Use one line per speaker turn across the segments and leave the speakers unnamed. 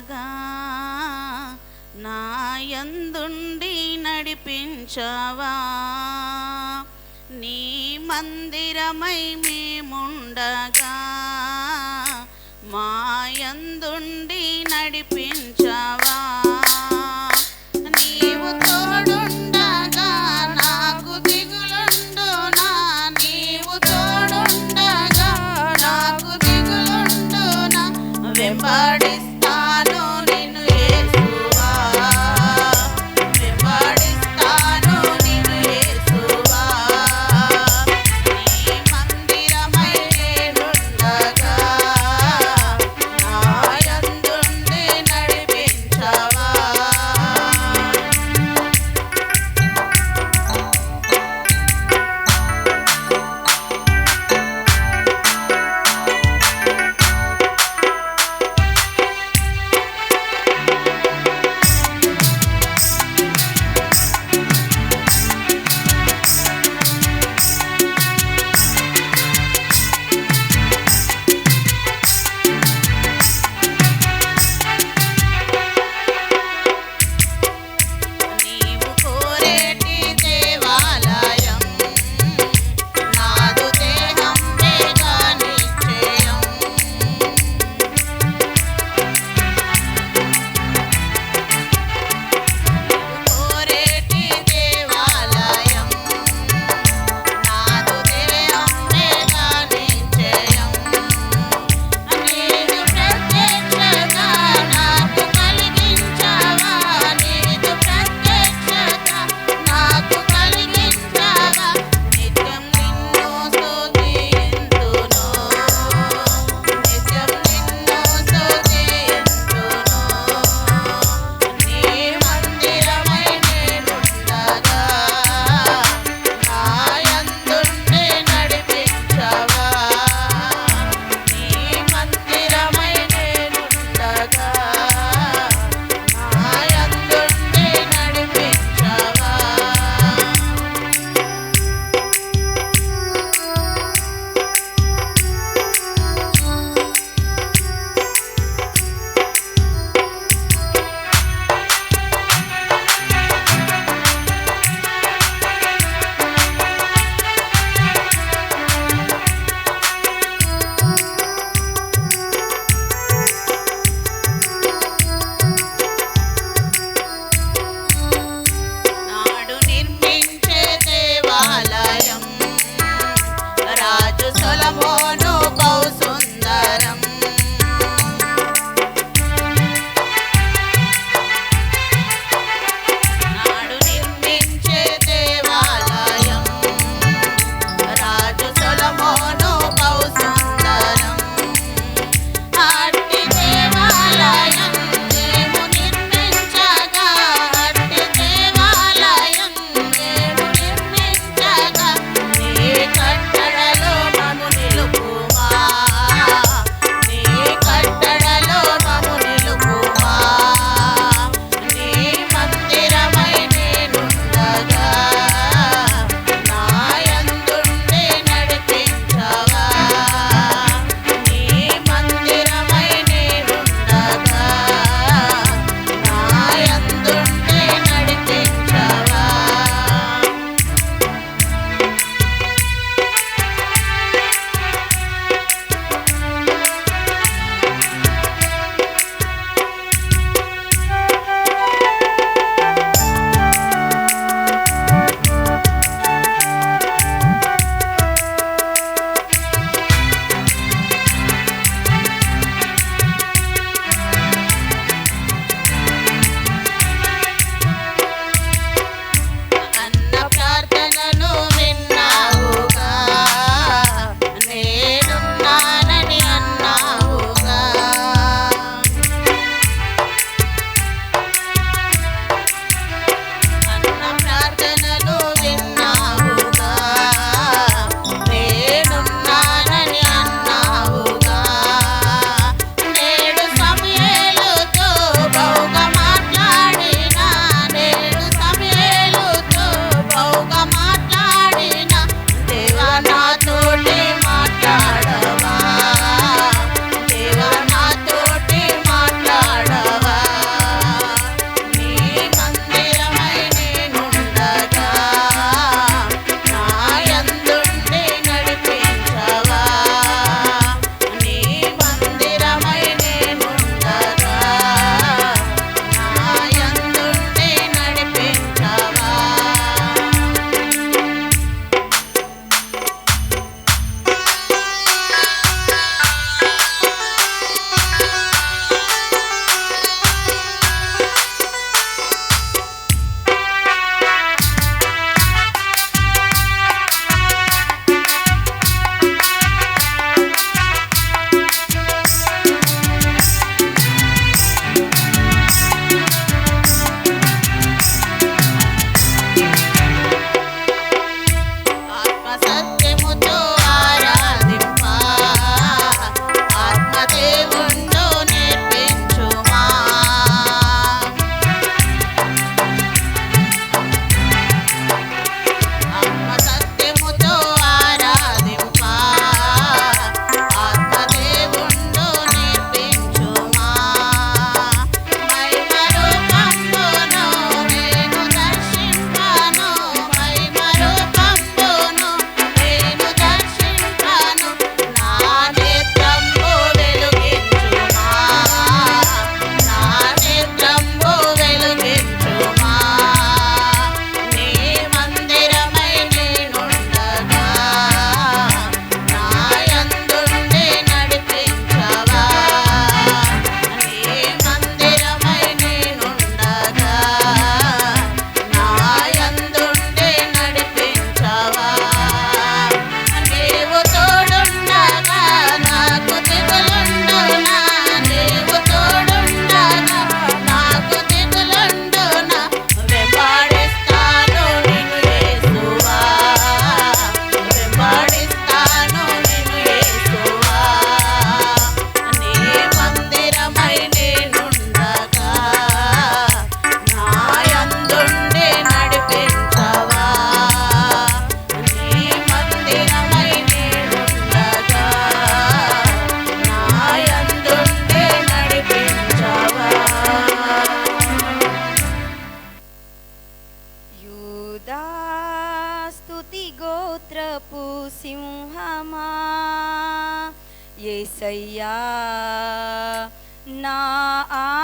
ఉండగా నా యందుండి నడిపించవా. నీ మందిరమై మేముండగా మా యందుండి నడిపించవా. నీవు తోడుండగా నాకు దిగులుండునా, నీవు తోడుండగా నాకు దిగులుండునా. వెంబడిస్తాను నిన్ను యేసువా, వెంబడిస్తాను నిన్ను యేసువా. నీ మందిరమై నేనుండగా నా యందుండి నడిపించవా.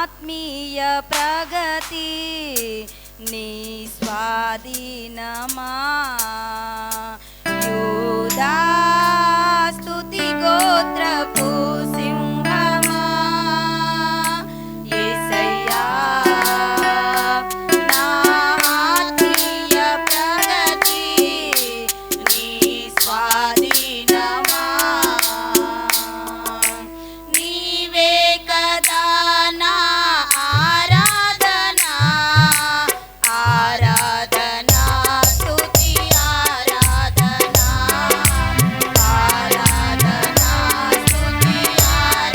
ఆత్మీయ ప్రగతి నీ స్వాధీనమా. యూదా స్తుతి గోత్రపు సింహమా, యేసయ్యా నా ఆత్మీయ ప్రగతి నీ స్వాధీనమా. నీవే కదా నా ఆరాధన, ఆరాధన స్తుతి ఆరాధన, ఆరాధన స్తుతి ఆరాధన.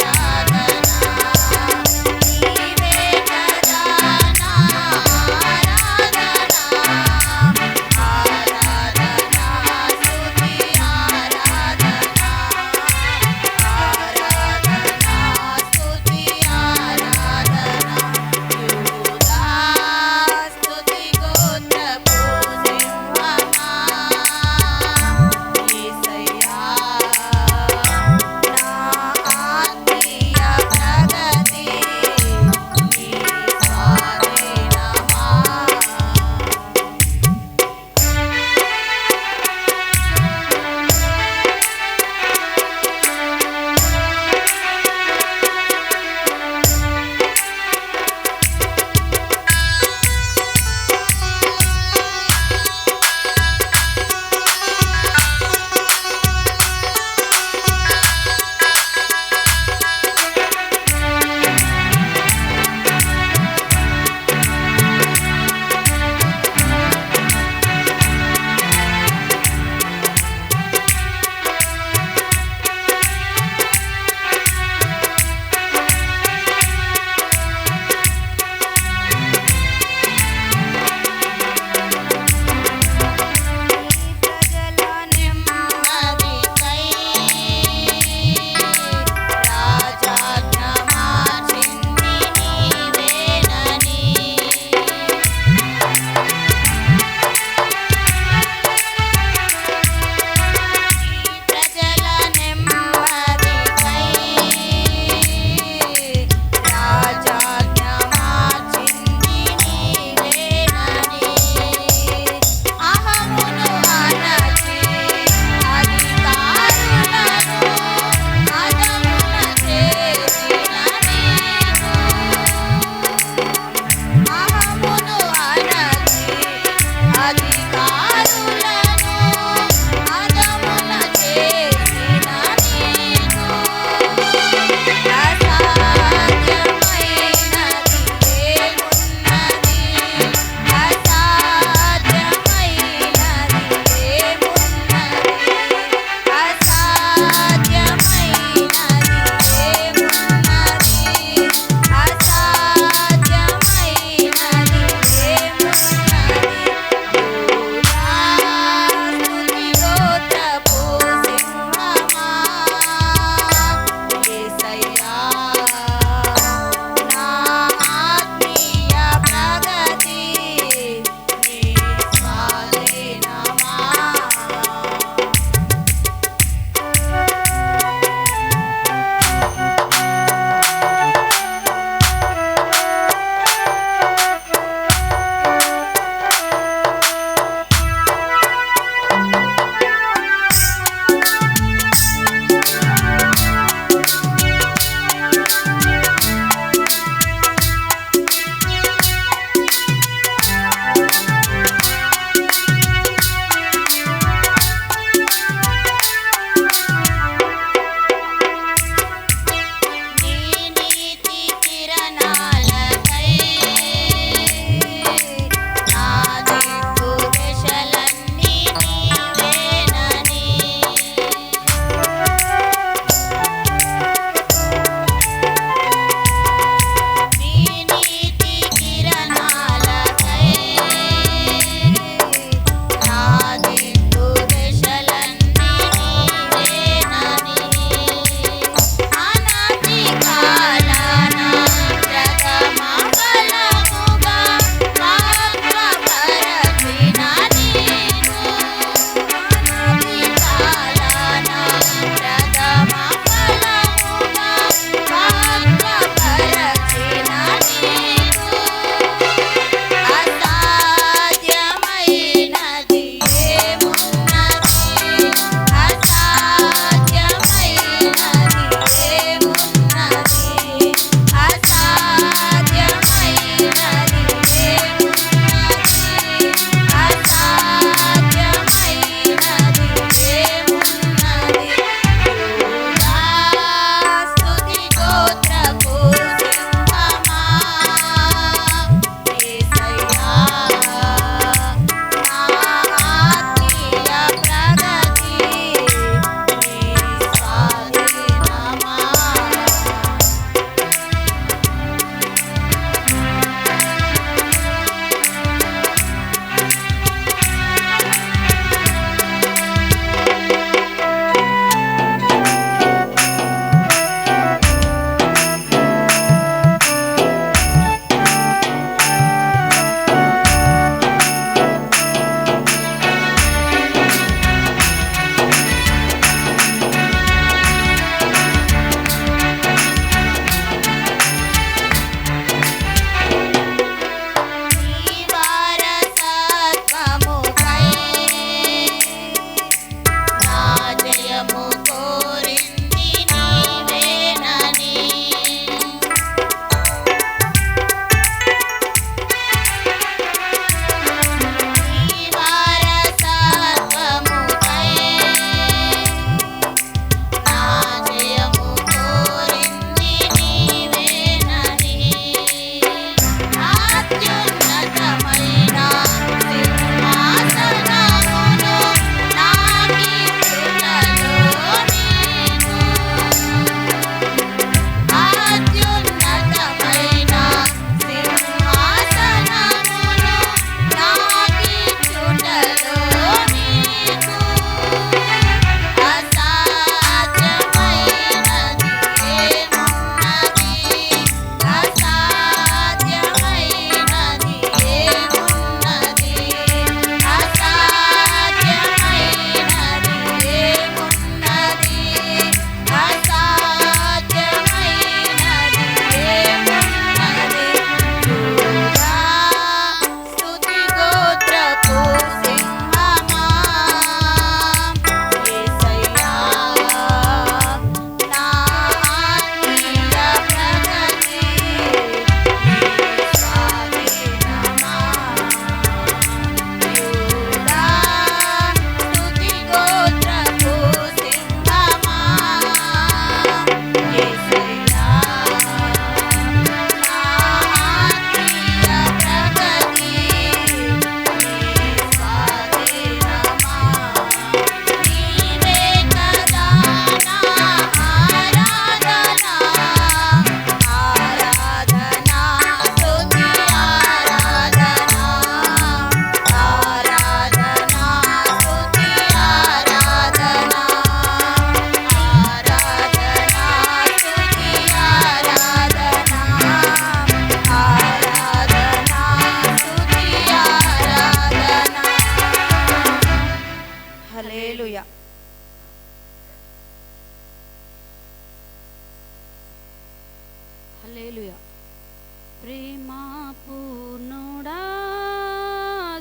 ప్రేమా పూర్ణుడా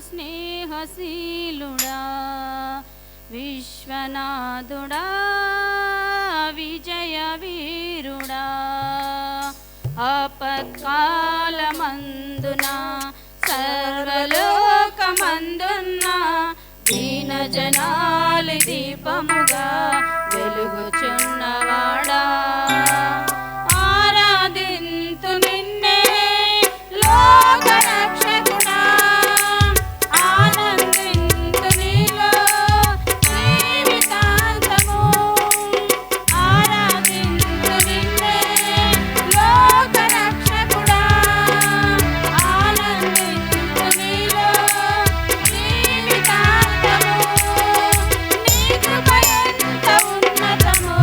స్నేహశీలుడా విశ్వనాథుడా విజయ వీరుడా ఆపత్కాలమందున సర్వలోకమందున్న దీన జనాలి దీపముగా వెలుగుచున్నవాడా ఆరాధింతు నిన్నే లోకరక్షకుడా ఆనందింతు నీలో జీవితాంతము ఆరాధింతు నిన్నే లోకరక్షకుడా ఆనందింతు నీలో జీవితాంతము నీ కృప ఎంత ఉన్నతమో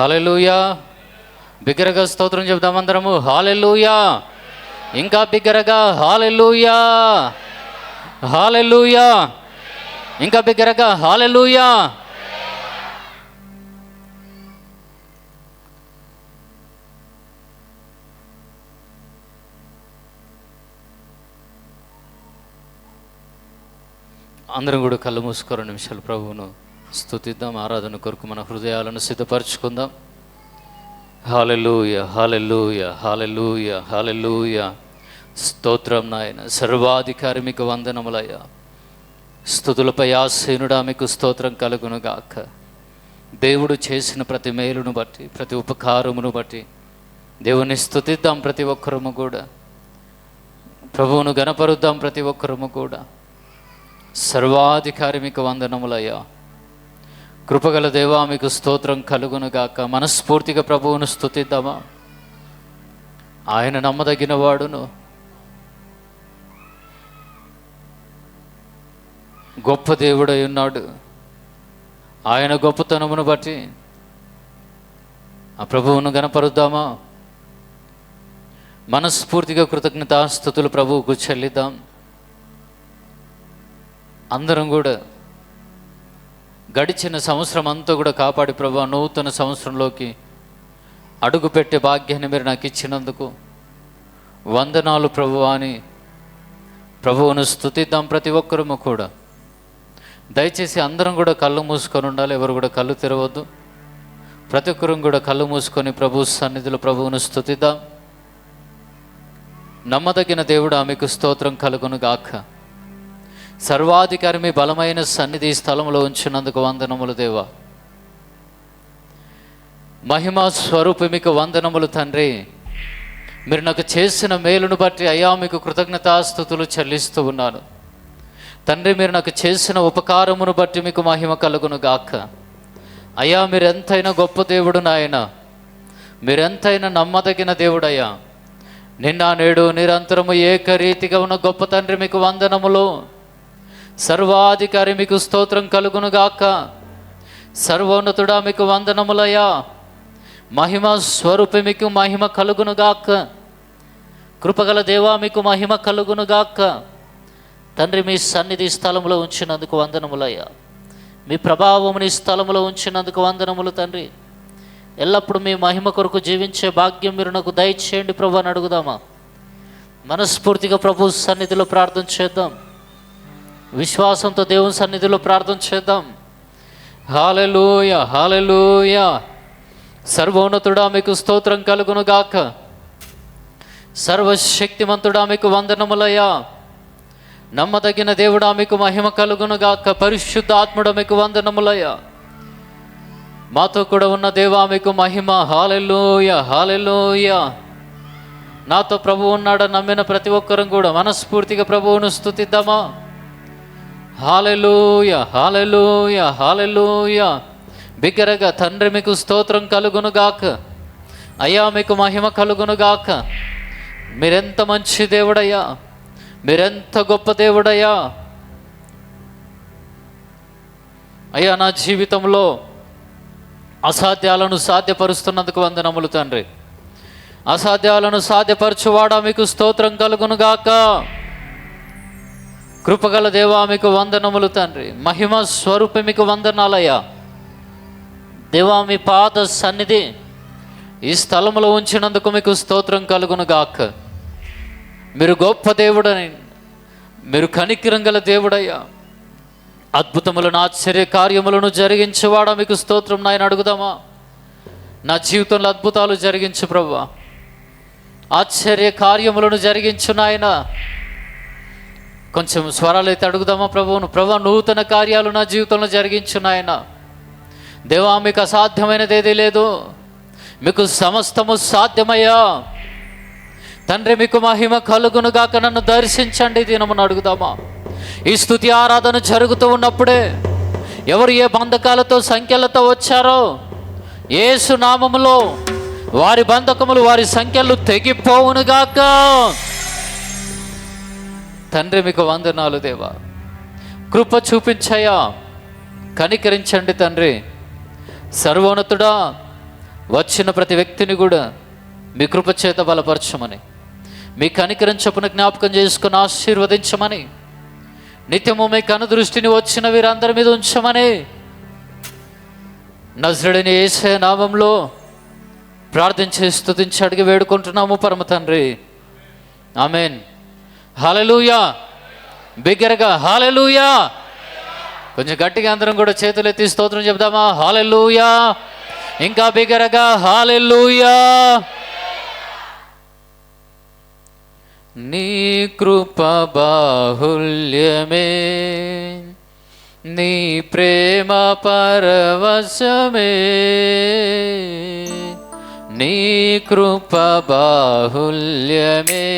హల్లెలూయా. బిగ్గరగా స్తోత్రం చెబుదాం అందరము. హల్లెలూయా. ఇంకా బిగ్గరగా హల్లెలూయా, హల్లెలూయా. ఇంకా బిగ్గరగా హల్లెలూయా. అందరం కూడా కళ్ళు మూసుకోరు నిమిషాలు ప్రభువును స్తుతిద్దాం. ఆరాధన కొరకు మన హృదయాలను సిద్ధపరచుకుందాం. హల్లెలూయా, హల్లెలూయా, హల్లెలూయా, హల్లెలూయా. స్తోత్రం నాయన. సర్వాధికారి మీకు వందనములయ్యా. స్తుతులపై ఆసీనుడా మీకు స్తోత్రం కలుగునుగాక. దేవుడు చేసిన ప్రతి మేలును బట్టి, ప్రతి ఉపకారమును బట్టి దేవుని స్తుతిద్దాం. ప్రతి ఒక్కరము కూడా ప్రభువును గణపరుద్దాం. ప్రతి ఒక్కరము కూడా. సర్వాధికారి మీకు వందనములయ్యా. కృపగల దేవా మీకు స్తోత్రం కలుగునుగాక. మనస్ఫూర్తిగా ప్రభువును స్తుతిద్దామా. ఆయన నమ్మదగిన వాడును, గొప్ప దేవుడై ఉన్నాడు. ఆయన గొప్పతనమును బట్టి ఆ ప్రభువును గణపరుద్దామా. మనస్ఫూర్తిగా కృతజ్ఞతాస్తుతులు ప్రభువుకు చెల్లిద్దాం. అందరం కూడా గడిచిన సంవత్సరం అంతా కూడా కాపాడి ప్రభువా నూతన సంవత్సరంలోకి అడుగుపెట్టే భాగ్యాన్ని మీరు నాకు ఇచ్చినందుకు వందనాలు ప్రభువా అని ప్రభువును స్తుతిద్దాం. ప్రతి ఒక్కరము కూడా దయచేసి అందరం కూడా కళ్ళు మూసుకొని ఉండాలి. ఎవరు కూడా కళ్ళు తెరవద్దు. ప్రతి ఒక్కరం కూడా కళ్ళు మూసుకొని ప్రభు సన్నిధిలో ప్రభువును స్తుతిద్దాం. నమ్మదగిన దేవుడు ఆమెకు స్తోత్రం కలుగును గాక. సర్వాధికారి మీ బలమైన సన్నిధి స్థలంలో ఉంచినందుకు వందనములు దేవా. మహిమా స్వరూపి మీకు వందనములు తండ్రి. మీరు నాకు చేసిన మేలును బట్టి అయ్యా మీకు కృతజ్ఞతాస్తుతులు చెల్లిస్తూ ఉన్నాను తండ్రి. మీరు నాకు చేసిన ఉపకారమును బట్టి మీకు మహిమ కలుగును గాక. అయ్యా మీరెంతైనా గొప్ప దేవుడు నాయన. మీరెంతైనా నమ్మదగిన దేవుడయ్యా. నిన్న నేడు నిరంతరము ఏకరీతిగా ఉన్న గొప్ప తండ్రి మీకు వందనములు. సర్వాధికారి మీకు స్తోత్రం కలుగునుగాక. సర్వోన్నతుడా మీకు వందనములయ్యా. మహిమ స్వరూపి మీకు మహిమ కలుగునుగాక. కృపగల దేవా మీకు మహిమ కలుగునుగాక. తండ్రి మీ సన్నిధి స్థలంలో ఉంచినందుకు వందనములయ్యా. మీ ప్రభావముని స్థలంలో ఉంచినందుకు వందనములు తండ్రి. ఎల్లప్పుడూ మీ మహిమ కొరకు జీవించే భాగ్యం మీరు నాకు దయచేయండి ప్రభు అని అడుగుదామా. మనస్ఫూర్తిగా ప్రభు సన్నిధిలో ప్రార్థన చేద్దాం. విశ్వాసంతో దేవుని సన్నిధిలో ప్రార్థన చేద్దాం. హల్లెలూయా, హల్లెలూయా. సర్వోన్నతుడా మీకు స్తోత్రం కలుగును గాక. సర్వశక్తిమంతుడా మీకు వందనములయ్యా. నమ్మదగిన దేవుడా మీకు మహిమ కలుగును గాక. పరిశుద్ధాత్ముడా మీకు వందనములయ్యా. మాతో కూడా ఉన్న దేవా మీకు మహిమ. హల్లెలూయా, హల్లెలూయా. నాతో ప్రభువు ఉన్నాడని నమ్మిన ప్రతి ఒక్కరం కూడా మనస్ఫూర్తిగా ప్రభువును స్తుతిద్దామా. హల్లెలూయా, హల్లెలూయా, హల్లెలూయా. బిగ్గరగా తండ్రి మీకు స్తోత్రం కలుగును గాక. అయ్యా మీకు మహిమ కలుగును గాక. మీరెంత మంచి దేవుడయ్యా. మీరెంత గొప్ప దేవుడయ్యా. అయ్యా నా జీవితంలో అసాధ్యాలను సాధ్యపరుస్తున్నందుకు వందనములు తండ్రి. అసాధ్యాలను సాధ్యపరచువాడా మీకు స్తోత్రం కలుగును గాక. కృపగల దేవా మీకు వందనములు తండ్రి. మహిమ స్వరూపి మీకు వందనాలయ్యా. దేవా మీ పాద సన్నిధి ఈ స్థలంలో ఉంచినందుకు మీకు స్తోత్రం కలుగును గాక. మీరు గొప్ప దేవుడని, మీరు కనికరం గల దేవుడయ్యా. అద్భుతములను ఆశ్చర్య కార్యములను జరిగించేవాడా మీకు స్తోత్రం నాయన అడుగుదామా. నా జీవితంలో అద్భుతాలు జరిగించు ప్రభువా. ఆశ్చర్య కార్యములను జరిగించు నాయన. కొంచెం స్వరాలు అయితే అడుగుదామా ప్రభువును. ప్రభు నూతన కార్యాలు నా జీవితంలో జరిగించు నాయన. దేవా మీకు అసాధ్యమైనది ఏదీ లేదు. మీకు సమస్తము సాధ్యమయ్యా. తండ్రి మీకు మహిమ కలుగును గాక. నన్ను దర్శించండి దినమును అడుగుదామా. ఈ స్తుతి ఆరాధన జరుగుతూ ఉన్నప్పుడే ఎవరు ఏ బంధకాలతో సంఖ్యలతో వచ్చారో యేసు నామములో వారి బంధకములు వారి సంఖ్యలు తెగిపోవునుగాక. తండ్రి మీకు వందనాలు దేవా. కృప చూపించయ్యా. కనికరించండి తండ్రి. సర్వోన్నతుడా వచ్చిన ప్రతి వ్యక్తిని కూడా మీ కృపచేత బలపరచమని, మీ కనికరం చొప్పున జ్ఞాపకం చేసుకుని ఆశీర్వదించమని, నిత్యము మీ కనుదృష్టిని వచ్చిన వీరందరి మీద ఉంచమని నజరుడైన యేసయ్య నామంలో ప్రార్థించి స్తుతించి అడిగి వేడుకుంటున్నాము పరమ తండ్రి. ఆమెన్. హల్లెలూయా. బిగ్గరగా హల్లెలూయా. కొంచెం గట్టిగా అందరం కూడా చేతులు ఎత్తి స్తోత్రం చెప్దామా? హల్లెలూయా. ఇంకా బిగ్గరగా హల్లెలూయా. నీ కృప బాహుల్యమే, నీ ప్రేమ పరవశమే, నీ కృప బాహుల్యమే.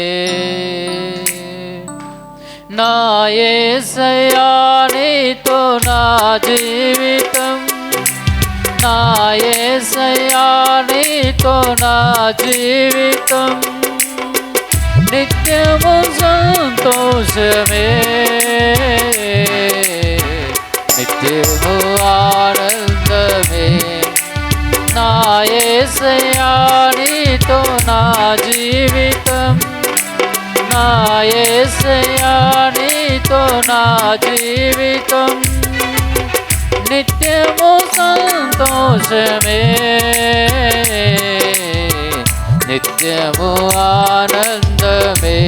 నా యేసయ్యా నీతో నా జీవితం, నా యేసయ్యా నీతో నా జీవితం, నిత్యము సంతోషమే, నిత్యము ఆనందమే. నా యేసయ్యా నీతో నా జీవితం, నా యేసయ్యా నీతో నా జీవితం, నిత్యము సంతోషమే, నిత్యము ఆనందమే.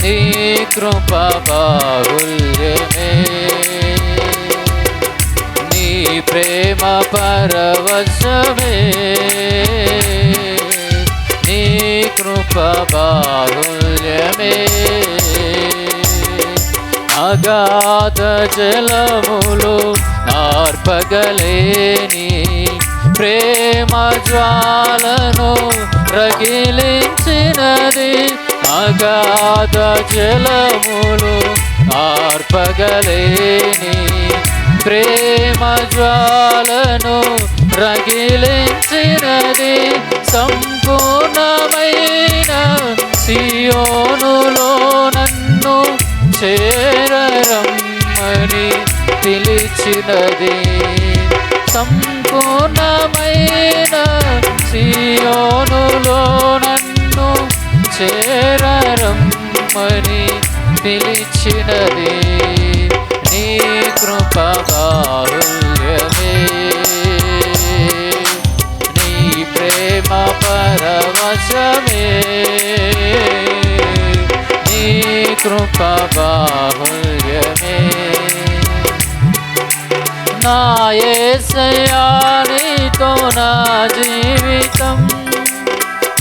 నీ కృప బాహుల్యమే, నీ ప్రేమ పరవశమే, నీ కృప బాహుల్యమే. అగాధ జలములు ఆర్పగలేని ప్రేమ జ్వాలను రగిలించినది, అగాధ జలములు ఆర్పగలేని ప్రేమ జ్వాలను రగిలించినది, సంపూర్ణమైన సియోనులో నన్ను చేరరమ్మని పిలిచినది, సంపూర్ణమైన సియోనులో నన్ను చేరరమ్మని పిలిచినది. నీ కృప బాహుల్యమే, నీ ప్రేమ పరవశమే, నీ కృప బాహుల్యమే. నా యేసయ్యా నీతో నా జీవితం,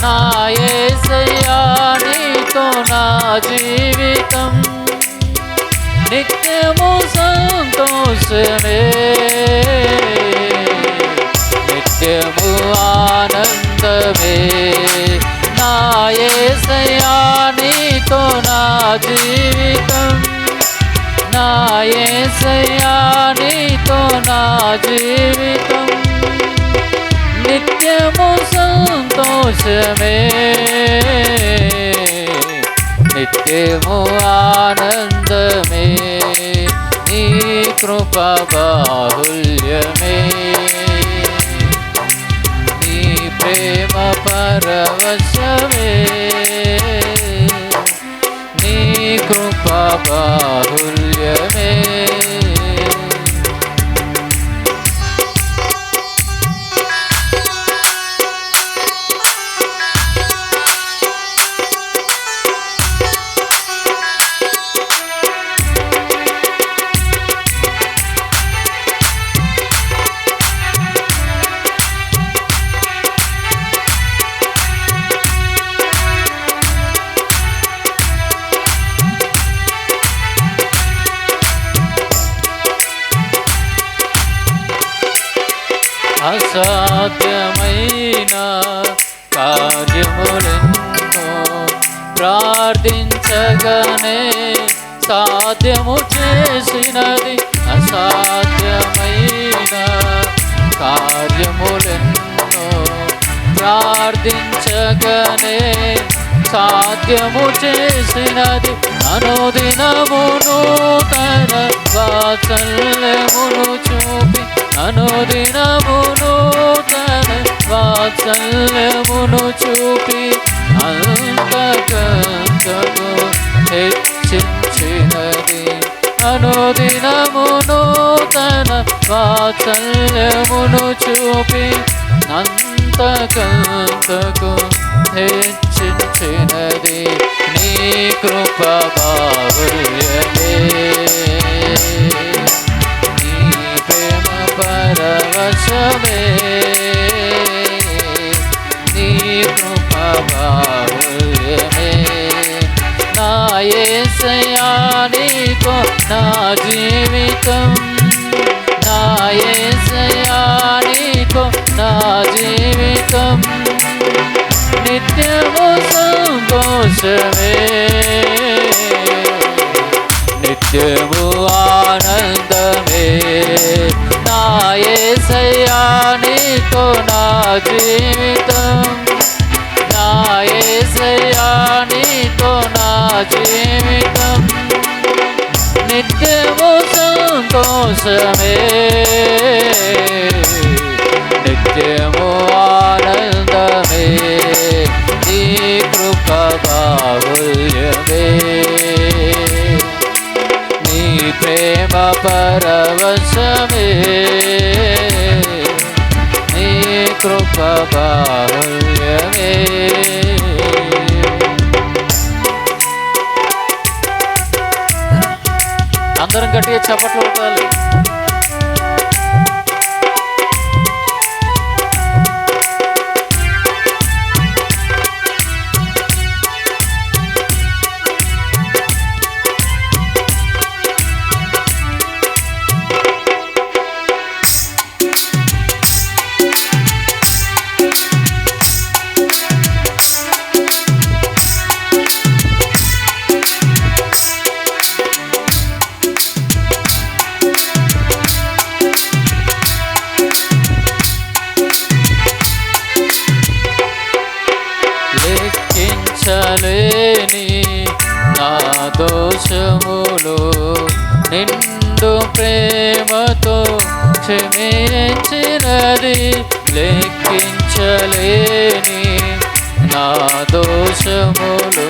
నా యేసయ్యా నీతో నా జీవితం, నిత్యము సంతోషమే, నిత్యము ఆనందమే. నా యేసయ్యా నీతో నా జీవితం, నా యేసయ్యా నీతో నా జీవితం, నిత్యము సంతోషమే, నిత్యము ఆనందమే. నీ కృప బాహుల్యమే, నీ ప్రేమ పరవశమే, నీ కృప బాహుల్యమే. అసాధ్యమైన కార్యములెన్నో ప్రార్థించగానే సాధ్యము చేసినది, అసాధ్యమైన కార్యములెన్నో ప్రార్థించగానే సాధ్యము చేసినది, అనుదినమును తన వాత్సల్యమును చూపి, అనుదినమును తన వాత్సల్యమును చూపి అంతకంతకు హెచ్చించినది. అనుదినమును తన వాత్సల్యమును చూపి అంతకంతకు హెచ్చించినది. నీ కృప బాహుల్యమే, నీ ప్రేమ పరవశమే, నీ కృప బాహుల్యమే. నా యేసయ్యా నీకు నా జీవితం, నా యేసయ్యా నీకు నా జీవితం. నిత్యము సంతోషమే, నిత్యము ఆనందమే. నా యేసయ్యా నీకు నా జీవితం, నా యేసయ్యా నీకు నా జీవితం. నిత్యము సంతోషమే, నిత్యము ఆనందమే. నీ కృప బాహుల్యమే, నీ ప్రేమ పరవశమే, నీ కృప బాహుల్యమే. అందరం గట్టిగా చప్పట్లు కొట్టాలి. లెక్కించలేని నా దోషములు నిండు ప్రేమతో క్షమించినది. లెక్కించలేని నా దోషములు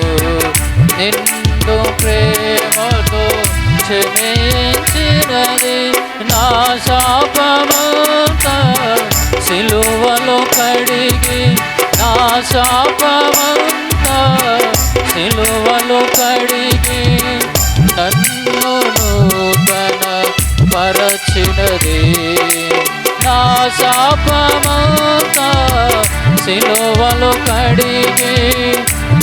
నిండు ప్రేమతో క్షమించినది. నా శాపమంతా సిలువలో కడిగి, నా శాపమంతా సిలువలో కడిగి నన్ను నూతన పరచినది. నా శాపమంతా సిలువలో కడిగి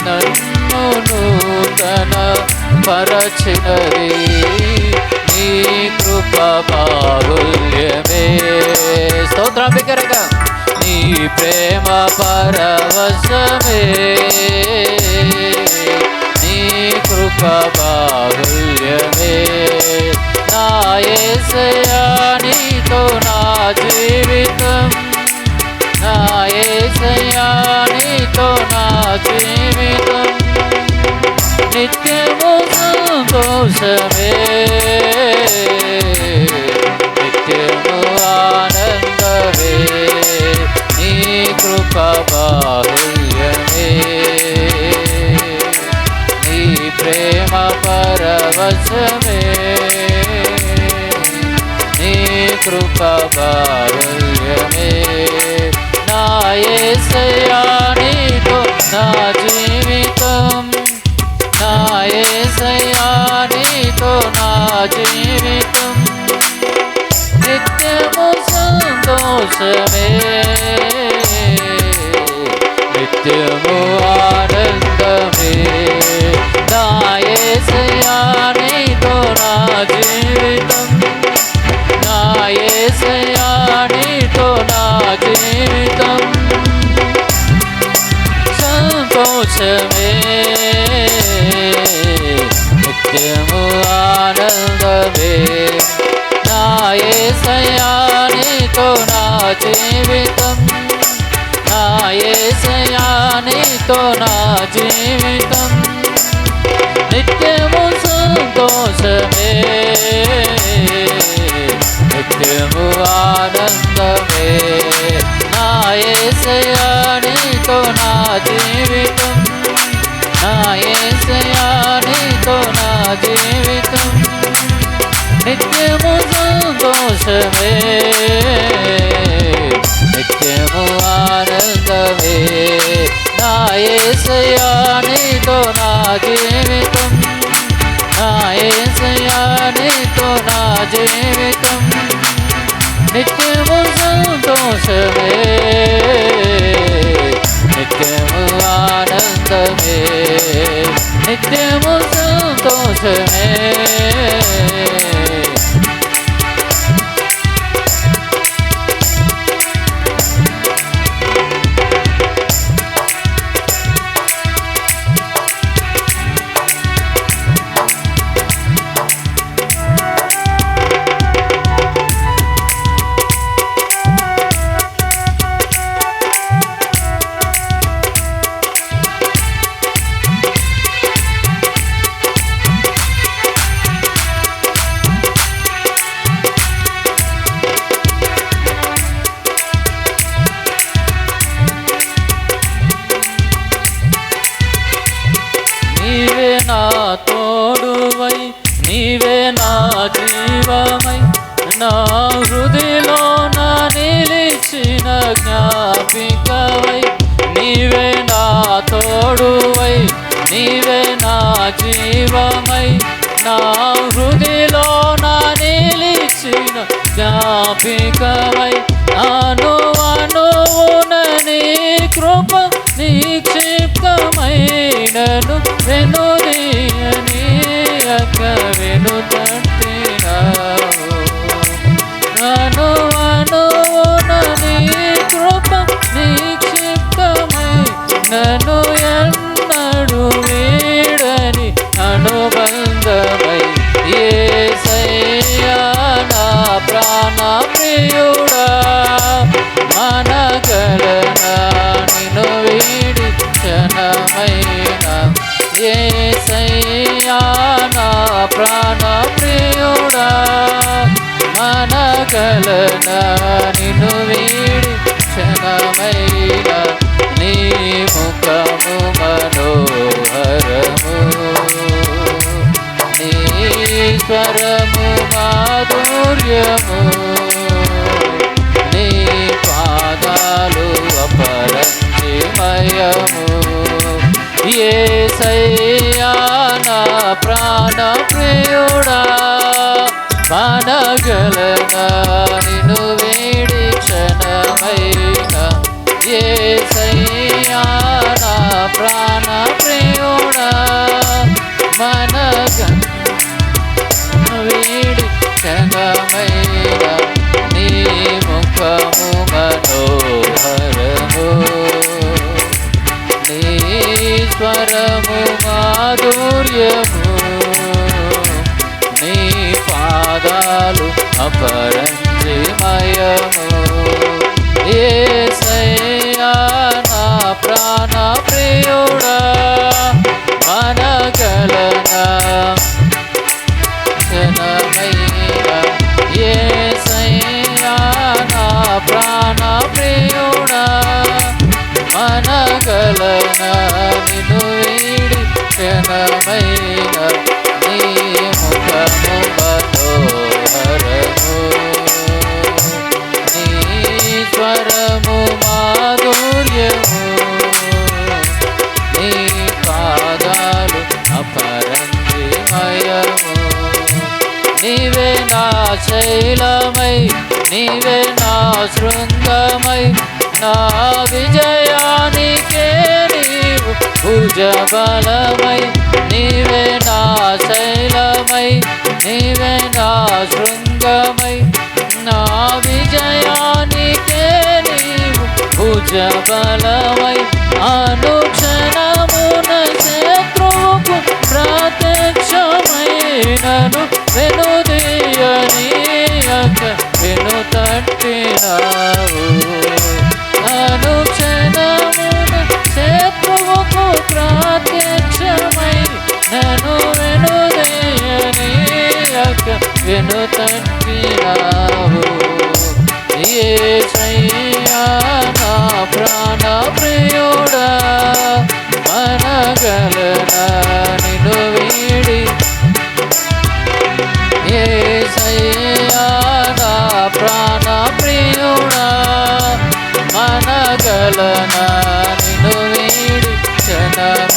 నన్ను నూతన పరచినది. నీ కృప బాహుల్యమే. స్తోత్రం బిగ్గరగా. నీ ప్రేమ పరవశమే, నీ కృప బాహుల్యమే. నా యేసయ్యా నీతో నా జీవితం, నా యేసయ్యా నీతో నా జీవితం. నిత్యము సంతోషమే, నిత్యము ఆనందమే. నీ కృప బాహుల్యమే, నీ ప్రేమ పరవశమే, నీ కృప బాహుల్యమే. నా యేసయ్యా నీతో నా జీవితం, నా యేసయ్యా నీతో నా జీవితం. నిత్యము సంతోషమే, నిత్యము ఆనందమే. నా యేసయ్యా నీతో నా జీవితం, నా యేసయ్యా నీతో నా జీవితం. సంతోషమే, నిత్యము ఆనందమే. నా యేసయ్యా నీతో నా జీవితం, నా యేసయ్యా నీతో నా జీవితం. నిత్యము సంతోషమే, నిత్యము ఆనందమే. నా నా యేసయ్యా నీతో నా జీవితం, నా యేసయ్యా నీతో నా జీవితం, నిత్యము సంతోషమే, నిత్యము ఆనందమే, నా యేసయ్యా నీతో నా జీవితం, నా యేసయ్యా నీతో నా జీవితం, నిత్యము సంతోషమే, నిత్యము ఆనందమే, నిత్యము సంతోషమే. నీవే నా తోడువై, నీవే నా జీవమై, నా హృదయలో నా నిలిచిన జ్ఞాపికవై, నీవే నా తోడువై, నీవే నా జీవమై, నా హృదయలో నా నిలిచిన జ్ఞాపికవై, అనువున నీ కృప నిక్షిప్తమైనను వెనుదీయనీయక వెనుతట్టినావు, అనువున నీ కృప నిక్షిప్తమైనను ఎన్నడు వీడని అనుబంధమై, యేసయ్యా నా ప్రాణ ప్రియుడా, మనగలనా నిన్ను వీడి క్షణమైన, యేసయ్యా నా ప్రాణ ప్రియుడా, మనగలనా నిన్ను వీడి క్షణమైన, నీ ముఖము మనోహరము, నీ స్వరము మాధుర్యము, నీ పాదాలు అపరంజిమయము, యేసయ్యా నా ప్రాణ ప్రియుడా, మనగలనా నిన్ను వీడి క్షణమైన, యేసయ్యా నా ప్రాణ ప్రియుడా, వీడి క్షణమైన, నీ ముఖము మనోహరము, నీ స్వరము మాధుర్యము, నీ పాదాలు అపరంజిమయము, యేసయ్యా నా ప్రాణ ప్రియుడా, మనగలనా క్షణమైన, యేసయ్యా నా ప్రాణ ప్రియుడా, మనగలనా నిన్ను వీడి క్షణమైన, నీ ముఖము మనోహరము, నీ స్వరము మాధుర్యము, నీ పాదాలు అపరంజిమయము, నీవే నా శైలమై, నీవే నా శృంగమై, నా విజయానికే నీవు భుజబలమై, నీవే నా శైలమై, నీవే నా శృంగమై, నా విజయానికే నీవు భుజబలమై, అనుక్షణమున శత్రువుకు ప్రత్యక్షమైనను వెనుదీయనీయక వెనుతట్టినావు, అనుక్షణమున శత్రువుకు ప్రత్యక్షమై నన్ను వెనుదీయనీయక వెనుతట్టినావు, యేసయ్యా నా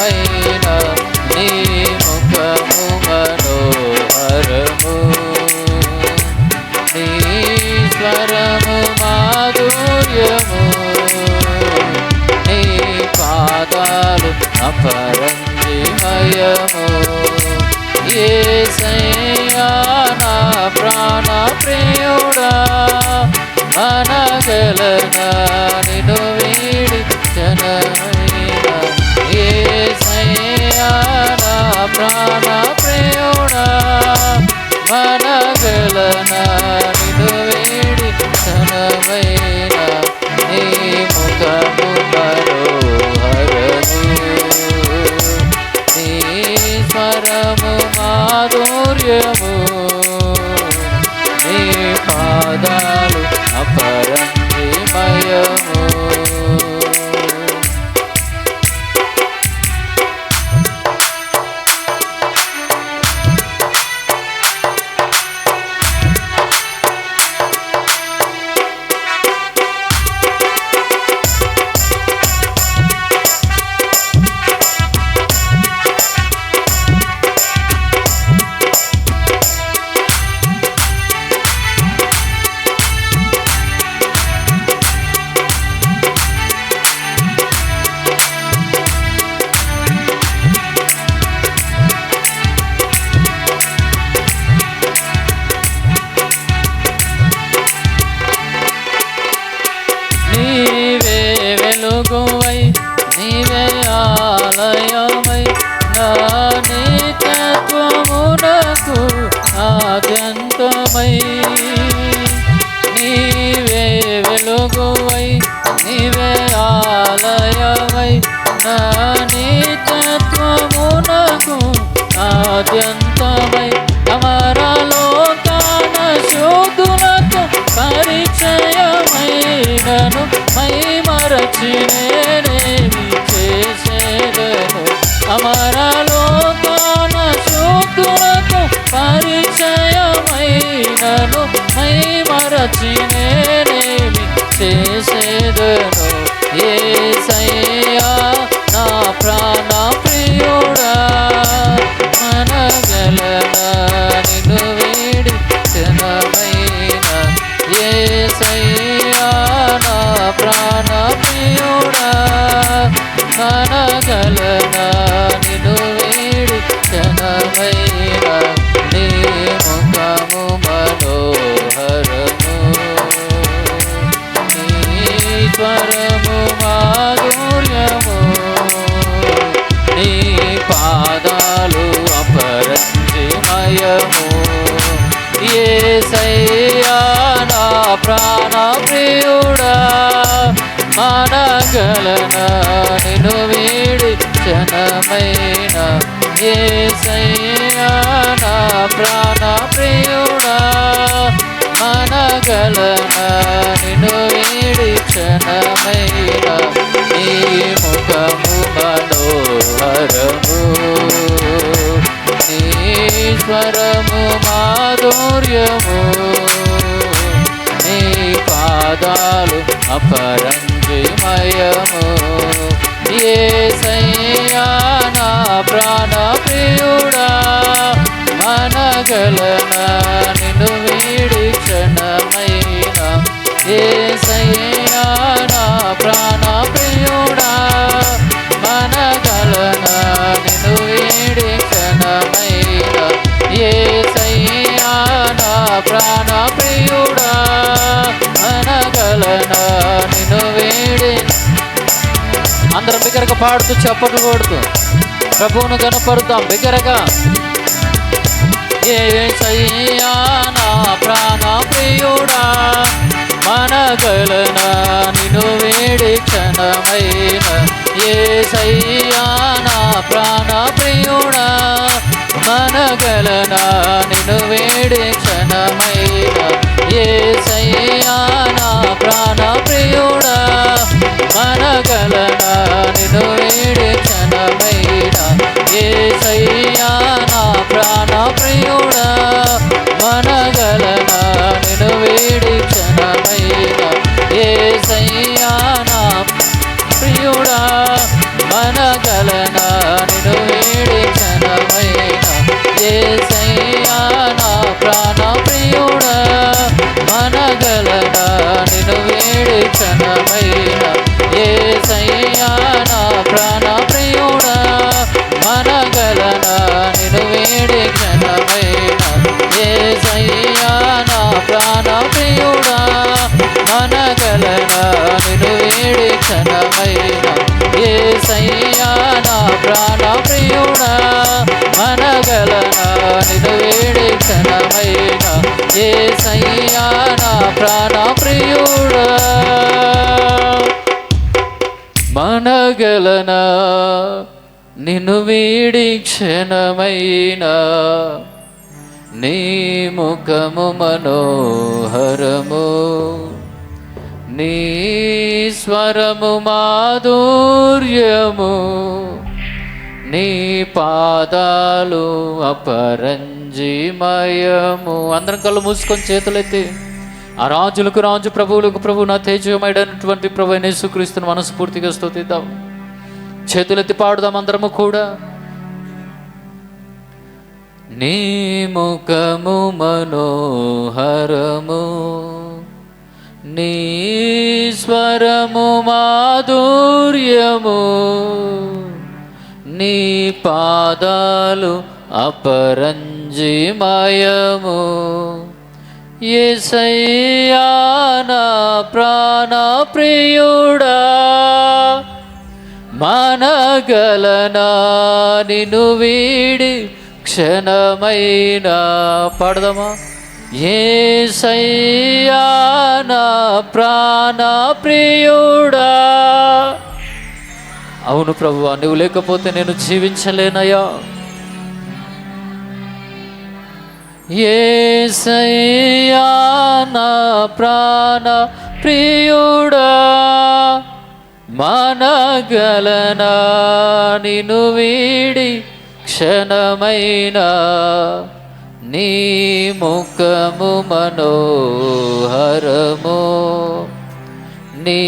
క్షణమైన నీ ముఖము మనోహరము నీ స్వరము మాధుర్యము నీ పాదాలు అపరంజిమయము యేసయ్యా నా ప్రాణ ప్రియుడా మనగలనా నిన్ను వీడి జనమైన యేసయ్యా నా ప్రాణ ప్రియుడా మనగలనా నిన్ను వీడి జనమైన నీ ముఖము మనోహరము నీ స్వరము మాధుర్యము నీ పాదాలు అపరంజిమయము నీవే వెలుగువై నీవే ఆలయమై నా నిత్యత్వమునకు ఆద్యంతమై నీవే వెలుగువై నీవే ఆలయమై నా నిత్యత్వమునకు ఆద్యంతమై అమరలోకాన శోధులకు పరిచయమైనను మై మరచి నేనేమి చేసేదను అమరలోకాన శోధులకు పరిచయమైనను మై మరచి నేనేమి చేసేదను యేసయ్యా నా ప్రాణ ప్రియుడా మనగలనా నిన్ను వీడి జనమైన యేసయ్యా నా ప్రాణ ప్రియుడా మనగలనా నిన్ను వీడి జనమైన నీ ముఖము మనోహరము నీ స్వరము మాధుర్యము నీ పాదాలు అపరంజిమయము యేసయ్యా నా ప్రాణ ప్రియుడా మనగలనా నిన్ను వీడి జనమైన యేసయ్యా నా ప్రాణ ప్రియుడా మనగలనా నిన్ను వీడి జనమైన నీ ముఖము మనోహరము నీ స్వరము మాధుర్యము నీ పాదాలు అపరంజిమయము యేసయ్యా నా ప్రాణ ప్రియుడా మనగలనా నిన్ను వీడి క్షణమైన యేసయ్యా నా ప్రాణ ప్రియుడా మనగలనా నిన్ను వీడి క్షణమైన యేసయ్యా నా ప్రాణ ప్రియుడా మనగలనా నిన్ను వీడి అందరం బిగ్గరగా పాడుతూ చప్పట్లు కొడుతూ ప్రభువును కనపడుతాం బిగ్గరగా యేసయ్యా నా ప్రాణ ప్రియుడా మనగలనా నిన్ను వీడి క్షణమైన యేసయ్యా నా ప్రాణ ప్రియుడా మనగలనా నిన్ను వీడి క్షణమైన యేసయ్యా నా ప్రాణ ప్రియుడా మనగలనా నిన్ను వీడి క్షణమైన యేసయ్యా నా ప్రాణ ప్రియుడా మనగలనా నిన్ను వీడి క్షణమైన యేసయ్యా నా ప్రియుడా మనగలనా యేసయ్యా నా ప్రాణ ప్రియుడా మనగలనా నిన్ను వీడి క్షణమైనా నీ ముఖము మనోహరము నీ స్వరము మాధుర్యము నీ పాదాలు అపరంజిమయము. అందరం కళ్ళు మూసుకొని చేతులెత్తి ఆ రాజులకు రాజు ప్రభువులకు ప్రభు నా తేజమైనటువంటి ప్రభు అయిన యేసుక్రీస్తును మనస్ఫూర్తిగా స్తుతిద్దాం. చేతులెత్తి పాడుదాం అందరము కూడా. నీ ముఖము మనోహరము నీ స్వరము మాధుర్యము నీ పాదాలు అపరంజిమయము. యేసయ్యా నా ప్రాణ ప్రియుడా మనగలనా నిన్ను వీడి క్షణమైనా. పాడదామా? యేసయ్యా నా ప్రాణ ప్రియుడా. అవును ప్రభువా, నువ్వు లేకపోతే నేను జీవించలేనయ్యా. యేసయ్యా నా ప్రాణ ప్రియుడా మనగలనా నిన్ను వీడి క్షణమైనా నీ ముఖము మనోహరము నీ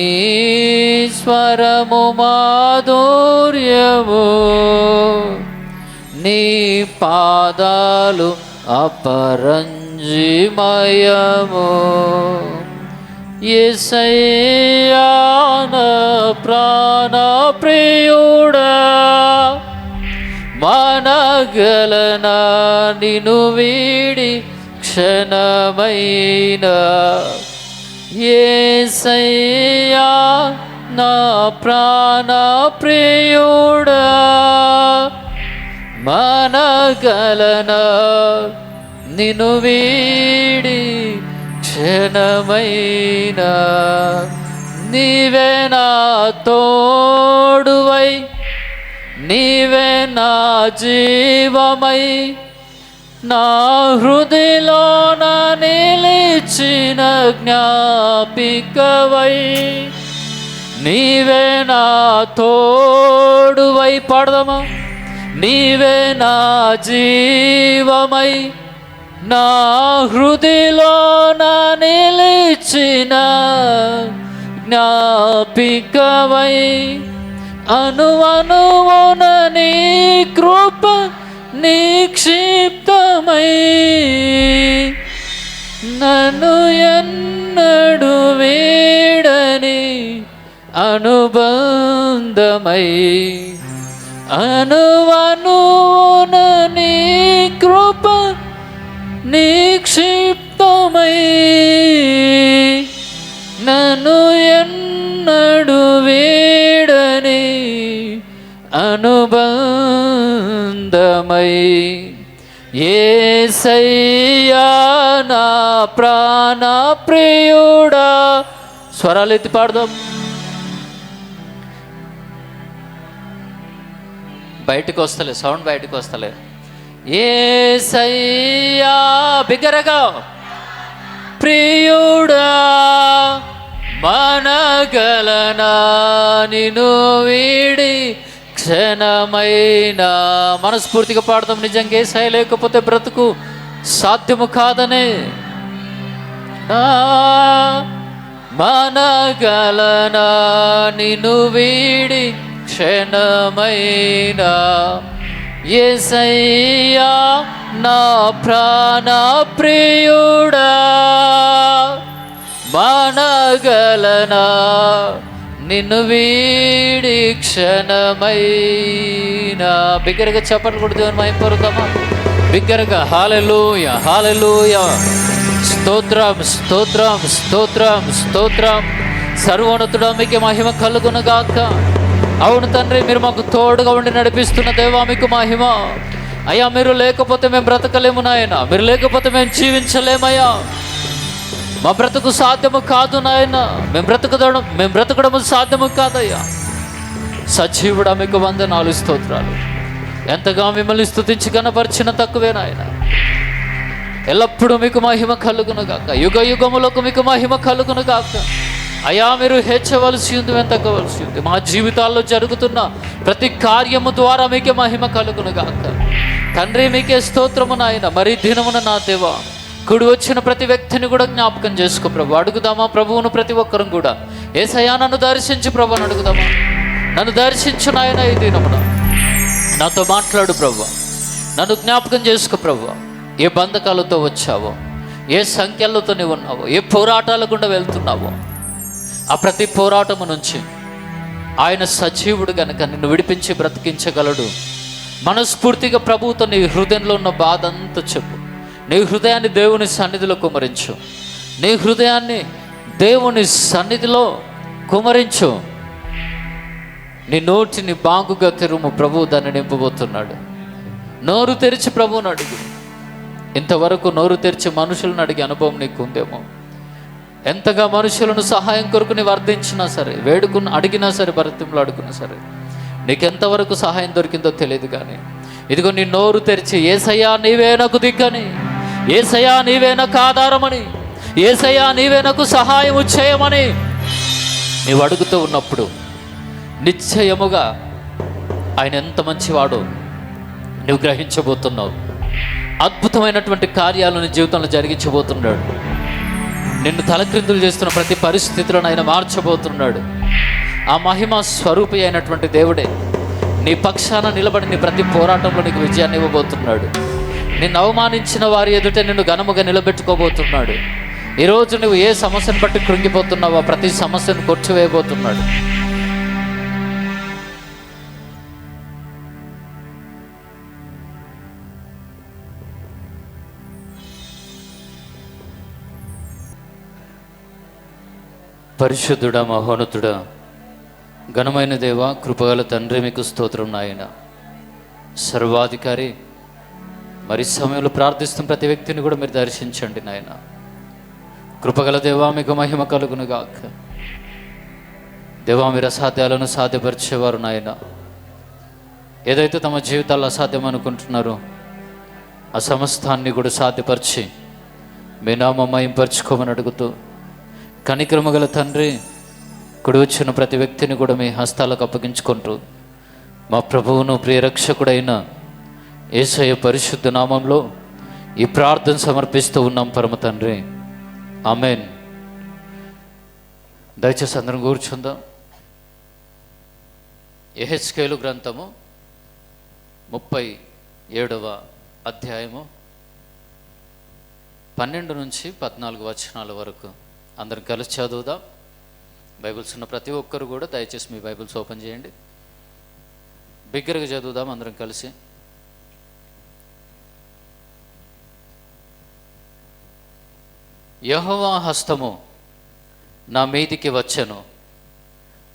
స్వరము మాధుర్యము నీ పాదాలు అపరంజిమయము. యేసయ్యా నా ప్రాణ ప్రియుడా మనగలనా నిన్ను వీడి క్షణమైనా. యేసయ్యా నా ప్రాణ ప్రియుడా మనగలనా నిన్ను వీడి క్షణమైనా. నీవే నా తోడువై నీవే నా జీవమై నా హృదయలోన నిలిచిన జ్ఞాపికవై నీవే నా తోడువై. పాడదామా? నీవే నా జీవమై నా హృదయలోన నిలిచిన జ్ఞాపికవై అనువనువున నీ కృప నిక్షిప్తమై నన్ను ఎన్నడు వీడని అనుబంధమై అనువనువున నీ కృప నిక్షిప్తమై నన్ను ఎన్నడు వీడని అనుబంధమై. యేసయ్యా నా ప్రాణ ప్రియుడా. స్వరాలు ఎత్తి పాడదాం. బయటకు వస్తలే, సౌండ్ బయటకు వస్తలే. యేసయ్యా బిగ్గరగా ప్రియుడా మనగలనా నిన్ను వీడి క్షణమైనా. మనస్ఫూర్తిగా పాడతాం. నిజంగా యేసయ్య లేకపోతే బ్రతుకు సాధ్యము కాదనే. మనగలనా నిన్ను వీడి క్షణమైనా. యేసయ్యా నా ప్రాణ ప్రియుడా మనగలనా నిన్ను వీడి క్షణమైనా. బిగ్గరగా చప్పట్లు కొడుతూ దేవుని మహిమపరుద్దామా? బిగ్గరగా హల్లెలూయా హల్లెలూయా. స్తోత్రం స్తోత్రం స్తోత్రం స్తోత్రం. సర్వోన్నతుడా మీకే మహిమ కలుగునుగాక. అవును తండ్రి, మీరు మాకు తోడుగా ఉండి నడిపిస్తున్న దేవా మీకు మహిమ. అయ్యా మీరు లేకపోతే మేము బ్రతకలేము నాయన, మీరు లేకపోతే మేము జీవించలేమయ్యా, మా బ్రతుకు సాధ్యము కాదు నాయన, మేము బ్రతకడము సాధ్యము కాదయ్యా. సజీవుడా మీకు వందనాలు, స్తోత్రాలు. ఎంతగా మిమ్మల్ని స్తుతించి కనపరిచిన తక్కువే నాయన. ఎల్లప్పుడూ మీకు మహిమ కలుగును గాక, యుగ యుగములకు మీకు మహిమ కలుగును గాక. అయ్యా మీరు హెచ్చవలసి ఉంది, మేము తగ్గవలసి ఉంది. మా జీవితాల్లో జరుగుతున్న ప్రతి కార్యము ద్వారా మీకే మహిమ కలుగును గాక. తండ్రి మీకే స్తోత్రము నాయన. మరి దినమున నా దేవా కూడి వచ్చిన ప్రతి వ్యక్తిని కూడా జ్ఞాపకం చేసుకో ప్రభు. అడుగుదామా ప్రభువును ప్రతి ఒక్కరం కూడా, యేసయ్యా నన్ను దర్శించు ప్రభు అని అడుగుదామా. నన్ను దర్శించు నాయన, ఈ దినమున నాతో మాట్లాడు ప్రభు, నన్ను జ్ఞాపకం చేసుకో ప్రభు. ఏ బంధకాలతో వచ్చావో, ఏ సంఖ్యలతో నీవు ఉన్నావో, ఏ పోరాటాల గుండా వెళ్తున్నావో, ఆ ప్రతి పోరాటము నుంచి ఆయన సజీవుడు కనుక నిన్ను విడిపించి బ్రతికించగలడు. మనస్ఫూర్తిగా ప్రభువుతో నీ హృదయంలో ఉన్న బాధ అంతా చెప్పు. నీ హృదయాన్ని దేవుని సన్నిధిలో కుమరించు. నీ హృదయాన్ని దేవుని సన్నిధిలో కుమరించు. నీ నోటిని బాగుగా తెరుము, ప్రభువు దాన్ని నింపబోతున్నాడు. నోరు తెరిచి ప్రభువుని అడుగు. ఇంతవరకు నోరు తెరిచి మనుషులను అడిగే అనుభవం నీకు ఉందేమో. ఎంతగా మనుషులను సహాయం కొరకు నీవు అర్థించినా సరే, అడిగినా సరే, భరతంలో అడుగున్నా సరే, నీకెంతవరకు సహాయం దొరికిందో తెలియదు. కానీ ఇదిగో నీ నోరు తెరిచి యేసయ్యా నీవే నాకు దిక్కని, యేసయ్యా నీవే నాకు ఆధారమని, యేసయ్యా నీవే నాకు సహాయం చేయమని నీవు అడుగుతూ ఉన్నప్పుడు నిశ్చయముగా ఆయన ఎంత మంచివాడో నువ్వు గ్రహించబోతున్నావు. అద్భుతమైనటువంటి కార్యాలు నీ జీవితంలో జరిగించబోతున్నాడు. నిన్ను తలక్రిందులు చేస్తున్న ప్రతి పరిస్థితులను ఆయన మార్చబోతున్నాడు. ఆ మహిమ స్వరూపి అయినటువంటి దేవుడే నీ పక్షాన నిలబడి నీ ప్రతి పోరాటంలో నీకు విజయాన్ని ఇవ్వబోతున్నాడు. నిన్ను అవమానించిన వారి ఎదుట నిన్ను ఘనముగా నిలబెట్టుకోబోతున్నాడు. ఈరోజు నువ్వు ఏ సమస్యను బట్టి కృంగిపోతున్నావో ప్రతి సమస్యను కొట్టివేయబోతున్నాడు. పరిశుద్ధుడా, మహోన్నతుడా, ఘనమైన దేవా, కృపగల తండ్రి మీకు స్తోత్రం నాయన. సర్వాధికారి, మరి సమయంలో ప్రార్థిస్తున్న ప్రతి వ్యక్తిని కూడా మీరు దర్శించండి నాయన. కృపగల దేవా మీకు మహిమ కలుగును గాక. దేవా మీరు అసాధ్యాలను సాధ్యపరిచేవారు నాయన. ఏదైతే తమ జీవితాల్లో అసాధ్యం అనుకుంటున్నారో ఆ సమస్తాన్ని కూడా సాధ్యపరిచి మీ నామం మహింపరచుకోమని అడుగుతూ, కనికరము గల తండ్రి, కుడి వచ్చిన ప్రతి వ్యక్తిని కూడా మీ హస్తాలకు అప్పగించుకుంటూ మా ప్రభువును ప్రియరక్షకుడైన యేసయ్య పరిశుద్ధ నామంలో ఈ ప్రార్థన సమర్పిస్తూ ఉన్నాం పరమ తండ్రి, ఆమెన్. దయచేసి అందరం కూర్చుందాం. యెహెజ్కేలు గ్రంథము 37వ అధ్యాయము 12 నుంచి 14 వచనాల వరకు అందరం కలిసి చదువుదాం. బైబిల్స్ ఉన్న ప్రతి ఒక్కరు కూడా దయచేసి మీ బైబిల్స్ ఓపెన్ చేయండి. బిగ్గరగా చదువుదాం అందరం కలిసి. యెహోవా హస్తము నా మీదికి వచ్చెను,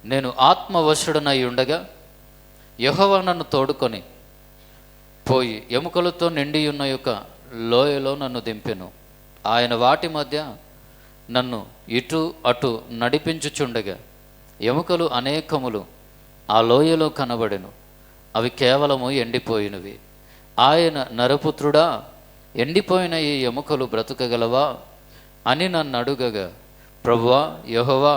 నేను ఆత్మవశుడనై ఉండగా యెహోవా నన్ను తోడుకొని పోయి ఎముకలతో నిండి ఉన్న యొక్క లోయలో నన్ను దింపెను. ఆయన వాటి మధ్య నన్ను ఇటు అటు నడిపించుచుండగా ఎముకలు అనేకములు ఆ లోయలో కనబడెను, అవి కేవలము ఎండిపోయినవి. ఆయన నరపుత్రుడా, ఎండిపోయిన ఈ ఎముకలు బ్రతకగలవా అని నన్ను అడుగగా, ప్రభువా యెహోవా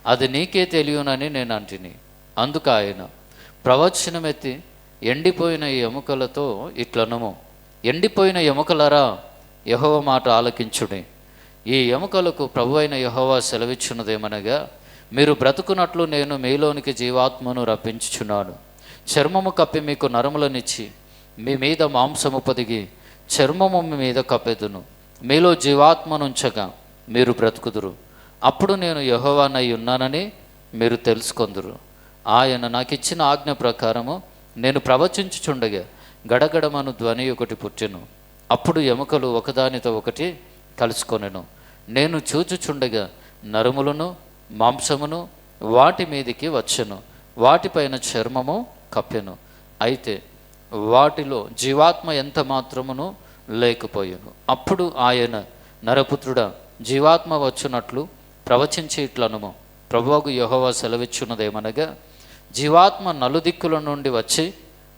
అది నీకే తెలియనని నేను అంటిని. అందుకు ఆయన ప్రవచనమెత్తి ఎండిపోయిన ఈ ఎముకలతో ఇట్లనము, ఎండిపోయిన ఎముకలరా యెహోవా మాట ఆలకించుడి. ఈ ఎముకలకు ప్రభు అయిన యెహోవా సెలవిచ్చున్నదేమనగా, మీరు బ్రతుకున్నట్లు నేను మీలోనికి జీవాత్మను రప్పించుచున్నాను. చర్మము కప్పి మీకు నరములనిచ్చి మీ మీద మాంసము పొదిగి చర్మము మీ మీద కప్పెదును. మీలో జీవాత్మనుంచగా మీరు బ్రతుకుదురు. అప్పుడు నేను యెహోవానై ఉన్నానని మీరు తెలుసుకొందురు. ఆయన నాకిచ్చిన ఆజ్ఞ ప్రకారము నేను ప్రవచించుచుండగా గడగడమను ధ్వని ఒకటి పుట్టెను. అప్పుడు ఎముకలు ఒకదానితో ఒకటి కలుసుకొనెను. నేను చూచుచుండగా నరములను మాంసమును వాటి మీదికి వచ్చెను, వాటిపైన చర్మము కప్పెను. అయితే వాటిలో జీవాత్మ ఎంత మాత్రమును లేకపోయాను. అప్పుడు ఆయన, నరపుత్రుడా, జీవాత్మ వచ్చునట్లు ప్రవచించి ఇట్లనుము, ప్రభువుకు యెహోవా సెలవిచ్చున్నదేమనగా, జీవాత్మ నలుదిక్కుల నుండి వచ్చి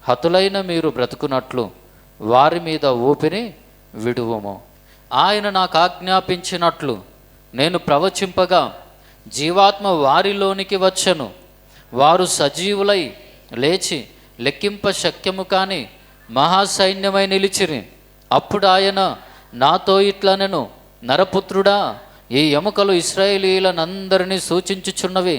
హతులైన మీరు బ్రతుకున్నట్లు వారి మీద ఊపిరి విడువము. ఆయన నాకు ఆజ్ఞాపించినట్లు నేను ప్రవచింపగా జీవాత్మ వారిలోనికి వచ్చెను. వారు సజీవులై లేచి లెక్కింప శక్యము కాని మహాసైన్యమై నిలిచిరి. అప్పుడు ఆయన నాతో ఇట్లనెను, నరపుత్రుడా, ఈ ఎముకలు ఇశ్రాయేలీయులనందరినీ సూచించుచున్నవి.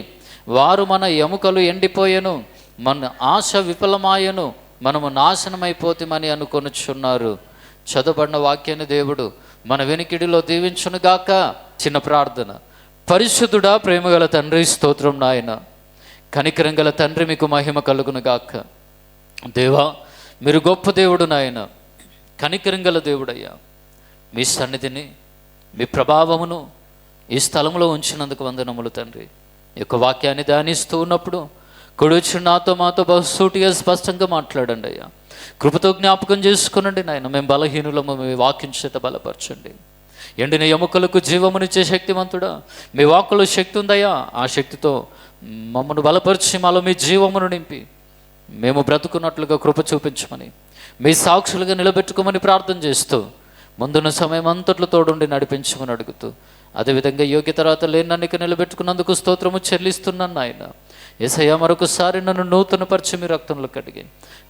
వారు మన ఎముకలు ఎండిపోయెను, మన ఆశ విఫలమాయెను, మనము నాశనమైపోతామని అనుకొనుచున్నారు. చదవబడిన వాక్యాన్ని దేవుడు మన వెనికిడిలో దీవించునుగాక. చిన్న ప్రార్థన. పరిశుద్ధుడా, ప్రేమగల తండ్రి, స్తోత్రం నాయన. కనికరం గల తండ్రి, మీకు మహిమ కలుగునుగాక. దేవా, మీరు గొప్ప దేవుడు నాయన, కనికరం గల దేవుడయ్యా. మీ సన్నిధిని, మీ ప్రభావమును ఈ స్థలంలో ఉంచినందుకు వందనములు తండ్రి. ఈ యొక్క వాక్యాన్ని ధ్యానిస్తూ ఉన్నప్పుడు కొడుచు నాతో మాతో బహుసూటిగా స్పష్టంగా మాట్లాడండి అయ్యా. కృపతో జ్ఞాపకం చేసుకునండి నాయన. మేము బలహీనులము, మీ వాక్యం చేత బలపరచండి. ఎండిన ఎముకలకు జీవమునిచ్చే శక్తివంతుడా, మీ వాక్కులో శక్తి ఉందయ్యా. ఆ శక్తితో మమ్మను బలపరిచి మాలో మీ జీవమును నింపి మేము బ్రతుకున్నట్లుగా కృప చూపించమని, మీ సాక్షులుగా నిలబెట్టుకోమని ప్రార్థన చేస్తూ, ముందున్న సమయం అంతట్లో తోడుండి నడిపించమని అడుగుతూ, అదేవిధంగా యోగ్యత రాత లేని నన్ను నిలబెట్టుకున్నందుకు స్తోత్రము చెల్లిస్తున్నాను నాయన. యేసయ్య, మరొకసారి నన్ను నూతనపరిచి మీ రక్తంలో కడిగి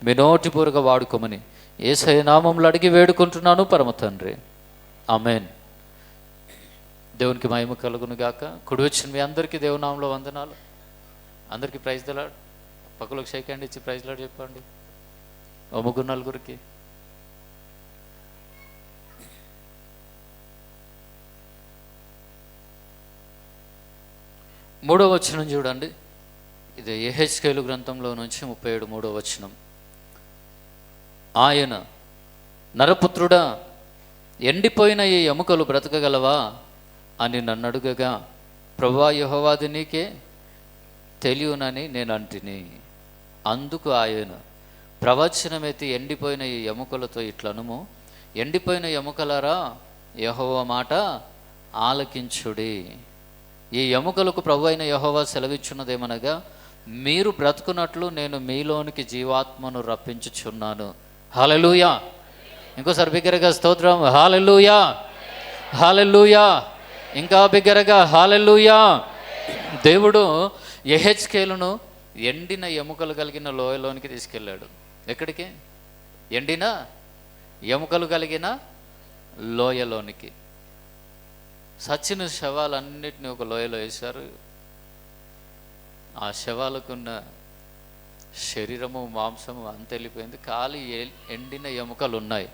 మీ నోటి పూరగా వాడుకోమని యేసయ్య నామంలో అడిగి వేడుకుంటున్నాను పరమ తండ్రి. ఆమేన్. దేవునికి మహిమ కలుగును గాక. కుడి వచ్చిన మీ అందరికీ దేవుని నామంలో వందనాలు. అందరికీ ప్రైజ్ ద లార్డ్. పక్కలకు షేక్ హ్యాండ్ ఇచ్చి ప్రైజ్ లార్డ్ చెప్పండి. ఓ ముగ్గురు నలుగురికి. మూడవ వచనం చూడండి. ఇది యెహెజ్కేలు గ్రంథంలో నుంచి 37 వచనం. ఆయన, నరపుత్రుడా, ఎండిపోయిన ఈ ఎముకలు బ్రతకగలవా అని నన్ను అడుగగా, ప్రభువా యెహోవాది నీకే తెలియనని నేను అంటిని. అందుకు ఆయన, ప్రవచనమెత్తి ఎండిపోయిన ఈ ఎముకలతో ఇట్లనుము, ఎండిపోయిన ఎముకలారా, యెహోవా మాట ఆలకించుడి. ఈ ఎముకలకు ప్రభు అయిన యెహోవా సెలవిచ్చున్నదేమనగా, మీరు బ్రతుకున్నట్లు నేను మీలోనికి జీవాత్మను రప్పించుచున్నాను. హల్లెలూయా. ఇంకోసారి బిగ్గరగా స్తోత్రం. హల్లెలూయా, హల్లెలూయా. ఇంకా బిగ్గరగా హల్లెలూయా. దేవుడు యెహెజ్కేలును ఎండిన ఎముకలు కలిగిన లోయలోనికి తీసుకెళ్ళాడు. ఎక్కడికి? ఎండిన ఎముకలు కలిగిన లోయలోనికి. సచ్చిన శవాలన్నిటిని ఒక లోయలో వేశారు. ఆ శవాలకున్న శరీరము, మాంసము అంత వెళ్ళిపోయింది. ఖాళీ ఎండిన ఎముకలు ఉన్నాయి.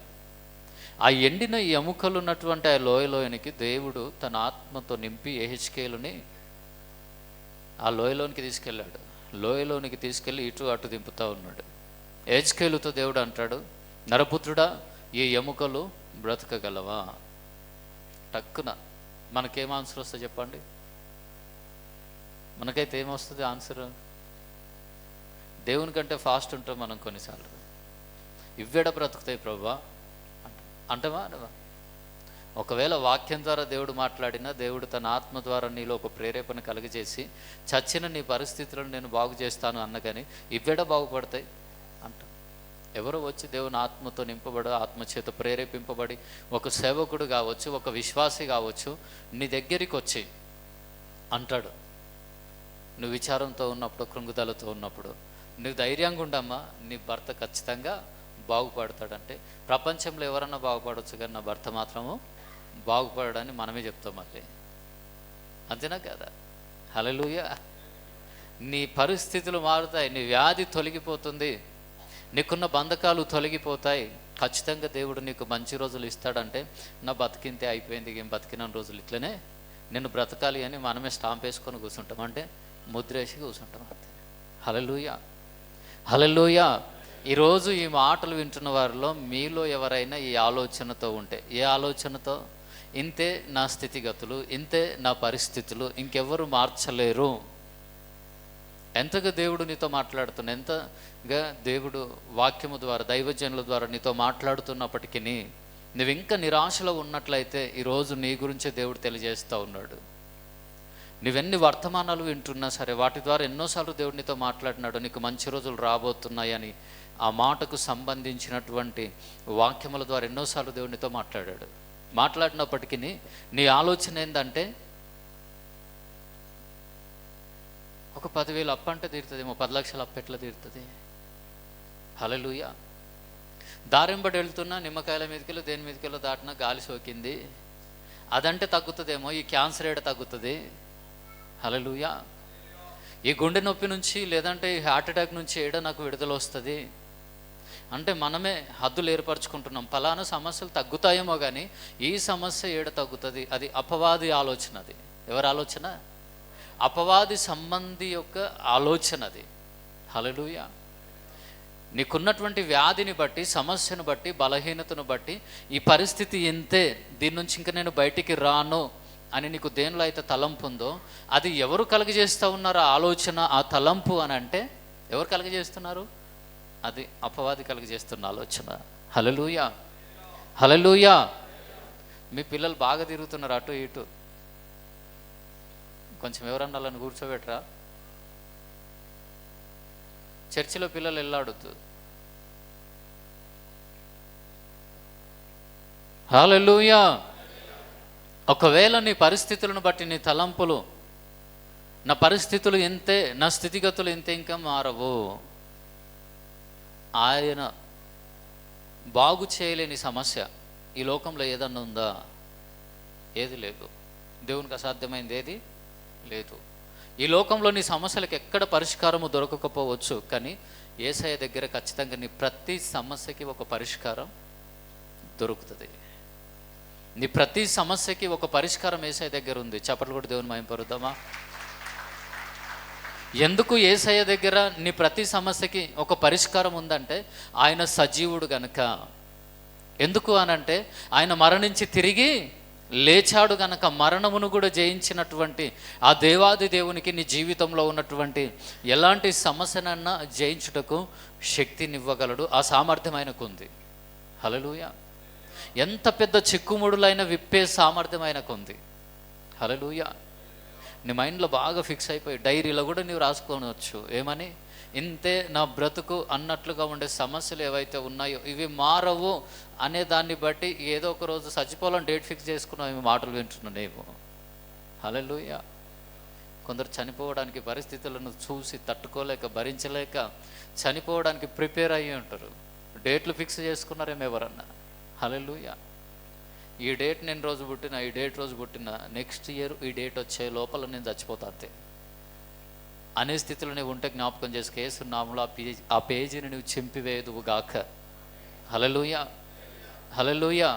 ఆ ఎండిన ఎముకలు ఉన్నటువంటి ఆ లోయలోనికి దేవుడు తన ఆత్మతో నింపి యెహెజ్కేలుని ఆ లోయలోనికి తీసుకెళ్ళాడు. లోయలోనికి తీసుకెళ్ళి ఇటు అటు దింపుతూ ఉన్నాడు. యెహెజ్కేలుతో దేవుడు అంటాడు, నరపుత్రుడా, ఈ ఎముకలు బ్రతకగలవా? టక్కున మనకేం ఆన్సర్ వస్తుంది చెప్పండి? మనకైతే ఏమొస్తుంది ఆన్సర్? దేవుని కంటే ఫాస్ట్ ఉంటాం మనం కొన్నిసార్లు. ఇవ్వెడ బ్రతుకుతాయి ప్రభువా అంటమా? ఒకవేళ వాక్యం ద్వారా దేవుడు మాట్లాడినా, దేవుడు తన ఆత్మ ద్వారా నీలో ఒక ప్రేరేపణ కలిగజేసి చచ్చిన నీ పరిస్థితులను నేను బాగు చేస్తాను అన్న కానీ ఇవ్వెడ బాగుపడతాయి అంట. ఎవరో వచ్చి దేవుని ఆత్మతో నింపబడి, ఆత్మచేత ప్రేరేపింపబడి, ఒక సేవకుడు కావచ్చు, ఒక విశ్వాసి కావచ్చు, నీ దగ్గరికి వచ్చి అంటాడు, నువ్వు విచారంతో ఉన్నప్పుడు, కృంగుదలతో ఉన్నప్పుడు, నువ్వు ధైర్యంగా ఉండమ్మా, నీ భర్త ఖచ్చితంగా బాగుపడతాడంటే, ప్రపంచంలో ఎవరన్నా బాగుపడవచ్చు కానీ నా భర్త మాత్రము బాగుపడని మనమే చెప్తాం. మళ్ళీ అంతేనా కదా? హల్లెలూయా. నీ పరిస్థితులు మారుతాయి, నీ వ్యాధి తొలగిపోతుంది, నీకున్న బంధకాలు తొలగిపోతాయి. ఖచ్చితంగా దేవుడు నీకు మంచి రోజులు ఇస్తాడంటే, నా బతికింతే అయిపోయింది, ఏం బతికిన రోజులు ఇట్లనే నేను బ్రతకాలి అని మనమే స్టాంప్ వేసుకొని కూర్చుంటాం, అంటే ముద్రేసి కూర్చుంటాం అంతే. హల్లెలూయా, హల్లెలూయా. ఈరోజు ఈ మాటలు వింటున్న వారిలో మీలో ఎవరైనా ఈ ఆలోచనతో ఉంటే, ఏ ఆలోచనతో? ఇంతే నా స్థితిగతులు, ఇంతే నా పరిస్థితులు, ఇంకెవ్వరు మార్చలేరు, ఎంతగా దేవుడు నీతో మాట్లాడుతున్నా, ఎంతగా దేవుడు వాక్యము ద్వారా దైవజనుల ద్వారా నీతో మాట్లాడుతున్నప్పటికీ నువ్వు ఇంకా నిరాశలో ఉన్నట్లయితే ఈరోజు నీ గురించే దేవుడు తెలియజేస్తూ ఉన్నాడు. నువ్వెన్ని వర్తమానాలు వింటున్నా సరే వాటి ద్వారా ఎన్నోసార్లు దేవుడు నీతో మాట్లాడినాడు. నీకు మంచి రోజులు రాబోతున్నాయని ఆ మాటకు సంబంధించినటువంటి వాక్యముల ద్వారా ఎన్నోసార్లు దేవుడు నీతో మాట్లాడాడు. మాట్లాడినప్పటికీ నీ ఆలోచన ఏంటంటే ఒక 10,000 అప్పు అంటే తీరుతుందేమో, 10 లక్షల అప్పు ఎట్లా తీరుతుంది? హల్లెలూయా. దారింబడి వెళ్తున్నా నిమ్మకాయల మీదకెళ్ళి దేని మీదకెళ్ళో దాటినా గాలి సోకింది, అదంటే తగ్గుతుందేమో, ఈ క్యాన్సర్ ఏడ తగ్గుతుంది? హల్లెలూయా. ఈ గుండె నొప్పి నుంచి లేదంటే ఈ హార్ట్ అటాక్ నుంచి ఏడ నాకు విడుదల వస్తుంది అంటే మనమే హద్దులు ఏర్పరచుకుంటున్నాం. ఫలానా సమస్యలు తగ్గుతాయేమో కానీ ఈ సమస్య ఏడ తగ్గుతుంది? అది అపవాది ఆలోచన. అది ఎవరి ఆలోచన? అపవాది సంబంధి యొక్క ఆలోచన అది. హల్లెలూయా. నీకున్నటువంటి వ్యాధిని బట్టి, సమస్యను బట్టి, బలహీనతను బట్టి ఈ పరిస్థితి ఇంతే, దీని నుంచి ఇంకా నేను బయటికి రాను అని నీకు దేనిలో అయితే తలంపు ఉందో అది ఎవరు కలుగజేస్తూ ఉన్నారో ఆలోచన, ఆ తలంపు అని అంటే ఎవరు కలుగజేస్తున్నారు? అది అపవాది కలుగజేస్తున్న ఆలోచన. హల్లెలూయా. హల్లెలూయా. మీ పిల్లలు బాగా తిరుగుతున్నారు అటు ఇటు, కొంచెం ఎవరన్నా వాళ్ళని కూర్చోబెట్టరా? చర్చిలో పిల్లలు వెళ్ళాడొద్దు. హల్లెలూయా. ఒకవేళ నీ పరిస్థితులను బట్టి నీ తలంపులు, నా పరిస్థితులు ఇంతే, నా స్థితిగతులు ఇంతే, ఇంకా మారవు, ఆయన బాగు చేయలేని సమస్య ఈ లోకంలో ఏదన్నా ఉందా? ఏది లేదు. దేవునికి అసాధ్యమైంది ఏది లేదు. ఈ లోకంలో నీ సమస్యలకు ఎక్కడ పరిష్కారము దొరకకపోవచ్చు, కానీ యేసయ్య దగ్గర ఖచ్చితంగా నీ ప్రతి సమస్యకి ఒక పరిష్కారం దొరుకుతుంది. నీ ప్రతి సమస్యకి ఒక పరిష్కారం యేసయ్య దగ్గర ఉంది. చప్పట్లు కూడా దేవుని మహిమపరుద్దామా? ఎందుకు యేసయ్య దగ్గర నీ ప్రతి సమస్యకి ఒక పరిష్కారం ఉందంటే ఆయన సజీవుడు గనుక. ఎందుకు అనంటే ఆయన మరణించి తిరిగి లేచాడు గనక. మరణమును కూడా జయించినటువంటి ఆ దేవాది దేవునికి నీ జీవితంలో ఉన్నటువంటి ఎలాంటి సమస్యనన్నా జయించుటకు శక్తినివ్వగలడు. ఆ సామర్థ్యం ఆయనకు ఉంది. హల్లెలూయా. ఎంత పెద్ద చిక్కుముడులైన విప్పే సామర్థ్యం ఆయనకు ఉంది. హల్లెలూయా. నీ మైండ్లో బాగా ఫిక్స్ అయిపోయి డైరీలో కూడా నీవు రాసుకోవచ్చు. ఏమని? ఇంతే నా బ్రతుకు అన్నట్లుగా ఉండే సమస్యలు ఏవైతే ఉన్నాయో ఇవి మారవు అనే దాన్ని బట్టి ఏదో ఒక రోజు చచ్చిపోవాలని డేట్ ఫిక్స్ చేసుకున్నావు. ఇవి మాటలు వింటున్నావు నీవు. హల్లెలూయా. కొందరు చనిపోవడానికి పరిస్థితులను చూసి తట్టుకోలేక, భరించలేక చనిపోవడానికి ప్రిపేర్ అయ్యి ఉంటారు. డేట్లు ఫిక్స్ చేసుకున్నారేమో ఎవరన్నా. హల్లెలూయా. ఈ డేట్ నేను రోజు పుట్టిన, ఈ డేట్ రోజు పుట్టిన, నెక్స్ట్ ఇయర్ ఈ డేట్ వచ్చే లోపల నేను చచ్చిపోతా అంతే అనే స్థితిలో నువ్వు ఉంటే జ్ఞాపకం చేసుకు. యేసు నామములో ఆ పేజీని నువ్వు చింపివేయదువు గాక. హల్లెలూయా. హల్లెలూయా.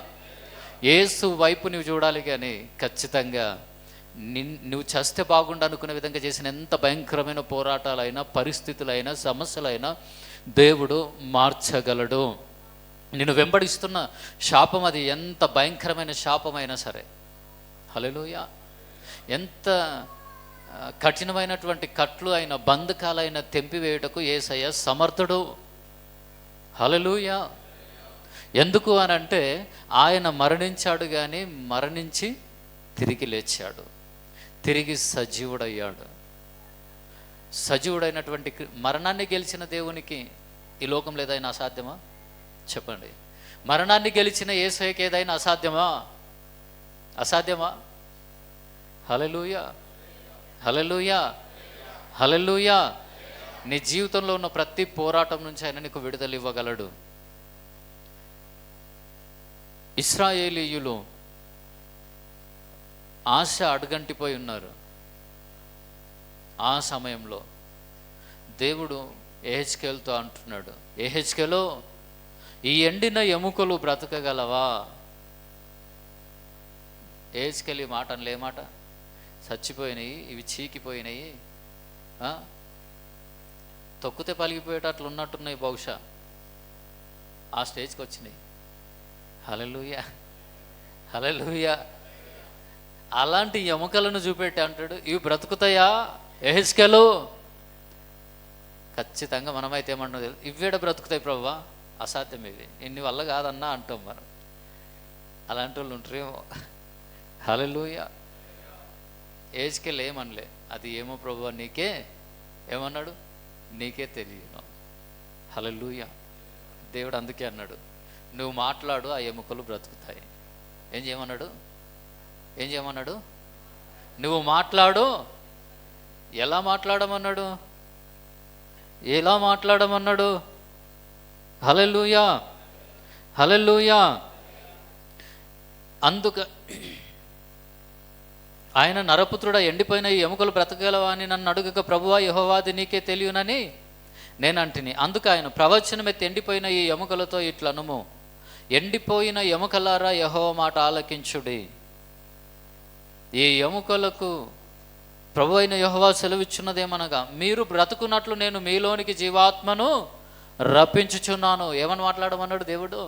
యేసు వైపు నువ్వు చూడాలి కానీ ఖచ్చితంగా నువ్వు చస్తే బాగుండు అనుకునే విధంగా చేసిన ఎంత భయంకరమైన పోరాటాలైనా, పరిస్థితులైనా, సమస్యలైనా దేవుడు మార్చగలడు. నిన్ను వెంబడిస్తున్న శాపం అది ఎంత భయంకరమైన శాపమైనా సరే, హల్లెలూయా, ఎంత కఠినమైనటువంటి కట్లు అయిన, బంధకాలైన తెంపివేయుటకు యేసయ్య సమర్థుడు. హల్లెలూయా. ఎందుకు అని అంటే ఆయన మరణించాడు కానీ మరణించి తిరిగి లేచాడు, తిరిగి సజీవుడయ్యాడు. సజీవుడైనటువంటి మరణాన్ని గెలిచిన దేవునికి ఈ లోకంలో ఏదైనా అసాధ్యమా? చెప్పండి. మరణాన్ని గెలిచిన యేసయ్యకి ఏదైనా అసాధ్యమా? అసాధ్యమా? హల్లెలూయా. హల్లెలూయా. హల్లెలూయా. నీ జీవితంలో ఉన్న ప్రతి పోరాటం నుంచి ఆయన నీకు విడుదల ఇవ్వగలడు. ఇశ్రాయేలీయులు ఆశ అడుగంటిపోయి ఉన్నారు. ఆ సమయంలో దేవుడు యెహెజ్కేలుతో అంటున్నాడు, యెహెజ్కేలు, ఈ ఎండిన ఎముకలు బ్రతకగలవా? యెహెజ్కేలు ఈ మాట అనలే, మాట చచ్చిపోయినాయి, ఇవి చీకిపోయినాయి, తొక్కితే పలిగిపోయేటట్లు ఉన్నట్టున్నాయి, బహుశా ఆ స్టేజ్కి వచ్చినాయి. హల్లెలూయా. హల్లెలూయా. అలాంటి ఎముకలను చూపెట్టి అంటాడు, ఇవి బ్రతుకుతాయా యెహెజ్కేలు? ఖచ్చితంగా మనమైతే ఏమన్నా ఇవ్వేడ బ్రతుకుతాయి ప్రభువా, అసాధ్యం ఇవి, ఇన్ని వల్ల కాదన్నా అంటాం మనం. అలాంటి వాళ్ళు ఉంటారేమో. హల్లెలూయా. ఏజ్కెళ్ళి ఏమనలే, అది ఏమో ప్రభువా నీకే, ఏమన్నాడు, నీకే తెలియను. హల్లెలూయా. దేవుడు అందుకే అన్నాడు, నువ్వు మాట్లాడు ఆ ఎముకలు బ్రతుకుతాయి. ఏం చేయమన్నాడు, ఏం చేయమన్నాడు, నువ్వు మాట్లాడు. ఎలా మాట్లాడమన్నాడు, ఎలా మాట్లాడమన్నాడు. హల్లెలూయా, హల్లెలూయా. అందుక ఆయన నరపుత్రుడా, ఎండిపోయిన ఈ ఎముకలు బ్రతకగలవా అని నన్ను అడుగక, ప్రభువా యెహోవాది నీకే తెలియనని నేను అంటిని. అందుకు ఆయన, ప్రవచనం ఎత్తి ఎండిపోయిన ఈ ఎముకలతో ఇట్లనుము, ఎండిపోయిన ఎముకలారా యెహోవా మాట ఆలకించుడి. ఈ ఎముకలకు ప్రభు అయిన యెహోవా సెలవిచ్చున్నదేమనగా, మీరు బ్రతుకున్నట్లు నేను మీలోనికి జీవాత్మను రప్పించుచున్నాను. ఏమని మాట్లాడమన్నాడు దేవుడు,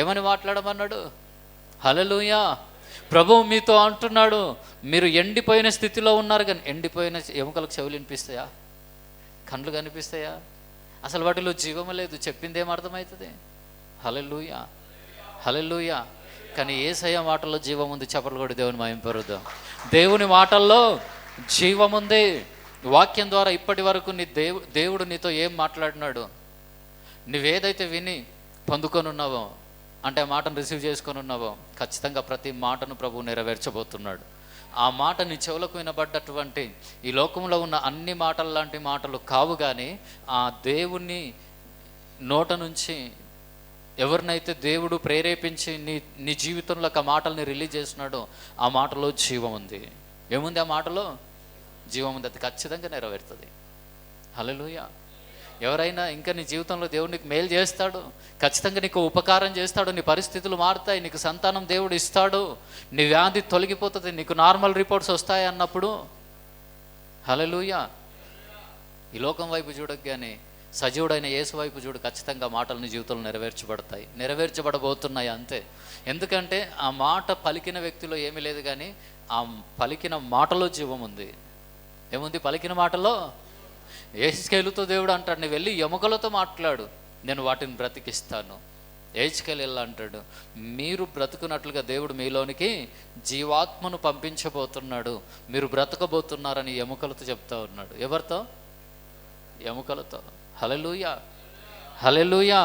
ఏమని మాట్లాడమన్నాడు. హల్లెలూయా. ప్రభువు మీతో అంటున్నాడు, మీరు ఎండిపోయిన స్థితిలో ఉన్నారు, కానీ ఎండిపోయిన ఎముకలకు చెవులు వినిపిస్తాయా, కళ్ళు కనిపిస్తాయా? అసలు వాటిలో జీవము లేదు, చెప్పింది ఏం అర్థమవుతుంది. హల్లెలూయా, హల్లెలూయా. కానీ యేసయ్య మాటల్లో జీవం ఉంది. చప్పట్లు కొట్టి దేవుని మహింపరుద్దాం. దేవుని మాటల్లో జీవం ఉంది. వాక్యం ద్వారా ఇప్పటి వరకు నీ దేవుడు నీతో ఏం మాట్లాడినాడు, నువ్వేదైతే విని పొందుకొని ఉన్నావో, అంటే ఆ మాటను రిసీవ్ చేసుకొని ఉన్నావో, ఖచ్చితంగా ప్రతి మాటను ప్రభువు నెరవేర్చబోతున్నాడు. ఆ మాట నీ చెవులకు వినబడ్డటువంటి ఈ లోకంలో ఉన్న అన్ని మాటలు లాంటి మాటలు కావు, కానీ ఆ దేవుని నోట నుంచి ఎవరినైతే దేవుడు ప్రేరేపించి నీ జీవితంలో ఆ మాటల్ని రిలీజ్ చేస్తున్నాడో ఆ మాటలో జీవం ఉంది. ఏముంది ఆ మాటలో? జీవం ఉంది. అది ఖచ్చితంగా నెరవేరుతుంది. హల్లెలూయా. ఎవరైనా ఇంకా నీ జీవితంలో దేవుడు నీకు మేలు చేస్తాడు, ఖచ్చితంగా నీకు ఉపకారం చేస్తాడు, నీ పరిస్థితులు మారుతాయి, నీకు సంతానం దేవుడు ఇస్తాడు, నీ వ్యాధి తొలగిపోతుంది, నీకు నార్మల్ రిపోర్ట్స్ వస్తాయి అన్నప్పుడు హల్లెలూయా. ఈ లోకం వైపు చూడగానే సజీవుడైన యేసు వైపు చూడు, ఖచ్చితంగా మాటలు నీ జీవితంలో నెరవేర్చబడతాయి, నెరవేర్చబడబోతున్నాయి అంతే. ఎందుకంటే ఆ మాట పలికిన వ్యక్తిలో ఏమీ లేదు, కానీ ఆ పలికిన మాటలో జీవం ఉంది. ఏముంది పలికిన మాటలో? యెహెజ్కేలుతో దేవుడు అంటాడు, నువ్వు వెళ్ళి ఎముకలతో మాట్లాడు, నేను వాటిని బ్రతికిస్తాను. యెహెజ్కేలు ఎలా అంటాడు, మీరు బ్రతుకున్నట్లుగా దేవుడు మీలోనికి జీవాత్మను పంపించబోతున్నాడు, మీరు బ్రతకబోతున్నారని ఎముకలతో చెప్తా ఉన్నాడు. ఎవరితో? ఎముకలతో. హల్లెలూయా, హల్లెలూయా,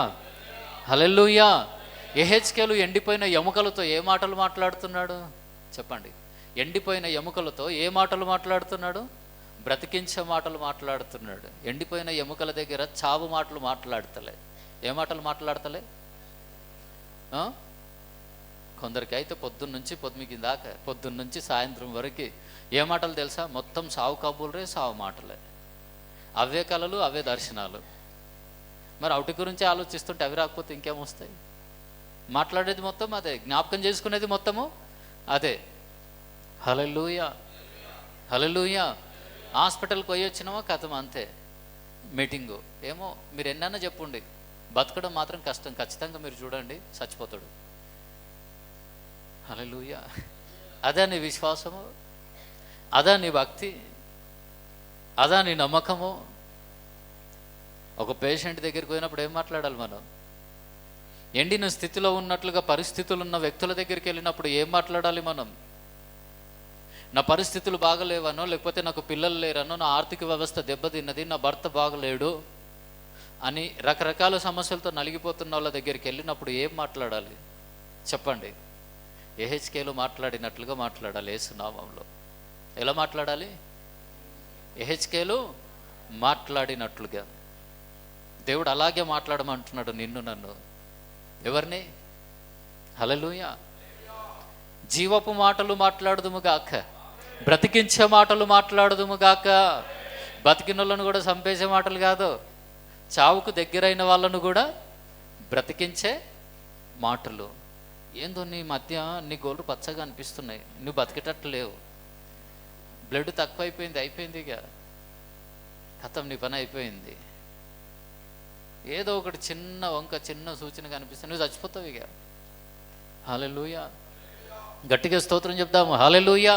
హల్లెలూయా. యెహెజ్కేలు ఎండిపోయిన ఎముకలతో ఏ మాటలు మాట్లాడుతున్నాడు చెప్పండి? ఎండిపోయిన ఎముకలతో ఏ మాటలు మాట్లాడుతున్నాడు? బ్రతికించే మాటలు మాట్లాడుతున్నాడు. ఎండిపోయిన ఎముకల దగ్గర చావు మాటలు మాట్లాడతలే. ఏ మాటలు మాట్లాడతలే? కొందరికి అయితే పొద్దున్నుంచి పొద్దుమికి దాకా, పొద్దున్నుంచి సాయంత్రం వరకు ఏ మాటలు తెలుసా? మొత్తం సావు కబూలరే, సావు మాటలే, అవే కళలు, అవే దర్శనాలు. మరి వాటి గురించి ఆలోచిస్తుంటే అవి రాకపోతే ఇంకేమొస్తాయి? మాట్లాడేది మొత్తం అదే, జ్ఞాపకం చేసుకునేది మొత్తము అదే. హల్లెలూయా, హల్లెలూయా. హాస్పిటల్కి పోయి వచ్చినామో కథం అంతే, మీటింగు ఏమో. మీరు ఎన్నన్నా చెప్పుండి, బతకడం మాత్రం కష్టం. ఖచ్చితంగా మీరు చూడండి, చచ్చిపోతాడు. హల్లెలూయా. అదే నీ విశ్వాసము, అదా నీ భక్తి, అదా నీ నమ్మకము. ఒక పేషెంట్ దగ్గరికి పోయినప్పుడు ఏం మాట్లాడాలి మనం? ఎండిన స్థితిలో ఉన్నట్లుగా పరిస్థితులు ఉన్న వ్యక్తుల దగ్గరికి వెళ్ళినప్పుడు ఏం మాట్లాడాలి మనం? నా పరిస్థితులు బాగలేవనో, లేకపోతే నాకు పిల్లలు లేరనో, నా ఆర్థిక వ్యవస్థ దెబ్బతిన్నది, నా భర్త బాగలేడు అని రకరకాల సమస్యలతో నలిగిపోతున్న వాళ్ళ దగ్గరికి వెళ్ళినప్పుడు ఏం మాట్లాడాలి చెప్పండి? యెహెజ్కేలు మాట్లాడినట్లుగా మాట్లాడాలి యేసు నామములో. ఎలా మాట్లాడాలి? యెహెజ్కేలు మాట్లాడినట్లుగా. దేవుడు అలాగే మాట్లాడమంటున్నాడు నిన్ను, నన్ను. ఎవరిని? హల్లెలూయా. జీవపు మాటలు మాట్లాడదుము గాక, బ్రతికించే మాటలు మాట్లాడదుము గాక. బతికినోళ్ళను కూడా చంపేసే మాటలు కాదు, చావుకు దగ్గరైన వాళ్ళను కూడా బ్రతికించే మాటలు. ఏందో నీ మధ్య నీ గోళ్ళు పచ్చగా అనిపిస్తున్నాయి, నువ్వు బతికేటట్లు లేవు, బ్లడ్ తక్కువ అయిపోయింది, అయిపోయింది, ఇక కథం, నీ పని అయిపోయింది. ఏదో ఒకటి చిన్న వంక, చిన్న సూచన కనిపిస్తే నువ్వు చచ్చిపోతావు ఇక. హల్లెలూయా. గట్టిగా స్తోత్రం చెప్దాము. హల్లెలూయా.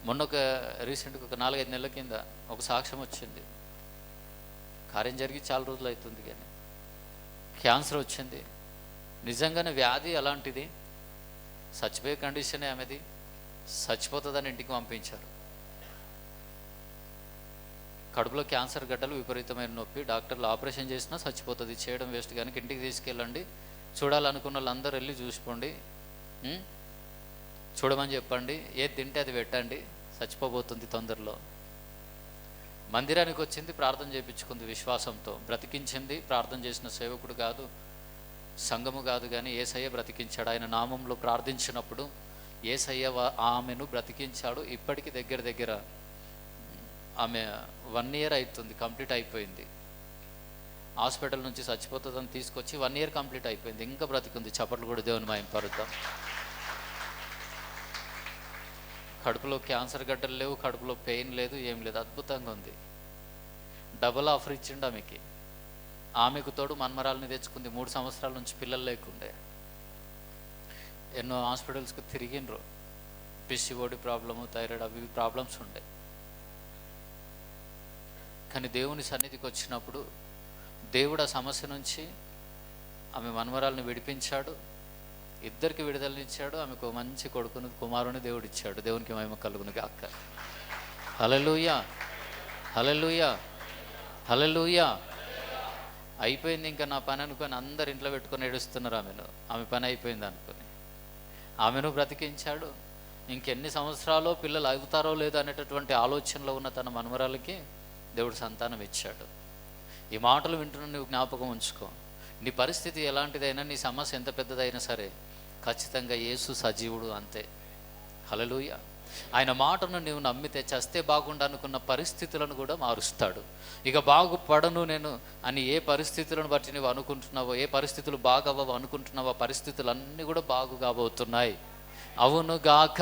మొన్న రీసెంట్గా ఒక 4-5 నెలల కింద ఒక సాక్ష్యం వచ్చింది. కార్యం జరిగి చాలా రోజులు అవుతుంది, కానీ క్యాన్సర్ వచ్చింది. నిజంగానే వ్యాధి అలాంటిది, చచ్చిపోయే కండిషనే ఆమెది. చచ్చిపోతుందని ఇంటికి పంపించారు. కడుపులో క్యాన్సర్ గడ్డలు, విపరీతమైన నొప్పి. డాక్టర్లు ఆపరేషన్ చేసినా చచ్చిపోతుంది, చేయడం వేస్ట్. కనుక ఇంటికి తీసుకెళ్ళండి, చూడాలనుకున్న వాళ్ళందరూ వెళ్ళి చూసుకోండి, చూడమని చెప్పండి, ఏది తింటే అది పెట్టండి, చచ్చిపోబోతుంది తొందరలో. మందిరానికి వచ్చింది, ప్రార్థన చేయించుకుంది విశ్వాసంతో, బ్రతికించింది. ప్రార్థన చేసిన సేవకుడు కాదు, సంఘము కాదు, కానీ యేసయ్య బ్రతికించాడు. ఆయన నామంలో ప్రార్థించినప్పుడు యేసయ్య ఆమెను బ్రతికించాడు. ఇప్పటికీ దగ్గర ఆమె 1 year అవుతుంది, కంప్లీట్ అయిపోయింది. హాస్పిటల్ నుంచి చచ్చిపోతుందని తీసుకొచ్చి 1 year కంప్లీట్ అయిపోయింది, ఇంకా బ్రతికుంది. చప్పట్లు కూడా దేవుని మహిమపరుద్దాం. కడుపులో క్యాన్సర్ గడ్డలు లేవు, కడుపులో పెయిన్ లేదు, ఏం లేదు, అద్భుతంగా ఉంది. డబుల్ ఆఫర్ ఇచ్చిండు ఆమెకి. ఆమెకు తోడు మన్మరాలని తెచ్చుకుంది. 3 సంవత్సరాల నుంచి పిల్లలు లేకుండే, ఎన్నో హాస్పిటల్స్కి తిరిగిండ్రు. పిసిఓడి ప్రాబ్లము, థైరాయిడ్, అవి ప్రాబ్లమ్స్ ఉండే. కానీ దేవుని సన్నిధికి వచ్చినప్పుడు దేవుడు ఆ సమస్య నుంచి ఆమె మన్మరాలను విడిపించాడు. 2 విడుదలనిచ్చాడు. ఆమెకు మంచి కొడుకుని, కుమారుని దేవుడు ఇచ్చాడు. దేవునికి మహిమ కలుగును గాక. హల్లెలూయా, హల్లెలూయా, హల్లెలూయా. అయిపోయింది ఇంకా నా పని అనుకొని అందరు ఇంట్లో పెట్టుకొని ఏడుస్తున్నారు ఆమెను. ఆమె పని అయిపోయింది అనుకొని ఆమెను బ్రతికించాడు. ఇంకెన్ని సంవత్సరాలు పిల్లలు అవుతారో లేదో అనేటటువంటి ఆలోచనలో ఉన్న తన మన్మరాలకి దేవుడు సంతానం ఇచ్చాడు. ఈ మాటలు వింటున్న నువ్వు జ్ఞాపకం ఉంచుకో. నీ పరిస్థితి ఎలాంటిదైనా, నీ సమస్య ఎంత పెద్దదైనా సరే, ఖచ్చితంగా యేసు సజీవుడు, అంతే. హల్లెలూయా. ఆయన మాటను నువ్వు నమ్మితే చస్తే బాగుండు అనుకున్న పరిస్థితులను కూడా మారుస్తాడు. ఇక బాగుపడను నేను అని ఏ పరిస్థితులను బట్టి నువ్వు అనుకుంటున్నావో, ఏ పరిస్థితులు బాగవ్వవు అనుకుంటున్నావో, పరిస్థితులన్నీ కూడా బాగు కాబోతున్నాయి. అవును గాక,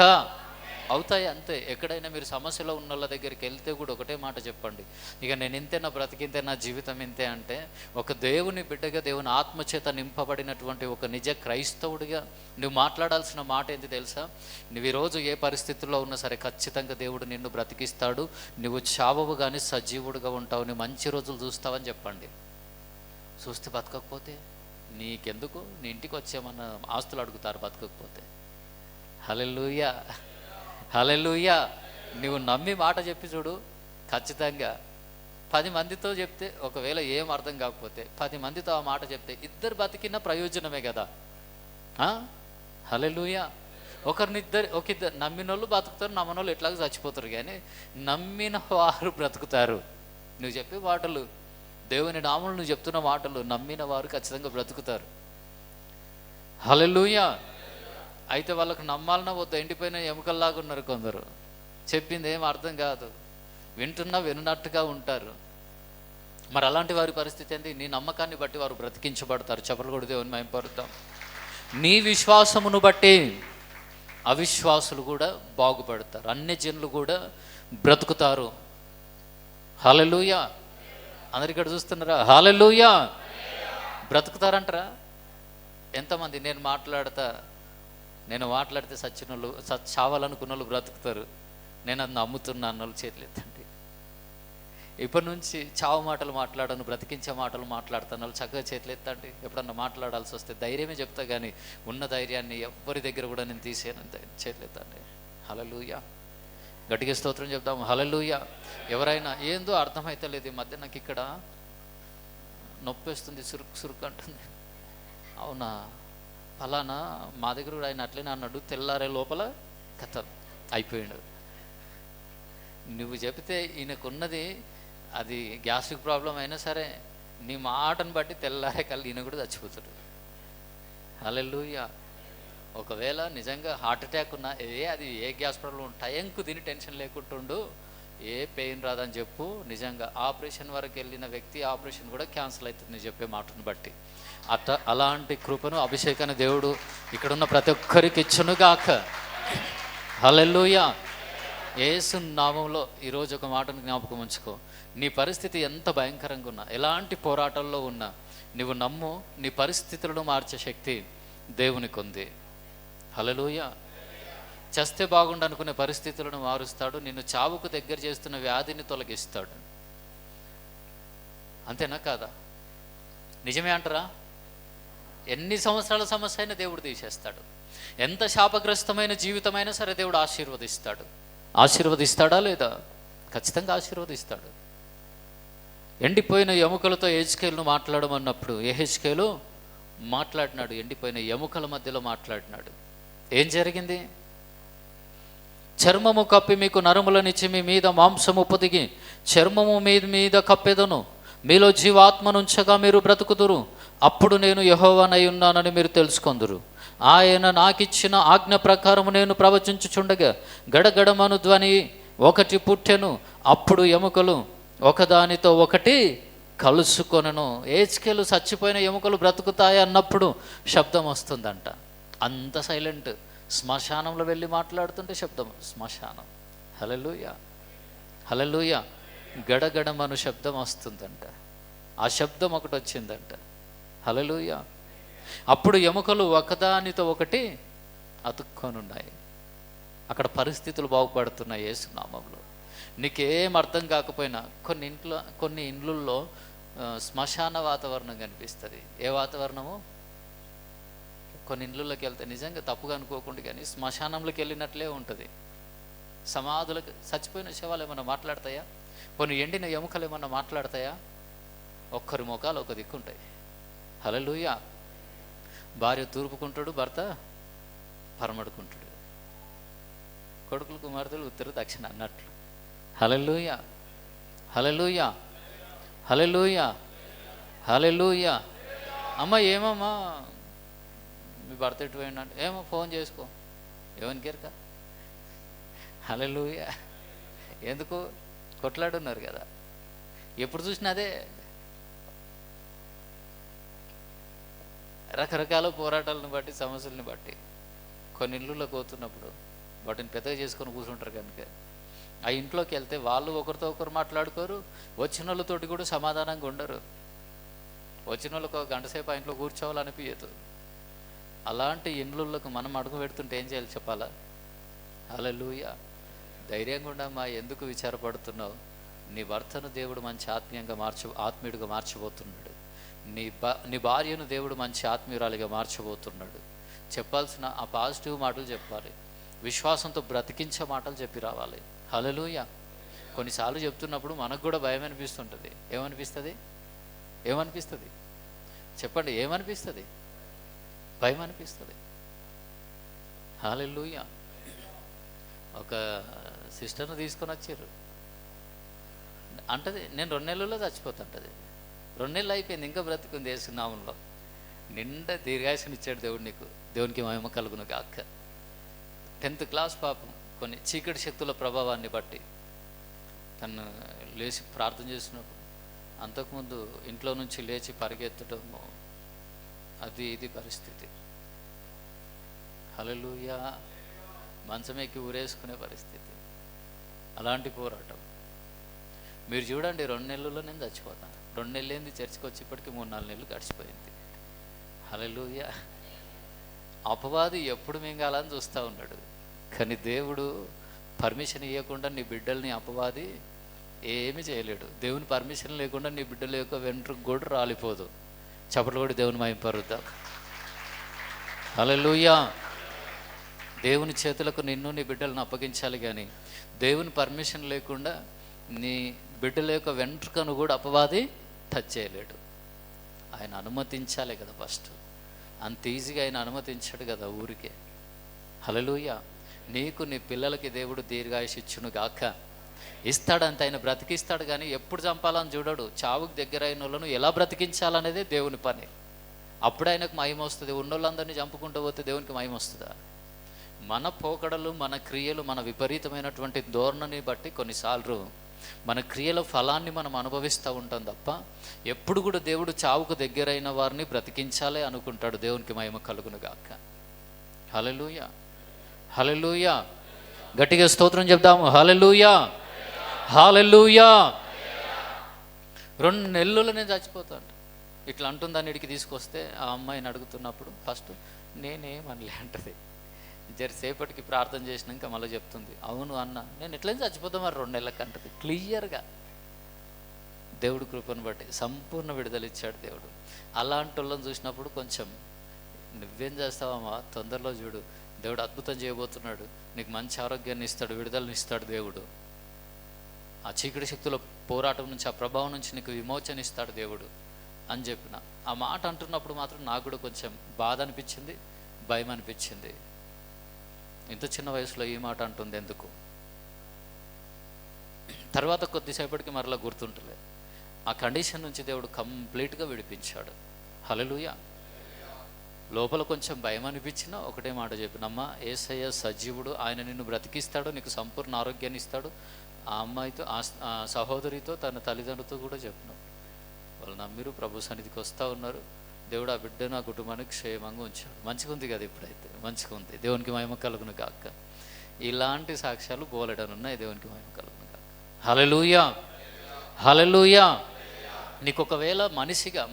అవుతాయి, అంతే. ఎక్కడైనా మీరు సమస్యలో ఉన్న వాళ్ళ దగ్గరికి వెళ్తే కూడా ఒకటే మాట చెప్పండి, ఇక నేను ఇంతే, నా బ్రతికింతే, నా జీవితం ఇంతే అంటే, ఒక దేవుని బిడ్డగా, దేవుని ఆత్మచేత నింపబడినటువంటి ఒక నిజ క్రైస్తవుడిగా నువ్వు మాట్లాడాల్సిన మాట ఏంటి తెలుసా? నువ్వు ఈరోజు ఏ పరిస్థితుల్లో ఉన్నా సరే ఖచ్చితంగా దేవుడు నిన్ను బ్రతికిస్తాడు. నువ్వు చావవు కానీ సజీవుడిగా ఉంటావు, నువ్వు మంచి రోజులు చూస్తావని చెప్పండి. చూస్తే బతకకపోతే నీకెందుకు? నీ ఇంటికి వచ్చేమన్నా ఆస్తులు అడుగుతారు బతకకపోతే. హల్లెలూయా, హల్లెలూయా. నువ్వు నమ్మి మాట చెప్పి చూడు, ఖచ్చితంగా 10 మందితో చెప్తే, ఒకవేళ ఏం అర్థం కాకపోతే 10 మందితో ఆ మాట చెప్తే 2 బతికిన ప్రయోజనమే కదా. హల్లెలూయా. ఒకిద్దరు నమ్మిన వాళ్ళు బతుకుతారు, నమ్మని వాళ్ళు ఎట్లాగో చచ్చిపోతారు, కానీ నమ్మిన వారు బ్రతుకుతారు. నువ్వు చెప్పే మాటలు, దేవుని నామములు నువ్వు చెప్తున్న మాటలు నమ్మిన వారు ఖచ్చితంగా బ్రతుకుతారు. హల్లెలూయా. అయితే వాళ్ళకు నమ్మాలన్నా వద్దు, ఎండిపోయిన ఎముకల్లాగా ఉన్నారు కొందరు. చెప్పింది ఏం అర్థం కాదు, వింటున్నా విన్నట్టుగా ఉంటారు. మరి అలాంటి వారి పరిస్థితి ఏంటి? నీ నమ్మకాన్ని బట్టి వారు బ్రతికించబడతారు. చప్పట్లు కొడితే దేవుని మహిమపరుద్దాం. నీ విశ్వాసమును బట్టి అవిశ్వాసులు కూడా బాగుపడతారు, అన్ని జనులు కూడా బ్రతుకుతారు. హల్లెలూయా. అందరు ఇక్కడ చూస్తున్నారా? హల్లెలూయా. బ్రతుకుతారంటారా? ఎంతమంది? నేను మాట్లాడితే సచ్చిన వాళ్ళు, చావాలనుకున్న వాళ్ళు బ్రతుకుతారు. నేను అది నమ్ముతున్నా అన్న వాళ్ళు చేతులు ఎత్తండి. ఇప్పటి నుంచి చావు మాటలు మాట్లాడను, బ్రతికించే మాటలు మాట్లాడుతున్న వాళ్ళు చక్కగా చేతులు ఎత్తండి. ఎప్పుడన్నా మాట్లాడాల్సి వస్తే ధైర్యమే చెప్తా, కానీ ఉన్న ధైర్యాన్ని ఎవరి దగ్గర కూడా నేను తీసేయను. చేతులు ఎత్తండి. హల్లెలూయా. గట్టిగా స్తోత్రం చెప్తాము. హల్లెలూయా. ఎవరైనా ఏందో అర్థమైతే లేదు, ఈ మధ్య నాకు ఇక్కడ నొప్పి వస్తుంది, సురుకు అంటుంది. అవునా? ఫలానా మా దగ్గర కూడా ఆయన అట్లనే అన్నాడు, తెల్లారే లోపల కథ అయిపోయాడు. నువ్వు చెబితే ఈయనకున్నది అది గ్యాస్ట్రిక్ ప్రాబ్లం అయినా సరే, నీ మాటను బట్టి తెల్లారే కల్లా ఈయన కూడా చచ్చిపోతాడు. హల్లెలూయా. ఒకవేళ నిజంగా హార్ట్ అటాక్ ఉన్నా, అది ఏ గ్యాస్ ప్రాబ్లం, టైంకు తిని టెన్షన్ లేకుంటుండు, ఏ పెయిన్ రాదని చెప్పు. నిజంగా ఆపరేషన్ వరకు వెళ్ళిన వ్యక్తి ఆపరేషన్ కూడా క్యాన్సిల్ అవుతుంది నీ చెప్పే మాటను బట్టి. అలాంటి కృపను, అభిషేకాన్ని దేవుడు ఇక్కడున్న ప్రతి ఒక్కరికి ఇచ్చునుగాక. హల్లెలూయా. యేసు నామంలో ఈరోజు ఒక మాటను జ్ఞాపకం ఉంచుకో. నీ పరిస్థితి ఎంత భయంకరంగా ఉన్నా, ఎలాంటి పోరాటంలో ఉన్నా, నువ్వు నమ్ము, నీ పరిస్థితులను మార్చే శక్తి దేవునికి ఉంది. హల్లెలూయా. చస్తే బాగుండు అనుకునే పరిస్థితులను మారుస్తాడు. నిన్ను చావుకు దగ్గర చేస్తున్న వ్యాధిని తొలగిస్తాడు. అంతేనా కాదా? నిజమే అంటారా? ఎన్ని సంవత్సరాల సమస్య అయినా దేవుడు తీసేస్తాడు. ఎంత శాపగ్రస్తమైన జీవితమైనా సరే దేవుడు ఆశీర్వదిస్తాడు. ఆశీర్వదిస్తాడా లేదా? ఖచ్చితంగా ఆశీర్వదిస్తాడు. ఎండిపోయిన ఎముకలతో యెహెజ్కేలును మాట్లాడమన్నప్పుడు యెహెజ్కేలు మాట్లాడినాడు. ఎండిపోయిన ఎముకల మధ్యలో మాట్లాడినాడు. ఏం జరిగింది? చర్మము కప్పి మీకు నరములనిచ్చి మీ మీద మాంసము పొదిగి చర్మము మీద కప్పెదను, మీలో జీవాత్మనుంచగా మీరు బ్రతుకుదురు. అప్పుడు నేను యెహోవానై ఉన్నానని మీరు తెలుసుకొందురు. ఆయన నాకిచ్చిన ఆజ్ఞ ప్రకారము నేను ప్రవచించుచుండగా గడగడమను ధ్వని ఒకటి పుట్టెను. అప్పుడు ఎముకలు ఒకదానితో ఒకటి కలుసుకొనను. యెహెజ్కేలు చచ్చిపోయిన ఎముకలు బ్రతుకుతాయి అన్నప్పుడు శబ్దం వస్తుందంట. అంత సైలెంట్. శ్మశానంలో వెళ్ళి మాట్లాడుతుంటే శబ్దం. శ్మశానం. హల్లెలూయా, హల్లెలూయా. గడగడమను శబ్దం వస్తుందంట. ఆ శబ్దం ఒకటి వచ్చిందంట. హల్లెలూయా. అప్పుడు ఎముకలు ఒకదానితో ఒకటి అతుక్కొనున్నాయి. అక్కడ పరిస్థితులు బాగుపడుతున్నాయి యేసు నామములో. నీకేం అర్థం కాకపోయినా కొన్ని ఇండ్లల్లో శ్మశాన వాతావరణం కనిపిస్తుంది. ఏ వాతావరణము? కొన్ని ఇండ్లలోకి వెళ్తే నిజంగా తప్పుగా అనుకోకుండా కానీ శ్మశానంలోకి వెళ్ళినట్లే ఉంటుంది. సమాధులకు చచ్చిపోయిన శవాలు ఏమన్నా మాట్లాడతాయా? కొన్ని ఎండిన ఎముకలు ఏమన్నా మాట్లాడతాయా? ఒక్కరి ముఖాలు ఒక దిక్కుంటాయి. హల్లెలూయా. భార్య తూర్పుకుంటాడు, భర్త పరమడుకుంటాడు. కొడుకులు కుమార్తెలు ఉత్తర దక్షిణ అన్నట్లు. హల్లెలూయా, హల్లెలూయా, హల్లెలూయా, హల్లెలూయా. అమ్మ ఏమమ్మా మీ భర్త ఎటు పోయిందంటే, ఏమో ఫోన్ చేసుకో. ఏమని కేరక? హల్లెలూయా. ఎందుకు? కొట్లాడున్నారు కదా. ఎప్పుడు చూసినా అదే. రకరకాల పోరాటాలను బట్టి, సమస్యలను బట్టి కొన్ని ఇళ్ళలో పోతున్నప్పుడు వాటిని పెద్దగా చేసుకొని కూర్చుంటారు కనుక ఆ ఇంట్లోకి వెళ్తే వాళ్ళు ఒకరితో ఒకరు మాట్లాడుకోరు. వచ్చిన వాళ్ళతోటి కూడా సమాధానంగా ఉండరు. వచ్చిన వాళ్ళకి ఒక గంట సేపు ఆ ఇంట్లో కూర్చోవాలనిపించదు. అలాంటి ఇండ్లకి మనం అడుగు పెడుతుంటే ఏం చేయాలి చెప్పాలా? హల్లెలూయా. ధైర్యంగా ఉండమ్మా. ఎందుకు విచారపడుతున్నావు? నీ భర్తను దేవుడు మంచి ఆత్మీయుడిగా మార్చబోతున్నాడు. నీ భార్యను దేవుడు మంచి ఆత్మీయురాలిగా మార్చబోతున్నాడు. చెప్పాల్సిన ఆ పాజిటివ్ మాటలు చెప్పాలి. విశ్వాసంతో బ్రతికించే మాటలు చెప్పి రావాలి. హల్లెలూయా. కొన్నిసార్లు చెప్తున్నప్పుడు మనకు కూడా భయం అనిపిస్తుంటుంది. ఏమనిపిస్తుంది చెప్పండి? ఏమనిపిస్తుంది? భయం అనిపిస్తుంది. హల్లెలూయా. ఒక సిస్టర్ను తీసుకొని వచ్చారు. అంటది నేను 2 నెలల్లో చచ్చిపోతుంటుంది. 2 నెలలు అయిపోయింది, ఇంకా బ్రతికుంది యేసు నామములో. నిండా దీర్ఘాయుష్ని ఇచ్చాడు దేవుడు నీకు. దేవునికి మహిమ కలుగును గాక. 10th క్లాస్ పాపం కొన్ని చీకటి శక్తుల ప్రభావాన్ని బట్టి తను లేచి ప్రార్థన చేసినప్పుడు అంతకుముందు ఇంట్లో నుంచి లేచి పరిగెత్తడము, అది ఇది పరిస్థితి. హల్లెలూయా. మంచం ఎక్కి ఊరేసుకునే పరిస్థితి. అలాంటి పోరాటం. మీరు చూడండి, 2 నెలల్లో నేను చచ్చిపోతాను. 2 నెలలు ఏంది, చర్చికి వచ్చి ఇప్పటికీ 3-4 నెలలు గడిచిపోయింది. హల్లెలూయా. అపవాది ఎప్పుడు మింగాలని చూస్తూ ఉన్నాడు. కానీ దేవుడు పర్మిషన్ ఇవ్వకుండా నీ బిడ్డల్ని అపవాది ఏమీ చేయలేడు. దేవుని పర్మిషన్ లేకుండా నీ బిడ్డల యొక్క వెంట్రుకు కూడా రాలిపోదు. చప్పట్లు కూడా దేవుని మహిమపరుద్దాం. హల్లెలూయా. దేవుని చేతులకు నిన్ను నీ బిడ్డలను అప్పగించాలి. కానీ దేవుని పర్మిషన్ లేకుండా నీ బిడ్డల యొక్క వెంట్రుకను కూడా అపవాది టచ్ చేయలేడు. ఆయన అనుమతించాలి కదా ఫస్ట్. అంత ఈజీగా ఆయన అనుమతించాడు కదా ఊరికే. హల్లెలూయా. నీకు నీ పిల్లలకి దేవుడు దీర్ఘాయుష్ ఇచ్చును గాక. ఇస్తాడంత, ఆయన బ్రతికిస్తాడు. కానీ ఎప్పుడు చంపాలని చూడడు. చావుకు దగ్గర అయిన వాళ్ళను ఎలా బ్రతికించాలనేదే దేవుని పని. అప్పుడు ఆయనకు మహిమ వస్తుంది. ఉన్నోళ్ళందరినీ చంపుకుంటూ పోతే దేవునికి మహిమ వస్తుందా? మన పోకడలు, మన క్రియలు, మన విపరీతమైనటువంటి ధోరణిని బట్టి కొన్నిసార్లు మన క్రియల ఫలాన్ని మనం అనుభవిస్తూ ఉంటాం తప్ప ఎప్పుడు కూడా దేవుడు చావుకు దగ్గరైన వారిని బ్రతికించాలే అనుకుంటాడు. దేవునికి మహిమ కలుగును గాక. హల్లెలూయా, హల్లెలూయా. గట్టిగా స్తోత్రం చెప్దాము. హల్లెలూయా, హల్లెలూయా. 2 నెలల్లో నేను చచ్చిపోతాను ఇట్లా అంటుందని ఇడికి తీసుకొస్తే ఆ అమ్మాయిని అడుగుతున్నప్పుడు ఫస్ట్ నేనేమనలే అంటది. జరసేపటికి ప్రార్థన చేసినాక మళ్ళీ చెప్తుంది, అవును అన్న నేను ఎట్లయినా చచ్చిపోతాం మరి 2 నెలలకు అంటది. క్లియర్గా దేవుడు కృపను బట్టి సంపూర్ణ విడుదల ఇచ్చాడు దేవుడు. అలాంటి వాళ్ళని చూసినప్పుడు కొంచెం నువ్వేం చేస్తావమ్మా, తొందరలో చూడు, దేవుడు అద్భుతం చేయబోతున్నాడు, నీకు మంచి ఆరోగ్యాన్ని ఇస్తాడు, విడుదలని ఇస్తాడు దేవుడు, ఆ చీకటి శక్తుల పోరాటం నుంచి, ఆ ప్రభావం నుంచి నీకు విమోచన ఇస్తాడు దేవుడు అని చెప్పిన. ఆ మాట అంటున్నప్పుడు మాత్రం నాకు కూడా కొంచెం బాధ అనిపించింది, భయం అనిపించింది. ఇంత చిన్న వయసులో ఈ మాట అంటుంది ఎందుకు? తర్వాత కొద్దిసేపటికి మరలా గుర్తుంటలే. ఆ కండిషన్ నుంచి దేవుడు కంప్లీట్గా విడిపించాడు. హల్లెలూయా. లోపల కొంచెం భయం అనిపించినా ఒకటే మాట చెప్పినమ్మా, యేసయ్య సజీవుడు, ఆయన నిన్ను బ్రతికిస్తాడు, నీకు సంపూర్ణ ఆరోగ్యాన్ని ఇస్తాడు. ఆ అమ్మాయితో, ఆ సహోదరితో, తన తల్లిదండ్రులతో కూడా చెప్పినాం. వాళ్ళు నమ్మిరు, ప్రభు సన్నిధికి వస్తూ ఉన్నారు. దేవుడు ఆ బిడ్డను, ఆ కుటుంబానికి క్షేమంగా ఉంచాడు. మంచిగా ఉంది కదా, ఇప్పుడైతే మంచిగా ఉంది. దేవునికి మహిమ కలుగును గాక. ఇలాంటి సాక్ష్యాలు బోలెడనున్నాయి. దేవునికి మహిమ కలుగును గాక. హల్లెలూయా, హల్లెలూయా. నీకు ఒకవేళ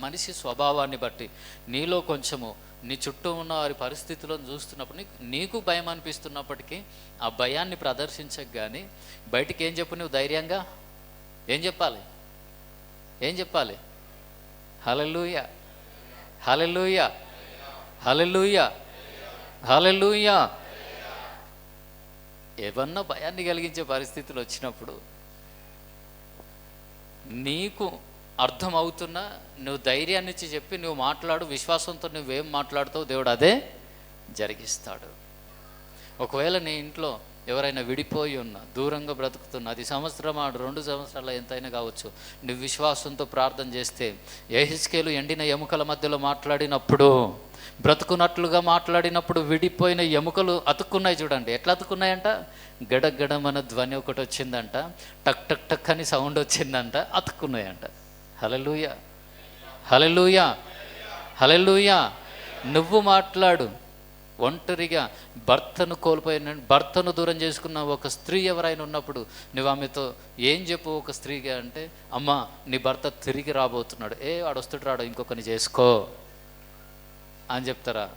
మనిషి స్వభావాన్ని బట్టి నీలో కొంచెము నీ చుట్టూ ఉన్న వారి పరిస్థితులను చూస్తున్నప్పుడు నీకు భయం అనిపిస్తున్నప్పటికీ ఆ భయాన్ని ప్రదర్శించక కానీ బయటికి ఏం చెప్పు, నువ్వు ధైర్యంగా ఏం చెప్పాలి? హల్లెలూయా, హల్లెలూయా, హల్లెలూయా, హల్లెలూయా. ఏమన్నా భయాన్ని కలిగించే పరిస్థితులు వచ్చినప్పుడు నీకు అర్థమవుతున్నా నువ్వు ధైర్యాన్ని ఇచ్చి చెప్పి నువ్వు మాట్లాడు, విశ్వాసంతో నువ్వేం మాట్లాడుతావు దేవుడు అదే జరిగిస్తాడు. ఒకవేళ నీ ఇంట్లో ఎవరైనా విడిపోయి ఉన్నా, దూరంగా బ్రతుకుతున్నా, అది 1 సంవత్సరం 2 సంవత్సరాలు ఎంతైనా కావచ్చు, నువ్వు విశ్వాసంతో ప్రార్థన చేస్తే యెహెజ్కేలు ఎండిన ఎముకల మధ్యలో మాట్లాడినప్పుడు, బ్రతుకున్నట్లుగా మాట్లాడినప్పుడు విడిపోయిన ఎముకలు అతుక్కున్నాయి. చూడండి ఎట్లా అతుక్కున్నాయంట, గడగడమన ధ్వని ఒకటి వచ్చిందంట, టక్ టక్ టక్ అని సౌండ్ వచ్చిందంట, అతుక్కున్నాయంట. హల్లెలూయా, హల్లెలూయా, హల్లెలూయా. నువ్వు మాట్లాడు. ఒంటరిగా భర్తను దూరం చేసుకున్న ఒక స్త్రీ ఎవరైనా ఉన్నప్పుడు నువ్వు ఆమెతో ఏం చెప్పు ఒక స్త్రీగా అంటే, అమ్మ నీ భర్త తిరిగి రాబోతున్నాడు, వాడు వస్తుడు రాడు, ఇంకొకరిని చేసుకో అని చెప్తారా?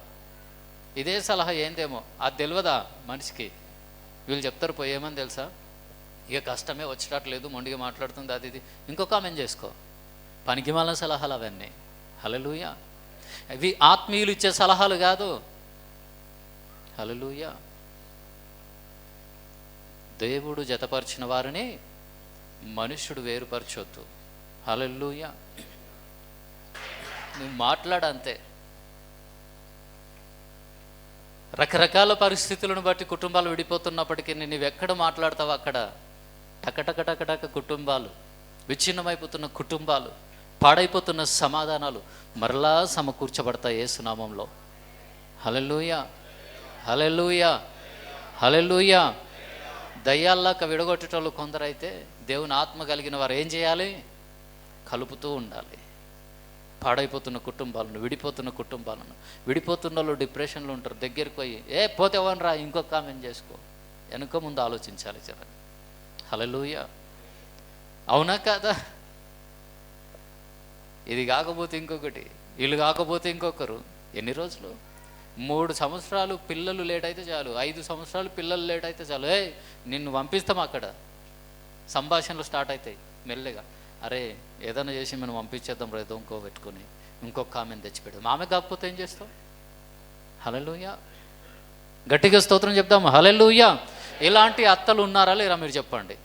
ఇదే సలహా ఏందేమో అది తెలియదా మనిషికి. వీళ్ళు చెప్తారు పోయేమని తెలుసా, ఇక కష్టమే వచ్చేటట్లేదు, మొండిగా మాట్లాడుతుంది, అది ఇది, ఇంకొక ఆమెను చేసుకో. పనికి మాలిన సలహాలు అవన్నీ. హల్లెలూయా. ఇవి ఆత్మీయులు ఇచ్చే సలహాలు కాదు. హల్లెలూయా. దేవుడు జతపరిచిన వారిని మనుష్యుడు వేరుపరచొద్దు. హల్లెలూయా. నువ్వు మాట్లాడంతే. రకరకాల పరిస్థితులను బట్టి కుటుంబాలు విడిపోతున్నప్పటికీ నువ్వెక్కడ మాట్లాడతావు అక్కడ టకటక కుటుంబాలు, విచ్ఛిన్నమైపోతున్న కుటుంబాలు, పాడైపోతున్న సమాధానాలు మరలా సమకూర్చబడతాయి యేసు నామములో. హల్లెలూయా, హల్లెలూయా, హల్లెలూయా. దయ్యాల్లాక విడగొట్టేటోళ్ళు కొందరైతే దేవుని ఆత్మ కలిగిన వారు ఏం చేయాలి? కలుపుతూ ఉండాలి. పాడైపోతున్న కుటుంబాలను, విడిపోతున్న వాళ్ళు డిప్రెషన్లో ఉంటారు. దగ్గరికి పోయి పోతే ఎవరిరా ఇంకొక ఆమెను చేసుకో, వెనుక ముందు ఆలోచించాలి జర. హల్లెలూయా. అవునా కాదా? ఇది కాకపోతే ఇంకొకటి, వీళ్ళు కాకపోతే ఇంకొకరు. ఎన్ని రోజులు? 3 సంవత్సరాలు పిల్లలు లేట్ అయితే చాలు, 5 సంవత్సరాలు పిల్లలు లేట్ అయితే చాలు, నిన్ను పంపిస్తాం. అక్కడ సంభాషణలు స్టార్ట్ అవుతాయి మెల్లగా. అరే ఏదైనా చేసి మనం పంపించేద్దాం రేదో ఇంకో పెట్టుకొని, ఇంకొక ఆమెను తెచ్చిపెడదాం. ఆమె కాకపోతే ఏం చేస్తాం? హల్లెలూయా. గట్టిగా స్తోత్రం చెప్దాం. హల్లెలూయా. ఇలాంటి అత్తలు ఉన్నారా లేరా మీరు చెప్పండి.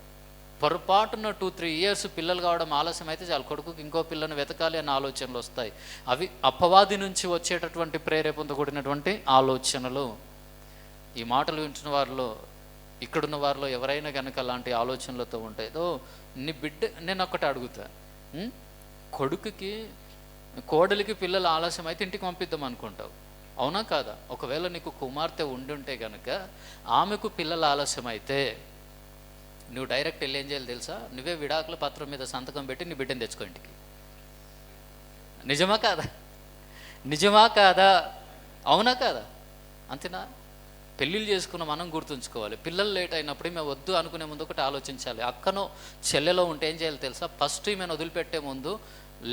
పొరపాటున 2-3 ఇయర్స్ పిల్లలు కావడం ఆలస్యం అయితే చాలు, కొడుకుకి ఇంకో పిల్లని వెతకాలి అనే ఆలోచనలు వస్తాయి. అవి అపవాది నుంచి వచ్చేటటువంటి ప్రేరేపణతో కూడినటువంటి ఆలోచనలు. ఈ మాటలు వింటున్న వారిలో, ఇక్కడున్న వారిలో ఎవరైనా కనుక అలాంటి ఆలోచనలతో ఉంటే, నీ బిడ్డ, నేను ఒక్కటి అడుగుతా, కొడుకుకి కోడలికి పిల్లలు ఆలస్యం అయితే ఇంటికి పంపిద్దాం అనుకుంటావు, అవునా కాదా? ఒకవేళ నీకు కుమార్తె ఉండుంటే కనుక ఆమెకు పిల్లలు ఆలస్యం అయితే నువ్వు డైరెక్ట్ వెళ్ళి ఏం చేయాలి తెలుసా? నువ్వే విడాకుల పత్రం మీద సంతకం పెట్టి నీ బిడ్డను తెచ్చుకో ఇంటికి. నిజమా కాదా? నిజమా కాదా? అవునా కాదా? అంతేనా? పెళ్ళిళ్ళు చేసుకున్న మనం గుర్తుంచుకోవాలి. పిల్లలు లేట్ అయినప్పుడు మేము వద్దు అనుకునే ముందు ఒకటి ఆలోచించాలి. అక్కనో చెల్లెలో ఉంటే ఏం చేయాలి తెలుసా? ఫస్ట్ ఈమెను వదిలిపెట్టే ముందు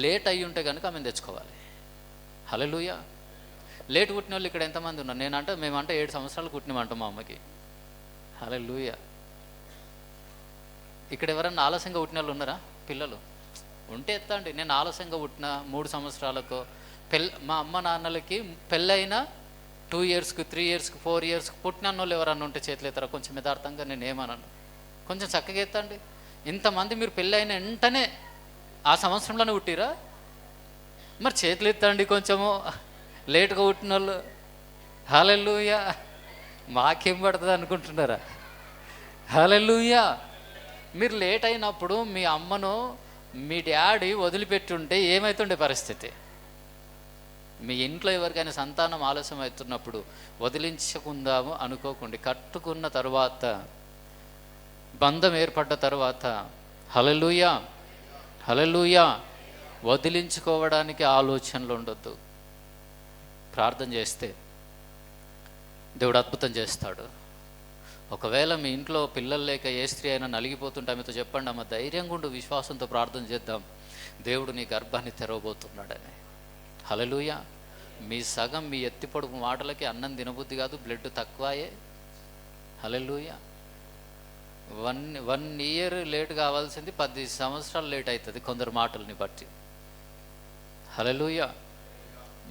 లేట్ అయ్యి ఉంటే కనుక ఆమెను తెచ్చుకోవాలి. హల్లెలూయా. లేట్ పుట్టిన వాళ్ళు ఇక్కడ ఎంతమంది ఉన్నారు? మేమంటే 7 సంవత్సరాలు పుట్టినామంట మా అమ్మకి. హల్లెలూయా. ఇక్కడ ఎవరన్నా ఆలస్యంగా పుట్టిన వాళ్ళు ఉన్నారా పిల్లలు? ఉంటే ఎత్తండి. నేను ఆలస్యంగా పుట్టిన 3 సంవత్సరాలకు మా అమ్మ నాన్నలకి పెళ్ళైన 2 ఇయర్స్కి 3 ఇయర్స్కి 4 ఇయర్స్కి పుట్టిన వాళ్ళు ఎవరన్నా ఉంటే చేతులు ఎత్తారా? కొంచెం యథార్థంగా నేను ఏమన్నాను, కొంచెం చక్కగా ఎత్తండి. ఇంతమంది మీరు పెళ్ళైన వెంటనే ఆ సంవత్సరంలోనే పుట్టిరా? మరి చేతులు ఎత్తండి కొంచెము లేటుగా పుట్టిన వాళ్ళు. హల్లెలూయా. మాకేం పడుతుంది అనుకుంటున్నారా? హల్లెలూయా. మీరు లేట్ అయినప్పుడు మీ అమ్మను మీ డాడీ వదిలిపెట్టుంటే ఏమవుతుండే పరిస్థితి? మీ ఇంట్లో ఎవరికైనా సంతానం ఆలస్యం అవుతున్నప్పుడు వదిలించుకుందాము అనుకోకండి. కట్టుకున్న తర్వాత, బంధం ఏర్పడ్డ తర్వాత, హల్లెలూయా హల్లెలూయా, వదిలించుకోవడానికి ఆలోచనలు ఉండొద్దు. ప్రార్థన చేస్తే దేవుడు అద్భుతం చేస్తాడు. ఒకవేళ మీ ఇంట్లో పిల్లలు లేక ఏ స్త్రీ అయినా నలిగిపోతుంటే ఆమెతో చెప్పండి, అమ్మ ధైర్యంగా ఉండు, విశ్వాసంతో ప్రార్థన చేద్దాం, దేవుడు నీ గర్భాన్ని తెరవబోతున్నాడని. హల్లెలూయా. మీ సగం మీ ఎత్తిపొడుపు మాటలకి అన్నం తినబుద్ధి కాదు, బ్లడ్ తక్కువయే. హల్లెలూయా. 1 ఇయర్ లేట్ కావాల్సింది 10 సంవత్సరాలు లేట్ అవుతుంది కొందరు మాటల్ని బట్టి. హల్లెలూయా.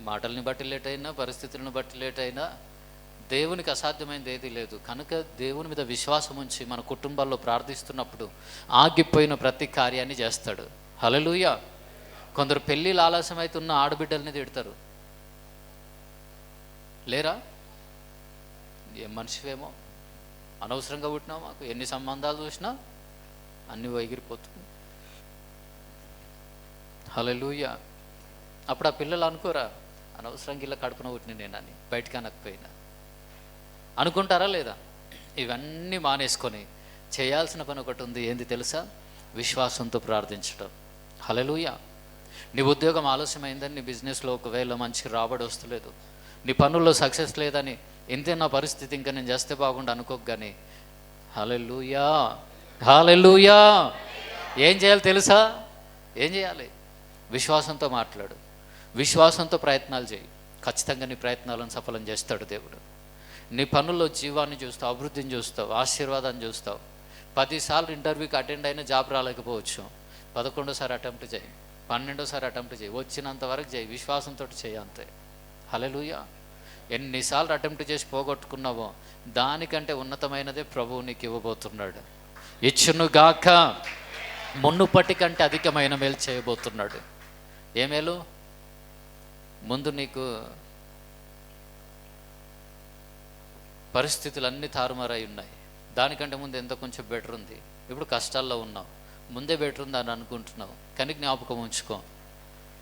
మాటల్ని బట్టి లేట్ అయినా, పరిస్థితులను బట్టి లేట్ అయినా దేవునికి అసాధ్యమైనది ఏదీ లేదు. కనుక దేవుని మీద విశ్వాసం ఉంచి మన కుటుంబాల్లో ప్రార్థిస్తున్నప్పుడు ఆగిపోయిన ప్రతి కార్యాన్ని చేస్తాడు. హల్లెలూయా. కొందరు పెళ్ళిళ్ళు ఆలస్యం అవుతున్న ఆడబిడ్డల్ని తిడతారు. లేరా? ఏం మనిషివేమో, అనవసరంగా పుట్టినావు, మాకు ఎన్ని సంబంధాలు చూసినా అన్నీ ఎగిరిపోతుంది. హల్లెలూయా. అప్పుడు ఆ పిల్లలు అనుకోరా, అనవసరంగా ఇలా కడుపున పుట్టిన నేనని, బయటికి అనకపోయినా అనుకుంటారా లేదా? ఇవన్నీ మానేసుకొని చేయాల్సిన పని ఒకటి ఉంది. ఏంది తెలుసా? విశ్వాసంతో ప్రార్థించడం. హల్లెలూయా. నీ ఉద్యోగం ఆలస్యమైందని, నీ బిజినెస్లో ఒకవేళ మంచి రాబడి వస్తలేదు, నీ పనుల్లో సక్సెస్ లేదని, ఇంతే నా పరిస్థితి, ఇంకా నేను చేస్తే బాగుండు అనుకోకు. కానీ హల్లెలూయా హల్లెలూయా. ఏం చేయాలి తెలుసా? ఏం చేయాలి? విశ్వాసంతో మాట్లాడు, విశ్వాసంతో ప్రయత్నాలు చేయి. ఖచ్చితంగా నీ ప్రయత్నాలను సఫలం చేస్తాడు దేవుడు. నీ పనుల్లో జీవాన్ని చూస్తావు, అభివృద్ధిని చూస్తావు, ఆశీర్వాదాన్ని చూస్తావు. 10 సార్లు ఇంటర్వ్యూకి అటెండ్ అయినా జాబ్ రాలేకపోవచ్చు, 11సారి అటెంప్ట్ చేయి, 12సారి అటెంప్ట్ చేయి, వచ్చినంత వరకు చేయి, విశ్వాసంతో చేయి, అంతే. హల్లెలూయా. ఎన్నిసార్లు అటెంప్ట్ చేసి పోగొట్టుకున్నావో దానికంటే ఉన్నతమైనదే ప్రభువు నీకు ఇవ్వబోతున్నాడు. ఇచ్చునుగాక, మునుపటి కంటే అధికమైన మేలు చేయబోతున్నాడు. ఏ మేలు? ముందు నీకు పరిస్థితులన్నీ తారుమారై ఉన్నాయి, దానికంటే ముందు ఎంత కొంచెం బెటర్ ఉంది. ఇప్పుడు కష్టాల్లో ఉన్నావు, ముందే బెటర్ ఉంది అని అనుకుంటున్నావు. కానీ జ్ఞాపకం ఉంచుకో,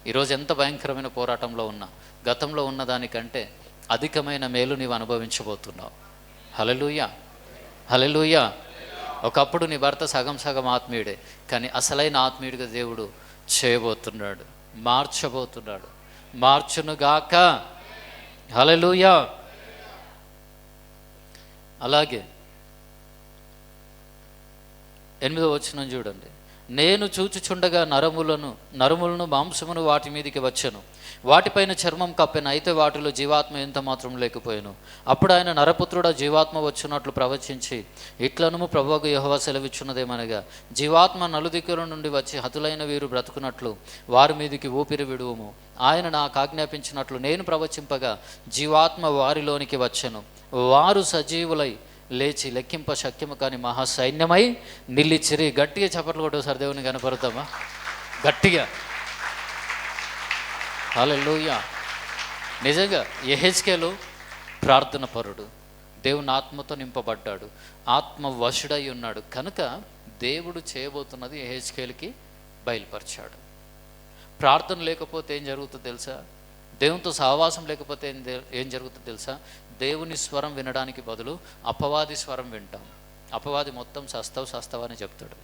ఈరోజు ఎంత భయంకరమైన పోరాటంలో ఉన్నా గతంలో ఉన్న దానికంటే అధికమైన మేలు నీవు అనుభవించబోతున్నావు. హల్లెలూయా హల్లెలూయా. ఒకప్పుడు నీ భర్త సగం సగం ఆత్మీయుడే, కానీ అసలైన ఆత్మీయుడిగా దేవుడు చేయబోతున్నాడు, మార్చబోతున్నాడు. మార్చునుగాక. హల్లెలూయా. అలాగే 8వ వచనం చూడండి. నేను చూచుచుండగా నరములను మాంసమును వాటి మీదికి వచ్చెను, వాటిపైన చర్మం కప్పెను, అయితే వాటిలో జీవాత్మ ఎంత మాత్రం లేకపోయాను. అప్పుడు ఆయన, నరపుత్రుడా, జీవాత్మ వచ్చినట్లు ప్రవచించి ఇట్లను ప్రభువుకు యెహోవా సెలవిచ్చున్నదేమనగా, జీవాత్మ నలుదిక్కుల నుండి వచ్చి హతులైన వీరు బ్రతుకున్నట్లు వారి మీదికి ఊపిరి విడువుము. ఆయన నాకు ఆజ్ఞాపించినట్లు నేను ప్రవచింపగా జీవాత్మ వారిలోనికి వచ్చెను, వారు సజీవులై లేచి లెక్కింప శక్యము కాని మహాసైన్యమై నిలిచిరి. గట్టిగా చప్పట్లు కొట్టేసారి దేవుని కనపడతామా? గట్టిగా. హల్లెలూయా. నిజంగా యెహెజ్కేలు ప్రార్థన పరుడు, దేవుని ఆత్మతో నింపబడ్డాడు, ఆత్మ వశుడై ఉన్నాడు. కనుక దేవుడు చేయబోతున్నది యెహెజ్కేలుకి బయలుపరిచాడు. ప్రార్థన లేకపోతే ఏం జరుగుతుందో తెలుసా? దేవునితో సహవాసం లేకపోతే ఏం జరుగుతుందో తెలుసా? దేవుని స్వరం వినడానికి బదులు అపవాది స్వరం వింటాం. అపవాది మొత్తం సస్తావు అని చెప్తాడు.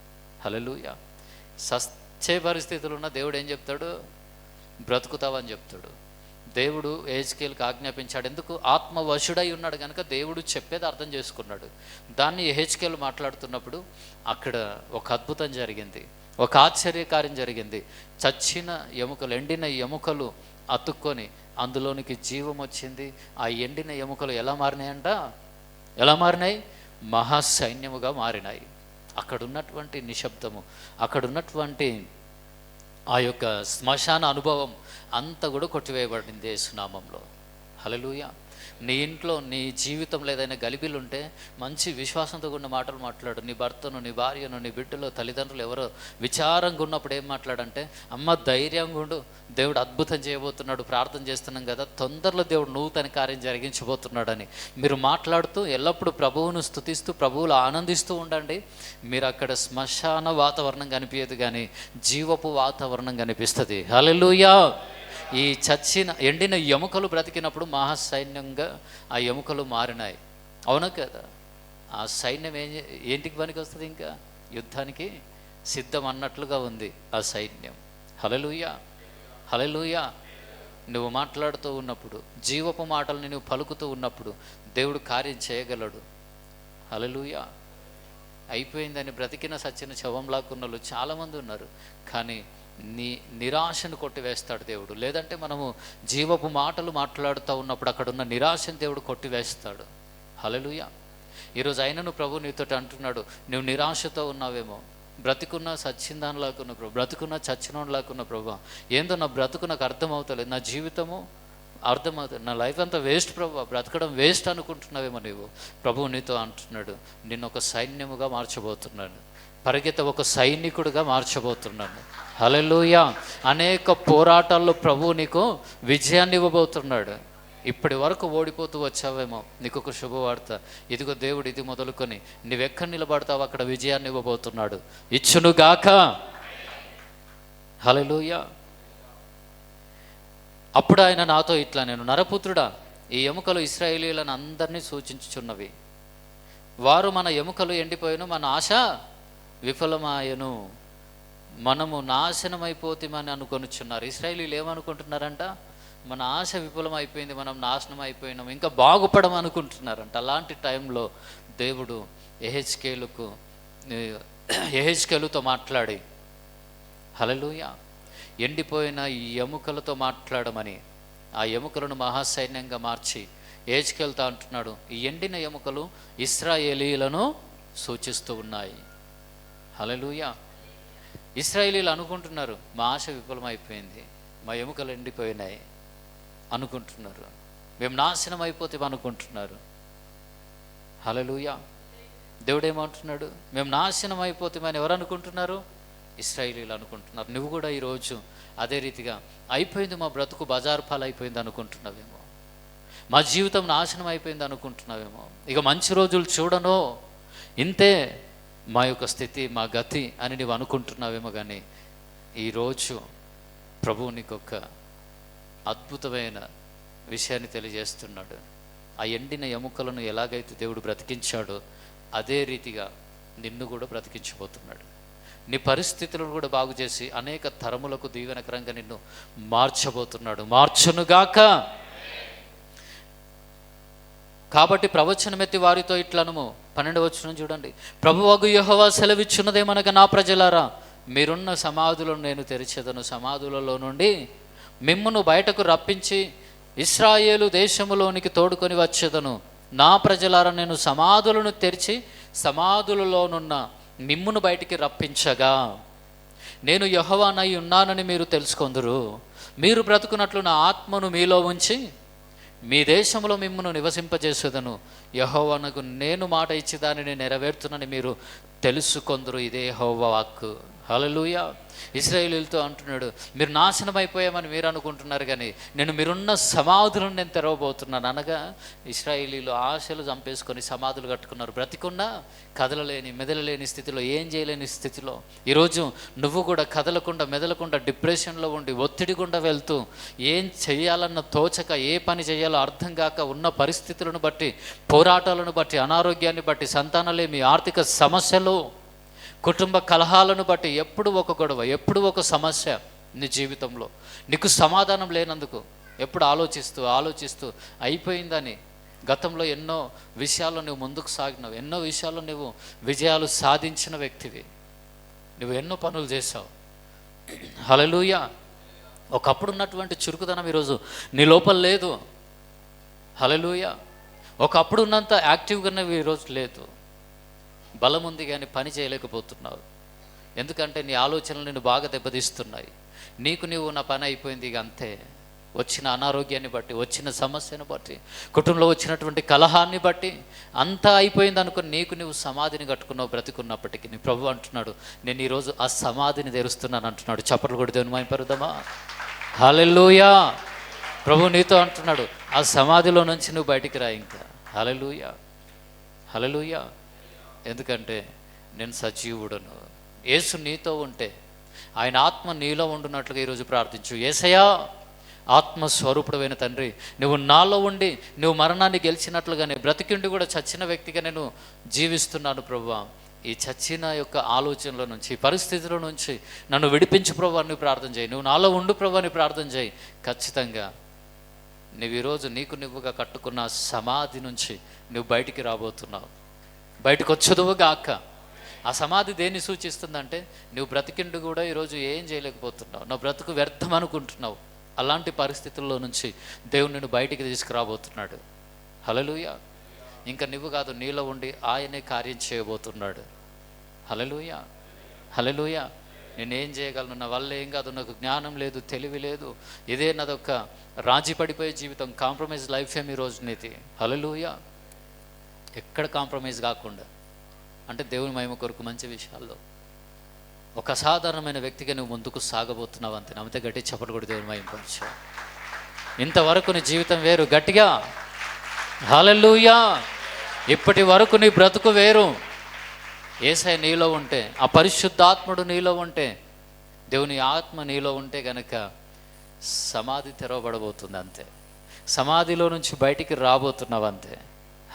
హల్లెలూయా. సచ్చే పరిస్థితులు ఉన్న దేవుడు ఏం చెప్తాడు? బ్రతుకుతావని చెప్తాడు. దేవుడు యెహెజ్కేలుకి ఆజ్ఞాపించాడు. ఎందుకు? ఆత్మవశుడై ఉన్నాడు కనుక దేవుడు చెప్పేది అర్థం చేసుకున్నాడు. దాన్ని యెహెజ్కేలు మాట్లాడుతున్నప్పుడు అక్కడ ఒక అద్భుతం జరిగింది, ఒక ఆశ్చర్యకార్యం జరిగింది. చచ్చిన ఎముకలు, ఎండిన ఎముకలు అతుక్కొని అందులోనికి జీవం వచ్చింది. ఆ ఎండిన ఎముకలు ఎలా మారినాయంట? ఎలా మారినాయి? మహాసైన్యముగా మారినాయి. అక్కడున్నటువంటి నిశ్శబ్దము, అక్కడున్నటువంటి ఆ యొక్క శ్మశాన అనుభవం అంతా కూడా కొట్టివేయబడింది యేసునామంలో. హల్లెలూయా. నీ ఇంట్లో నీ జీవితంలో ఏదైనా గలిబిలు ఉంటే మంచి విశ్వాసంతో ఉన్న మాటలు మాట్లాడు. నీ భర్తను, నీ భార్యను, నీ బిడ్డలో, తల్లిదండ్రులు ఎవరో విచారంగా ఉన్నప్పుడు ఏం మాట్లాడంటే, అమ్మ ధైర్యంగా ఉండు, దేవుడు అద్భుతం చేయబోతున్నాడు, ప్రార్థన చేస్తున్నాం కదా, తొందరలో దేవుడు నూతన కార్యం జరిగించబోతున్నాడని మీరు మాట్లాడుతూ ఎల్లప్పుడూ ప్రభువును స్తుతిస్తూ ప్రభువులు ఆనందిస్తూ ఉండండి. మీరు అక్కడ శ్మశాన వాతావరణం కనిపించదు, కానీ జీవపు వాతావరణం కనిపిస్తుంది. హల్లెలూయా. ఈ చచ్చిన ఎండిన ఎముకలు బ్రతికినప్పుడు మహాసైన్యంగా ఆ ఎముకలు మారినాయి. అవునా కదా? ఆ సైన్యం ఏంటికి పనికి వస్తుంది? ఇంకా యుద్ధానికి సిద్ధం అన్నట్లుగా ఉంది ఆ సైన్యం. హల్లెలూయా, హల్లెలూయా. నువ్వు మాట్లాడుతూ ఉన్నప్పుడు, జీవపు మాటల్ని నువ్వు పలుకుతూ ఉన్నప్పుడు దేవుడు కార్యం చేయగలడు. హల్లెలూయా. అయిపోయిందని బ్రతికిన సచ్చిన శవంలాక్కున్న వాళ్ళు చాలామంది ఉన్నారు, కానీ నిరాశను కొట్టివేస్తాడు దేవుడు. లేదంటే మనము జీవపు మాటలు మాట్లాడుతూ ఉన్నప్పుడు అక్కడున్న నిరాశను దేవుడు కొట్టివేస్తాడు. హల్లెలూయా. ఈరోజు అయినను ప్రభు నీతో అంటున్నాడు, నువ్వు నిరాశతో ఉన్నావేమో, బ్రతికున్న సచ్చిందానిలాకున్న ప్రభు, బ్రతుకున్న చచ్చినోనిలాకున్న ప్రభు, ఏందో నా బ్రతుకు నాకు అర్థమవుతలేదు, నా జీవితము అర్థమవుతుంది, నా లైఫ్ అంతా వేస్ట్ ప్రభు, బ్రతకడం వేస్ట్ అనుకుంటున్నావేమో నీవు. ప్రభు నీతో అంటున్నాడు, నిన్ను ఒక సైన్యముగా మార్చబోతున్నాను, పరిగెత్త ఒక సైనికుడిగా మార్చబోతున్నాను. హల్లెలూయా. అనేక పోరాటాల్లో ప్రభు నీకు విజయాన్ని ఇవ్వబోతున్నాడు. ఇప్పటి వరకు ఓడిపోతూ వచ్చావేమో, నీకు ఒక శుభవార్త. ఇదిగో దేవుడు ఇది మొదలుకొని నువ్వెక్కడ నిలబడతావు అక్కడ విజయాన్ని ఇవ్వబోతున్నాడు. ఇచ్చునుగాక. హల్లెలూయా. అప్పుడు ఆయన నాతో ఇట్లా, నేను నరపుత్రుడా, ఈ ఎముకలు ఇశ్రాయేలీయులను అందరినీ సూచించుచున్నవి. వారు మన ఎముకలు ఎండిపోయిను, మన ఆశ విఫలమాయను, మనము నాశనమైపోతామని అనుకొనిచున్నారు. ఇశ్రాయేలీయులు ఏమనుకుంటున్నారంట? మన ఆశ విఫలమైపోయింది, మనం నాశనం అయిపోయినాం, ఇంకా బాగుపడమనుకుంటున్నారంట. అలాంటి టైంలో దేవుడు యెహెజ్కేలుతో మాట్లాడి, హల్లెలూయా, ఎండిపోయిన ఈ ఎముకలతో మాట్లాడమని ఆ ఎముకలను మహాసైన్యంగా మార్చి యెహెజ్కేలుతో అంటున్నాడు, ఈ ఎండిన ఎముకలు ఇశ్రాయేలీయులను సూచిస్తూ ఉన్నాయి. హల్లెలూయా. ఇశ్రాయేలీయులు అనుకుంటున్నారు, మా ఆశ విఫలమైపోయింది, మా ఎముకలు ఎండిపోయినాయి అనుకుంటున్నారు, మేము నాశనం అయిపోతే అనుకుంటున్నారు. హల్లెలూయా. దేవుడు ఏమంటున్నాడు? మేము నాశనం అయిపోతామని ఎవరు అనుకుంటున్నారు? ఇశ్రాయేలీయులు అనుకుంటున్నారు. నువ్వు కూడా ఈరోజు అదే రీతిగా అయిపోయింది, మా బ్రతుకు బజారు పాలు అయిపోయింది అనుకుంటున్నావేమో, మా జీవితం నాశనం అయిపోయింది అనుకుంటున్నావేమో, ఇక మంచి రోజులు చూడను, ఇంతే మా యొక్క స్థితి, మా గతి అని నువ్వు అనుకుంటున్నావేమో. కానీ ఈరోజు ప్రభువు నీకు ఒక అద్భుతమైన విషయాన్ని తెలియజేస్తున్నాడు. ఆ ఎండిన ఎముకలను ఎలాగైతే దేవుడు బ్రతికించాడో అదే రీతిగా నిన్ను కూడా బ్రతికించబోతున్నాడు. నీ పరిస్థితులను కూడా బాగు చేసి అనేక తరములకు దీవెనకరంగా నిన్ను మార్చబోతున్నాడు. మార్చునుగాక. కాబట్టి ప్రవచనమెత్తి వారితో ఇట్లనుము. 12వ వచనం చూడండి. ప్రభువగు యెహోవా సెలవిచ్చున్నదేమనగా, నా ప్రజలారా, మీరున్న సమాధులను నేను తెరిచెదను, సమాధులలో నుండి మిమ్మును బయటకు రప్పించి ఇశ్రాయేలు దేశములోనికి తోడుకొని వచ్చేదను. నా ప్రజలారా, నేను సమాధులను తెరిచి సమాధులలోనున్న మిమ్మును బయటికి రప్పించగా నేను యెహోవానై ఉన్నానని మీరు తెలుసుకొందురు. మీరు బ్రతుకున్నట్లు నా ఆత్మను మీలో ఉంచి మీ దేశంలో మిమ్మును నివసింపజేసేదను. యెహోవానకు నేను మాట ఇచ్చి దానిని నెరవేర్చునని మీరు తెలుసుకొందురు. ఇదే యెహోవా వాక్కు. హల్లెలూయా. ఇశ్రాయేలీయులతో అంటున్నాడు, మీరు నాశనం అయిపోయామని మీరు అనుకుంటున్నారు, కానీ మీరున్న సమాధులను నేను తెరవబోతున్నాను. అనగా ఇశ్రాయేలీయులు ఆశలు చంపేసుకొని సమాధులు కట్టుకున్నారు. బ్రతికున్నా కదలలేని, మెదలలేని స్థితిలో, ఏం చేయలేని స్థితిలో. ఈరోజు నువ్వు కూడా కదలకుండా, మెదలకుండా, డిప్రెషన్లో ఉండి, ఒత్తిడి గుండా వెళ్తూ, ఏం చెయ్యాలన్న తోచక, ఏ పని చేయాలో అర్థం కాక, ఉన్న పరిస్థితులను బట్టి, పోరాటాలను బట్టి, అనారోగ్యాన్ని బట్టి, సంతానలేమి, ఆర్థిక సమస్యలు, కుటుంబ కలహాలను బట్టి ఎప్పుడు ఒక గొడవ, ఎప్పుడు ఒక సమస్య నీ జీవితంలో, నీకు సమాధానం లేనందుకు ఎప్పుడు ఆలోచిస్తూ అయిపోయిందని, గతంలో ఎన్నో విషయాల్లో నువ్వు ముందుకు సాగినావు, ఎన్నో విషయాల్లో నువ్వు విజయాలు సాధించిన వ్యక్తివి, నువ్వు ఎన్నో పనులు చేశావు. హల్లెలూయా. ఒకప్పుడు ఉన్నటువంటి చురుకుదనం ఈరోజు నీ లోపల లేదు. హల్లెలూయా. ఒకప్పుడు ఉన్నంత యాక్టివ్గానే ఈరోజు లేదు. బలం ఉంది కానీ పని చేయలేకపోతున్నావు. ఎందుకంటే నీ ఆలోచనలు నిన్ను బాగా దెబ్బతీస్తున్నాయి. నీవు నా పని అయిపోయింది ఇక అంతే. వచ్చిన అనారోగ్యాన్ని బట్టి, వచ్చిన సమస్యను బట్టి, కుటుంబంలో వచ్చినటువంటి కలహాన్ని బట్టి అంతా అయిపోయింది అనుకుని నువ్వు సమాధిని కట్టుకున్నావు బ్రతికున్నప్పటికీ. నీ ప్రభు అంటున్నాడు, నేను ఈరోజు ఆ సమాధిని తెరుస్తున్నాను అంటున్నాడు. చప్పట్లు కొడి దేవుని మహిమపరుద్దామా? హల్లెలూయా. ప్రభు నీతో అంటున్నాడు, ఆ సమాధిలో నుంచి నువ్వు బయటికి రా ఇంకా. హల్లెలూయా, హల్లెలూయా. ఎందుకంటే నేను సజీవుడను. యేసు నీతో ఉంటే ఆయన ఆత్మ నీలో ఉండున్నట్లుగా ఈరోజు ప్రార్థించు. యేసయ్యా, ఆత్మస్వరూపుడమైన తండ్రి, నువ్వు నాలో ఉండి నువ్వు మరణాన్ని గెలిచినట్లుగానే బ్రతికిండి కూడా చచ్చిన వ్యక్తిగా నేను జీవిస్తున్నాను ప్రభువా. ఈ చచ్చిన యొక్క ఆలోచనల నుంచి, పరిస్థితుల నుంచి నన్ను విడిపించు ప్రభువా అని ప్రార్థన చేయి. నువ్వు నాలో ఉండు ప్రభువా అని ప్రార్థన చేయి. ఖచ్చితంగా నువ్వు ఈరోజు నువ్వుగా కట్టుకున్న సమాధి నుంచి నువ్వు బయటికి రాబోతున్నావు. బయటకు వచ్చదువుగాక. ఆ సమాధి దేన్ని సూచిస్తుందంటే నువ్వు బ్రతికిండు కూడా ఈరోజు ఏం చేయలేకపోతున్నావు, నా బ్రతుకు వ్యర్థం అనుకుంటున్నావు. అలాంటి పరిస్థితుల్లో నుంచి దేవుడు నిన్ను బయటికి తీసుకురాబోతున్నాడు. హల్లెలూయా. ఇంకా నువ్వు కాదు, నీలో ఉండి ఆయనే కార్యం చేయబోతున్నాడు. హల్లెలూయా, హల్లెలూయా. నేనేం చేయగలను, నా వల్ల ఏం కాదు, నాకు జ్ఞానం లేదు, తెలివి లేదు, ఇదే నాదొక రాజీ పడిపోయే జీవితం, కాంప్రమైజ్ లైఫ్ ఏమి ఈరోజు నీది. హల్లెలూయా. ఎక్కడ కాంప్రమైజ్ కాకుండా, అంటే దేవుని మహిమ కొరకు మంచి విషయాల్లో ఒక అసాధారణమైన వ్యక్తిగా నువ్వు ముందుకు సాగబోతున్నావు అంతే. నమ్మితే గట్టి చప్పట్లు కూడా దేవుని మహిమపరచు. ఇంతవరకు నీ జీవితం వేరు. గట్టిగా హల్లెలూయా. ఇప్పటి వరకు నీ బ్రతుకు వేరు. యేసయ్య నీలో ఉంటే, ఆ పరిశుద్ధాత్ముడు నీలో ఉంటే, దేవుని ఆత్మ నీలో ఉంటే గనక సమాధి తెరవబడబోతుంది అంతే. సమాధిలో నుంచి బయటికి రాబోతున్నావు అంతే.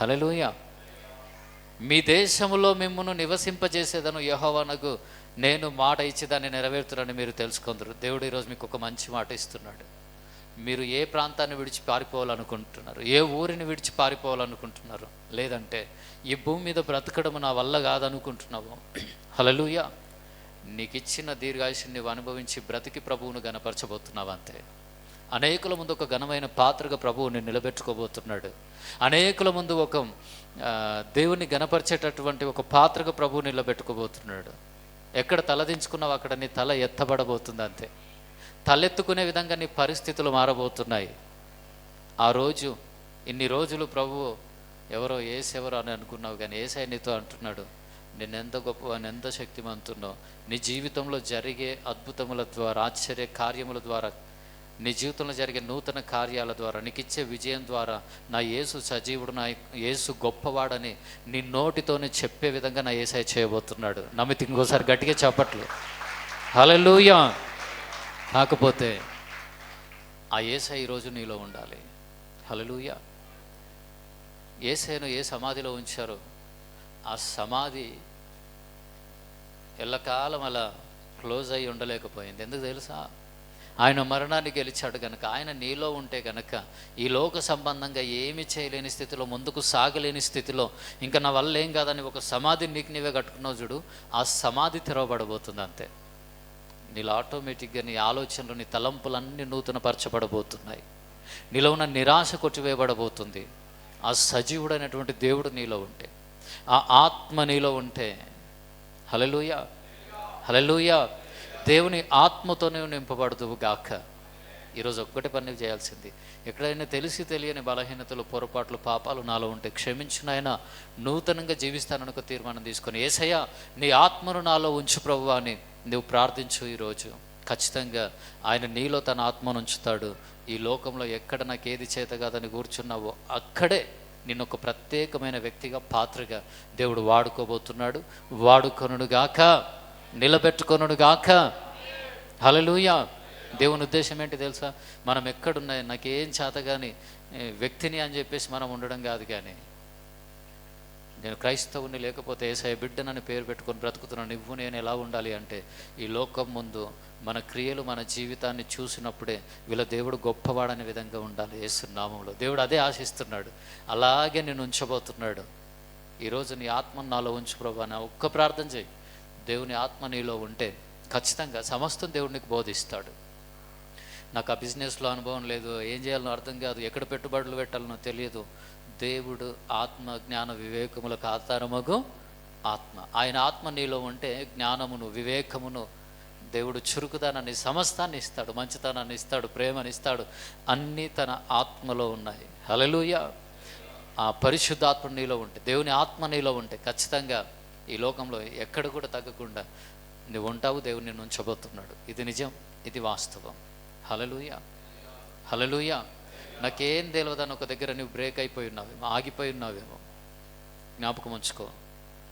హల్లెలూయా. మీ దేశంలో మిమ్మును నివసింపజేసేదను యెహోవానగు నేను మాట ఇచ్చేదాన్ని నెరవేరుతున్నానని మీరు తెలుసుకుందరు. దేవుడు ఈరోజు మీకు ఒక మంచి మాట ఇస్తున్నాడు. మీరు ఏ ప్రాంతాన్ని విడిచి పారిపోవాలనుకుంటున్నారు, ఏ ఊరిని విడిచి పారిపోవాలనుకుంటున్నారు, లేదంటే ఈ భూమి మీద బ్రతకడం నా వల్ల కాదనుకుంటున్నావు. హల్లెలూయా. నీకు ఇచ్చిన దీర్ఘాయుష్ని నువ్వు అనుభవించి బ్రతికి ప్రభువును గణపరచబోతున్నావు అంతే. అనేకుల ముందు ఒక ఘనమైన పాత్రగా ప్రభువుని నిలబెట్టుకోబోతున్నాడు. అనేకుల ముందు ఒక దేవుని గణపరిచేటటువంటి ఒక పాత్రగా ప్రభువు నిలబెట్టుకోబోతున్నాడు. ఎక్కడ తలదించుకున్నావు అక్కడ నీ తల ఎత్తబడబోతుంది అంతే. తలెత్తుకునే విధంగా నీ పరిస్థితులు మారబోతున్నాయి. ఆ రోజు ఇన్ని రోజులు ప్రభువు ఎవరో ఏసెవరో అని అనుకున్నావు, కానీ యేసయ్య నీతో అంటున్నాడు, నేనెంత గొప్ప, ఎంత శక్తిమంతున్నో, నీ జీవితంలో జరిగే అద్భుతముల ద్వారా, ఆశ్చర్య కార్యముల ద్వారా, నీ జీవితంలో జరిగే నూతన కార్యాల ద్వారా, నీకు ఇచ్చే విజయం ద్వారా నా యేసు సజీవుడు, నా యేసు గొప్పవాడని నీ నోటితోనే చెప్పే విధంగా నా యేసయ్య చేయబోతున్నాడు. నమ్మితే ఇంకోసారి గట్టిగా చెప్పట్లు. హల్లెలూయా. కాకపోతే ఆ యేసయ్య ఈరోజు నీలో ఉండాలి. హల్లెలూయా. యేసయ్యను ఏ సమాధిలో ఉంచారో ఆ సమాధి ఎల్లకాలం అలా క్లోజ్ అయ్యి ఉండలేకపోయింది. ఎందుకు తెలుసా? ఆయన మరణాన్ని గెలిచాడు కనుక. ఆయన నీలో ఉంటే కనుక ఈ లోక సంబంధంగా ఏమి చేయలేని స్థితిలో, ముందుకు సాగలేని స్థితిలో, ఇంకా నా వల్ల ఏం కాదని ఒక సమాధిని నీకు నీవే కట్టుకున్నావు చూడు, ఆ సమాధి తెరవబడబోతుంది అంతే. నీలో ఆటోమేటిక్గా నీ ఆలోచనలు, నీ తలంపులన్నీ నూతనపరచబడబోతున్నాయి. నీలో ఉన్న నిరాశ కొట్టివేయబడబోతుంది. ఆ సజీవుడైనటువంటి దేవుడు నీలో ఉంటే, ఆ ఆత్మ నీలో ఉంటే, హల్లెలూయా, హల్లెలూయా, దేవుని ఆత్మతోనే నింపబడుదువు గాక. ఈరోజు ఒక్కటి పని చేయాల్సింది, ఎక్కడైనా తెలిసి తెలియని బలహీనతలు, పొరపాట్లు, పాపాలు నాలో ఉంటే క్షమించునైనా నూతనంగా జీవిస్తానని ఒక తీర్మానం తీసుకొని, యేసయ్యా నీ ఆత్మను నాలో ఉంచు ప్రభువా అని నువ్వు ప్రార్థించు. ఈరోజు ఖచ్చితంగా ఆయన నీలో తన ఆత్మను ఉంచుతాడు. ఈ లోకంలో ఎక్కడ నాకు ఏది చేత కాదని కూర్చున్నావో అక్కడే నిన్ను ఒక ప్రత్యేకమైన వ్యక్తిగా, పాత్రగా దేవుడు వాడుకోబోతున్నాడు. వాడుకొనుగాక, నిలబెట్టుకొనుగాక. హల్లెలూయా. దేవుని ఉద్దేశం ఏంటి తెలుసా? మనం ఎక్కడున్నాయి, నాకేం చేత కానీ వ్యక్తిని అని చెప్పేసి మనం ఉండడం కాదు, కానీ నేను క్రైస్తవుని లేకపోతే యేసయ్య బిడ్డనని పేరు పెట్టుకొని బ్రతుకుతున్నాను, నువ్వు నేను ఎలా ఉండాలి అంటే, ఈ లోకం ముందు మన క్రియలు, మన జీవితాన్ని చూసినప్పుడే వీళ్ళ దేవుడు గొప్పవాడనే విధంగా ఉండాలి. యేసు నామములో దేవుడు అదే ఆశిస్తున్నాడు. అలాగే నేను ఉంచబోతున్నాడు. ఈరోజు నీ ఆత్మను నాలో ఉంచు ప్రభువా అని ఒక్క ప్రార్థన చేయి. దేవుని ఆత్మ నీలో ఉంటే ఖచ్చితంగా సమస్తం దేవుడు నీకు బోధిస్తాడు. నాకు ఆ బిజినెస్లో అనుభవం లేదు, ఏం చేయాలనో అర్థం కాదు, ఎక్కడ పెట్టుబడులు పెట్టాలనో తెలియదు. దేవుడు ఆత్మ జ్ఞాన వివేకములకు ఆధారమగు ఆత్మ. ఆయన ఆత్మ నీలో ఉంటే జ్ఞానమును వివేకమును దేవుడు చురుకుదనాన్ని సమస్తాన్ని ఇస్తాడు, మంచితనాన్ని ఇస్తాడు, ప్రేమని ఇస్తాడు. అన్నీ తన ఆత్మలో ఉన్నాయి. హల్లెలూయా. ఆ పరిశుద్ధాత్మ నీలో ఉంటే, దేవుని ఆత్మ నీలో ఉంటే ఖచ్చితంగా ఈ లోకంలో ఎక్కడ కూడా తగ్గకుండా నువ్వు ఉంటావు. దేవుడు నిన్ను ఉంచబోతున్నాడు. ఇది నిజం, ఇది వాస్తవం. హల్లెలూయా, హల్లెలూయా. నాకేం తెలియదని ఒక దగ్గర నువ్వు బ్రేక్ అయిపోయి ఉన్నావేమో, ఆగిపోయి ఉన్నావేమో, జ్ఞాపకం ఉంచుకో.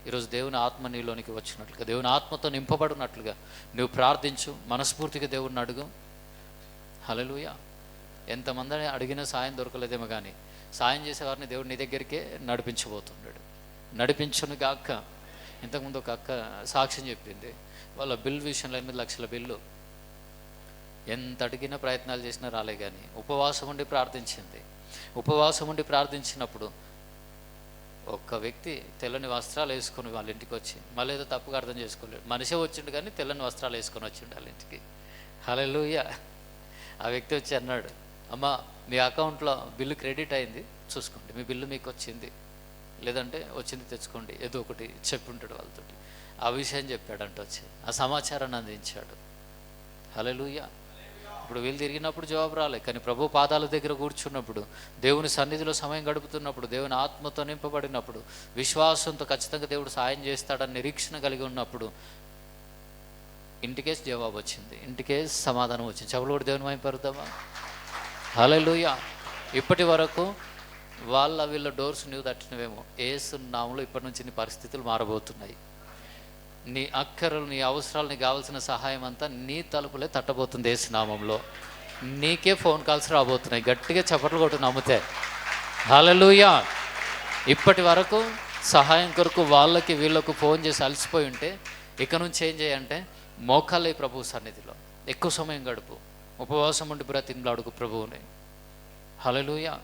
ఈరోజు దేవుని ఆత్మ నీలోనికి వచ్చినట్లుగా, దేవుని ఆత్మతో నింపబడినట్లుగా నువ్వు ప్రార్థించు, మనస్ఫూర్తిగా దేవుడిని అడుగు. హల్లెలూయా. ఎంతమందిని అడిగినా సాయం దొరకలేదేమో కానీ సాయం చేసేవారిని దేవుడు నీ దగ్గరికే నడిపించబోతున్నాడు. నడిపించును గాక. ఇంతకుముందు ఒక అక్క సాక్ష్యం చెప్పింది, వాళ్ళ బిల్ విషయంలో 8 లక్షల బిల్లు. ఎంత అడిగినా ప్రయత్నాలు చేసినా రాలే, కానీ ఉపవాసం ఉండి ప్రార్థించింది. ఉపవాసం ఉండి ప్రార్థించినప్పుడు ఒక్క వ్యక్తి తెల్లని వస్త్రాలు వేసుకొని వాళ్ళ ఇంటికి వచ్చి, మళ్ళీ ఏదో తప్పుగా అర్థం చేసుకోలేదు, మనిషే వచ్చిండు కానీ తెల్లని వస్త్రాలు వేసుకొని వచ్చిండు వాళ్ళ ఇంటికి. హల్లెలూయా. ఆ వ్యక్తి వచ్చి అన్నాడు, అమ్మ మీ అకౌంట్లో బిల్లు క్రెడిట్ అయింది, చూసుకోండి, మీ బిల్లు మీకు వచ్చింది, లేదంటే వచ్చింది తెచ్చుకోండి, ఏదో ఒకటి చెప్పి ఉంటాడు వాళ్ళతో. ఆ విషయం చెప్పాడంట, వచ్చి ఆ సమాచారాన్ని అందించాడు. హల్లెలూయా. ఇప్పుడు వీళ్ళు తిరిగినప్పుడు జవాబు రాలే, కానీ ప్రభు పాదాల దగ్గర కూర్చున్నప్పుడు, దేవుని సన్నిధిలో సమయం గడుపుతున్నప్పుడు, దేవుని ఆత్మతో నింపబడినప్పుడు, విశ్వాసంతో ఖచ్చితంగా దేవుడు సాయం చేస్తాడని నిరీక్షణ కలిగి ఉన్నప్పుడు ఇంటికే జవాబు వచ్చింది, ఇంటికే సమాధానం వచ్చింది. చెవులు కూడా దేవుని మహిమపరుద్దామా. హల్లెలూయా. ఇప్పటి వరకు వీళ్ళ డోర్స్ నువ్వు తట్టినవేమో, యేసు నామములో ఇప్పటి నుంచి నీ పరిస్థితులు మారబోతున్నాయి. నీ అక్కరలు, నీ అవసరాలు, నీకు కావాల్సిన సహాయం అంతా నీ తలుపులే తట్టబోతుంది యేసు నామములో. నీకే ఫోన్ కాల్స్ రాబోతున్నాయి. గట్టిగా చప్పట్లు కొట్టు నమ్మితే. హల్లెలూయా. ఇప్పటి వరకు సహాయం కొరకు వాళ్ళకి వీళ్ళకు ఫోన్ చేసి అలసిపోయి ఉంటే, ఇక నుంచి ఏం చేయంటే మోకాళ్ళే ప్రభు సన్నిధిలో ఎక్కువ సమయం గడుపు, ఉపవాసం ఉండి బ్రతిమలాడుకు ప్రభువుని. హల్లెలూయా.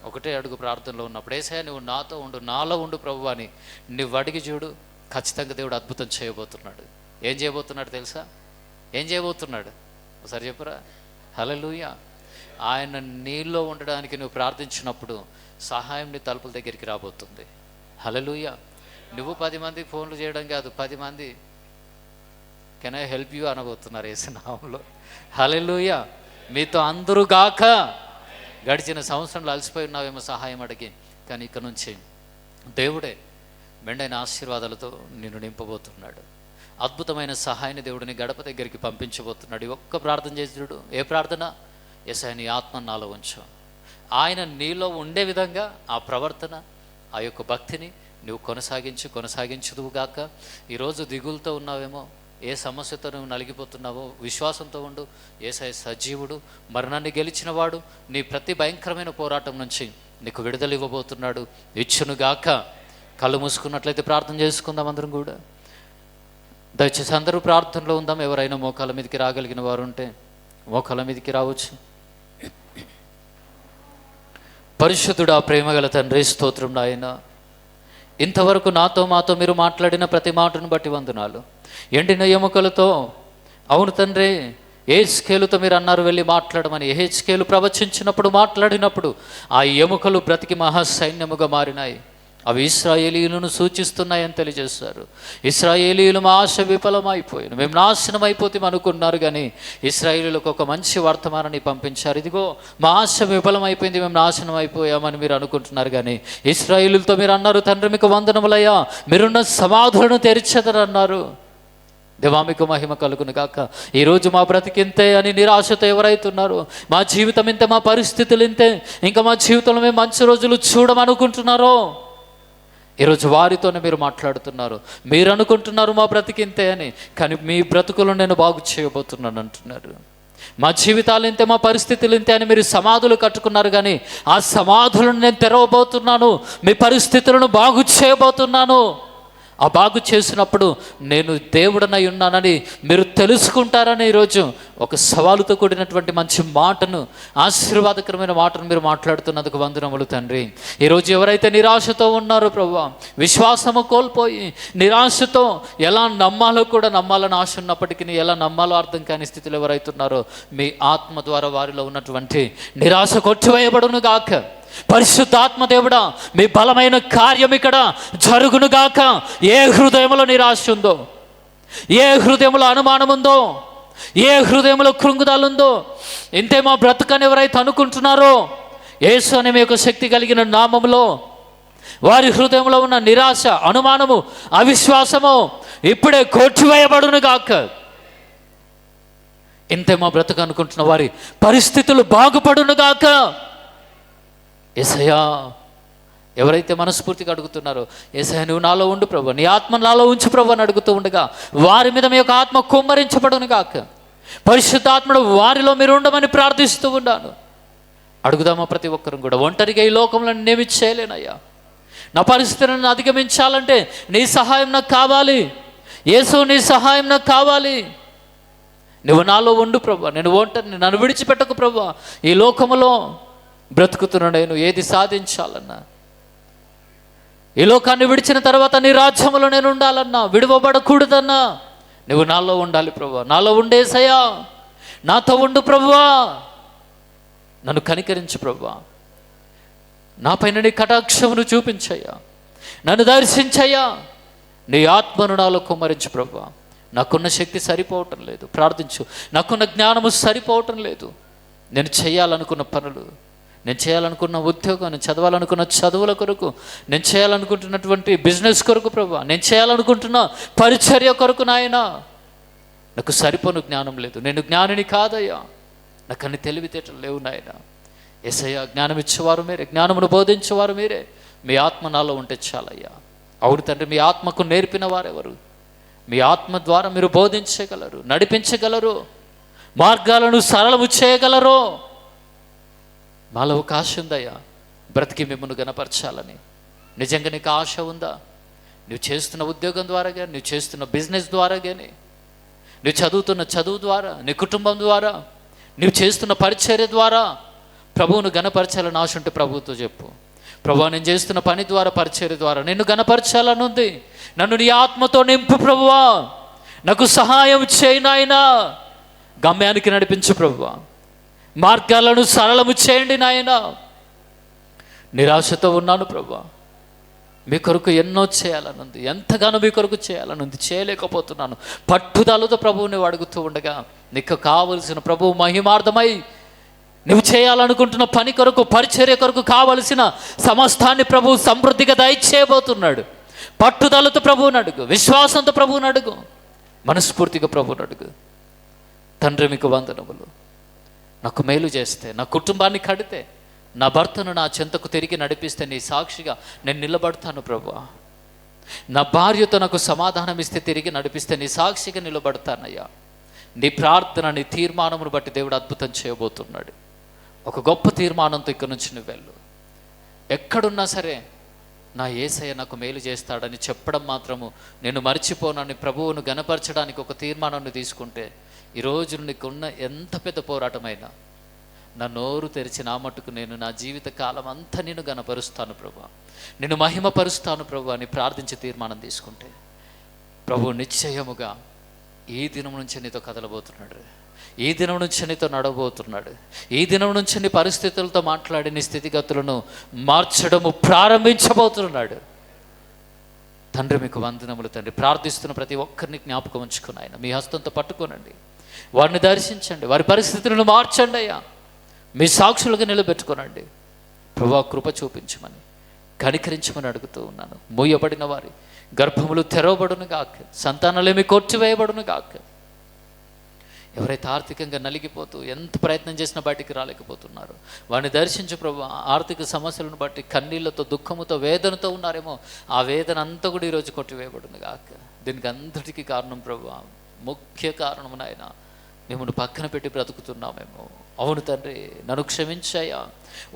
ఒకటే అడుగు ప్రార్థనలో ఉన్నప్పుడు, యేసయ్యా నువ్వు నాతో ఉండు, నాలో ఉండు ప్రభు అని నువ్వు అడిగి చూడు. ఖచ్చితంగా దేవుడు అద్భుతం చేయబోతున్నాడు. ఏం చేయబోతున్నాడు తెలుసా? ఏం చేయబోతున్నాడు ఒకసారి చెప్పురా. హల్లెలూయా. ఆయన నీలో ఉండడానికి నువ్వు ప్రార్థించినప్పుడు సహాయం నీ తలుపుల దగ్గరికి రాబోతుంది. హల్లెలూయా. నువ్వు 10 మందికి ఫోన్లు చేయడం కాదు, 10 మంది కెన్ ఐ హెల్ప్ యూ అనబోతున్నారు యేసు నామములో. హల్లెలూయా. మీతో అందరూ గాక. గడిచిన సంవత్సరంలో అలసిపోయి ఉన్నావేమో సహాయం అడిగి, కానీ ఇక నుంచి దేవుడే మెండైన ఆశీర్వాదాలతో నిన్ను నింపబోతున్నాడు. అద్భుతమైన సహాయాన్ని దేవుడిని గడప దగ్గరికి పంపించబోతున్నాడు. ఒక్క ప్రార్థన చేసి చూడు. ఏ ప్రార్థన? యేసయ్యా నీ ఆత్మ నాలో ఉంచు. ఆయన నీలో ఉండే విధంగా ఆ ప్రవర్తన, ఆ యొక్క భక్తిని నువ్వు కొనసాగించుదువుగాక. ఈరోజు దిగులతో ఉన్నావేమో, ఏ సమస్యతో నువ్వు నలిగిపోతున్నావో విశ్వాసంతో ఉండు. యేసయ్య సజీవుడు, మరణాన్ని గెలిచినవాడు. నీ ప్రతి భయంకరమైన పోరాటం నుంచి నీకు విడుదల ఇవ్వబోతున్నాడు. ఇచ్చునుగాక. కళ్ళు మూసుకున్నట్లయితే ప్రార్థన చేసుకుందాం అందరం కూడా. దయచేసి అందరూ ప్రార్థనలో ఉందాం. ఎవరైనా మోకాళ్ళ మీదకి రాగలిగిన వారు ఉంటే మోకాళ్ళ మీదకి రావచ్చు. పరిశుద్ధుడా, ప్రేమగల తండ్రి, స్తోత్రం నాయన. ఇంతవరకు మాతో మీరు మాట్లాడిన ప్రతి మాటను బట్టి వందనాలు. ఎండిన ఎముకలతో, అవును తండ్రి, యెహెజ్కేలుతో మీరు అన్నారు వెళ్ళి మాట్లాడమని. యెహెజ్కేలు ప్రవచించినప్పుడు, మాట్లాడినప్పుడు ఆ ఎముకలు బ్రతికి మహాసైన్యముగా మారినాయి. అవి ఇశ్రాయేలీయులను సూచిస్తున్నాయని తెలియజేశారు. ఇశ్రాయేలీయులు మా ఆశ విఫలమైపోయాను, మేము నాశనం అయిపోతాం అనుకున్నారు, కానీ ఇశ్రాయేలీయులకు ఒక మంచి వర్తమానాన్ని పంపించారు. ఇదిగో మా ఆశ విఫలమైపోయింది, మేము నాశనం అయిపోయామని మీరు అనుకుంటున్నారు, కానీ ఇశ్రాయేలీయులతో మీరు అన్నారు, తండ్రి మీకు వందనములయ్యా, మీరున్న సమాధులను తెరిచెదరన్నారు. దేవా మీకు మహిమ కలుగును గాక. ఈరోజు మా బ్రతికింతే అని నిరాశతో ఎవరైతున్నారో, మా జీవితం ఇంతే, మా పరిస్థితులు ఇంతే, ఇంకా మా జీవితంలో మేము మంచి రోజులు చూడమనుకుంటున్నారో, ఈరోజు వారితోనే మీరు మాట్లాడుతున్నారు. మీరు అనుకుంటున్నారు మా బ్రతికింతే అని, కానీ మీ బ్రతుకులు నేను బాగు చేయబోతున్నాను అంటున్నారు. మా జీవితాలు ఇంతే, మా పరిస్థితులు ఇంతే అని మీరు సమాధులు కట్టుకున్నారు, కానీ ఆ సమాధులను నేను తెరవబోతున్నాను, మీ పరిస్థితులను బాగు చేయబోతున్నాను. ఆ బాగు చేసినప్పుడు నేను దేవుడనై ఉన్నానని మీరు తెలుసుకుంటారని ఈరోజు ఒక సవాలుతో కూడినటువంటి మంచి మాటను, ఆశీర్వాదకరమైన మాటను మీరు మాట్లాడుతున్నందుకు వందనములు తండ్రి. ఈరోజు ఎవరైతే నిరాశతో ఉన్నారో ప్రభువా, విశ్వాసము కోల్పోయి నిరాశతో ఎలా నమ్మాలో కూడా నమ్మాలని ఆశ ఉన్నప్పటికీ ఎలా నమ్మాలో అర్థం కాని స్థితిలో ఎవరైతే ఉన్నారో మీ ఆత్మ ద్వారా వారిలో ఉన్నటువంటి నిరాశ కొట్టివేయబడును గాక. పరిశుద్ధాత్మ దేవుడా, మీ బలమైన కార్యం ఇక్కడ జరుగును గాక. ఏ హృదయంలో నిరాశ ఉందో, ఏ హృదయంలో అనుమానం ఉందో, ఏ హృదయంలో కృంగుదల ఉందో, ఇంతే మా బ్రతుకని ఎవరైతే అనుకుంటున్నారో, యేసు అనే మీ యొక్క శక్తి కలిగిన నామములో వారి హృదయంలో ఉన్న నిరాశ, అనుమానము, అవిశ్వాసము ఇప్పుడే కొట్టివేయబడును గాక. ఇంతే మా బ్రతుకు అనుకుంటున్న వారి పరిస్థితులు బాగుపడును గాక. యేసయ్యా, ఎవరైతే మనస్ఫూర్తిగా అడుగుతున్నారో, యేసయ్యా నువ్వు నాలో ఉండు ప్రభు, నీ ఆత్మ నాలో ఉంచు ప్రభు అని అడుగుతూ ఉండగా వారి మీద మీ యొక్క ఆత్మ కుమ్మరించబడును గాక. పరిశుద్ధాత్ముడు వారిలో మీరు ఉండమని ప్రార్థిస్తూ ఉన్నాను. అడుగుదామా ప్రతి ఒక్కరు కూడా. ఒంటరిగా ఈ లోకంలో నేనేమి చేయలేనయ్యా, నా పరిస్థితులను అధిగమించాలంటే నీ సహాయం నాకు కావాలి. యేసు, నీ సహాయం నాకు కావాలి. నువ్వు నాలో ఉండు ప్రభు, నేను ఒంటరిని, నన్ను విడిచిపెట్టకు ప్రభు. ఈ లోకములో బ్రతుకుతున్నా నేను ఏది సాధించాలన్నా, ఈ లోకాన్ని విడిచిన తర్వాత నీ రాజ్యములో నేను ఉండాలన్నా, విడువబడకూడదన్నా నువ్వు నాలో ఉండాలి ప్రభు. నాలో ఉండేసయ్యా, నాతో ఉండు ప్రభువా. నన్ను కనికరించు ప్రభువా. నా పైన నీ కటాక్షమును చూపించయ్యా, నన్ను దర్శించయ్యా. నీ ఆత్మను నాలో కుమ్మరించు ప్రభువా. నాకున్న శక్తి సరిపోవటం లేదు, ప్రార్థించు. నాకున్న జ్ఞానము సరిపోవటం లేదు. నేను చేయాలనుకున్న పనులు, నేను చేయాలనుకున్న ఉద్యోగం, నేను చదవాలనుకున్న చదువుల కొరకు, నేను చేయాలనుకుంటున్నటువంటి బిజినెస్ కొరకు ప్రభువా, నేను చేయాలనుకుంటున్న పరిచర్య కొరకు నాయన నాకు సరిపోను జ్ఞానం లేదు. నేను జ్ఞానిని కాదయ్యా, నాకు అన్ని తెలివితేటలు లేవు నాయన. యేసయ్యా, జ్ఞానం ఇచ్చేవారు మీరే, జ్ఞానమును బోధించేవారు మీరే. మీ ఆత్మ నాలో ఉంటే చాలయ్యా. అవును తండ్రి, మీ ఆత్మకు నేర్పిన వారెవరు? మీ ఆత్మ ద్వారా మీరు బోధించగలరు, నడిపించగలరు, మార్గాలను సరళము చేయగలరు. మాలో ఒక ఆశ ఉందయ్యా, బ్రతికి మిమ్మల్ని గణపరచాలని. నిజంగా నీకు ఆశ ఉందా? నువ్వు చేస్తున్న ఉద్యోగం ద్వారా కానీ, నువ్వు చేస్తున్న బిజినెస్ ద్వారా కానీ, నువ్వు చదువుతున్న చదువు ద్వారా, నీ కుటుంబం ద్వారా, నువ్వు చేస్తున్న పరిచర్య ద్వారా ప్రభువును గణపరచాలని ఆశ ఉంటే ప్రభువుతో చెప్పు. ప్రభువా, నేను చేస్తున్న పని ద్వారా, పరిచర్య ద్వారా నిన్ను గణపరచాలని ఉంది. నన్ను నీ ఆత్మతో నింపు ప్రభువా. నాకు సహాయం చేయి నాయనా. గమ్యానికి నడిపించు ప్రభువా. మార్గాలను సరళము చేయండి నాయనా. నిరాశతో ఉన్నాను ప్రభువా. మీ కొరకు ఎన్నో చేయాలనుంది, ఎంతగానో మీ కొరకు చేయాలనుంది, చేయలేకపోతున్నాను. పట్టుదలతో ప్రభువు నువ్వు అడుగుతూ ఉండగా నీకు కావలసిన ప్రభువు మహిమార్థమై నువ్వు చేయాలనుకుంటున్న పని కొరకు, పరిచర్య కొరకు కావలసిన సమస్తాన్ని ప్రభువు సమృద్ధిగా దయచేయబోతున్నాడు. పట్టుదలతో ప్రభువుని అడుగు, విశ్వాసంతో ప్రభువుని అడుగు, మనస్ఫూర్తిగా ప్రభువుని అడుగు. తండ్రి, మీకు వందనములు. నాకు మేలు చేస్తే, నా కుటుంబాన్ని కడితే, నా భర్తను నా చెంతకు తిరిగి నడిపిస్తే నీ సాక్షిగా నేను నిలబడతాను ప్రభువా. నా భార్యతో నాకు సమాధానం ఇస్తే, తిరిగి నడిపిస్తే నీ సాక్షిగా నిలబడతానయ్యా. నీ ప్రార్థన, నీ తీర్మానమును బట్టి దేవుడు అద్భుతం చేయబోతున్నాడు. ఒక గొప్ప తీర్మానంతో ఇక్కడి నుంచి నువ్వు వెళ్ళు. ఎక్కడున్నా సరే నా యేసయ్య నాకు మేలు చేస్తాడని చెప్పడం మాత్రము నేను మర్చిపోనని ప్రభువును గణపరచడానికి ఒక తీర్మానాన్ని తీసుకుంటే, ఈరోజు నీకున్న ఎంత పెద్ద పోరాటమైనా నా నోరు తెరిచి నా మట్టుకు నేను నా జీవిత కాలం అంతా నేను గణపరుస్తాను ప్రభు, నేను మహిమపరుస్తాను ప్రభు అని ప్రార్థించి తీర్మానం తీసుకుంటే, ప్రభు నిశ్చయముగా ఈ దినం నుంచి నీతో కదలబోతున్నాడు, ఈ దినం నుంచి నీతో నడవబోతున్నాడు, ఈ దినం నుంచి నీ పరిస్థితులతో మాట్లాడి నీ స్థితిగతులను మార్చడము ప్రారంభించబోతున్నాడు. తండ్రి, మీకు వందనములు తండ్రి. ప్రార్థిస్తున్న ప్రతి ఒక్కరిని జ్ఞాపకం ఉంచుకుని ఆయన మీ హస్తంతో పట్టుకోనండి, వారిని దర్శించండి, వారి పరిస్థితులను మార్చండి అయ్యా. మీ సాక్షులుగా నిలబెట్టుకోనండి ప్రభు. కృప చూపించమని, కనికరించమని అడుగుతూ ఉన్నాను. మూయబడిన వారి గర్భములు తెరవబడును గాక, సంతానాలేమి కొట్టివేయబడును గాక. ఎవరైతే ఆర్థికంగా నలిగిపోతూ ఎంత ప్రయత్నం చేసినా బయటికి రాలేకపోతున్నారు, వారిని దర్శించు ప్రభు. ఆర్థిక సమస్యలను బట్టి కన్నీళ్లతో, దుఃఖముతో, వేదనతో ఉన్నారేమో, ఆ వేదన అంతా కూడా ఈరోజు కొట్టివేయబడును గాక. దీనికి అంతటికీ కారణం ప్రభు, ముఖ్య కారణం నాయన మిమ్మల్ని పక్కన పెట్టి బ్రతుకుతున్నామేమో. అవును తండ్రి, నన్ను క్షమించాయా.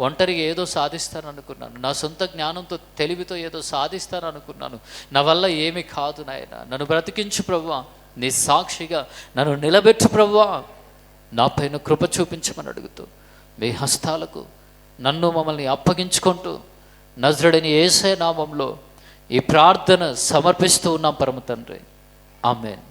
ఒంటరిగా ఏదో సాధిస్తాను అనుకున్నాను, నా సొంత జ్ఞానంతో తెలివితో ఏదో సాధిస్తాను అనుకున్నాను. నా వల్ల ఏమీ కాదు నాయన. నన్ను బ్రతికించు ప్రభువా, నీ సాక్షిగా నన్ను నిలబెట్టు ప్రభువా, నా పైన కృప చూపించమని అడుగుతూ మీ హస్తాలకు నన్ను మమ్మల్ని అప్పగించుకుంటూ నజరుడైన యేసయ్య నామంలో ఈ ప్రార్థన సమర్పిస్తూ ఉన్నాం పరమ తండ్రి. ఆమేన్.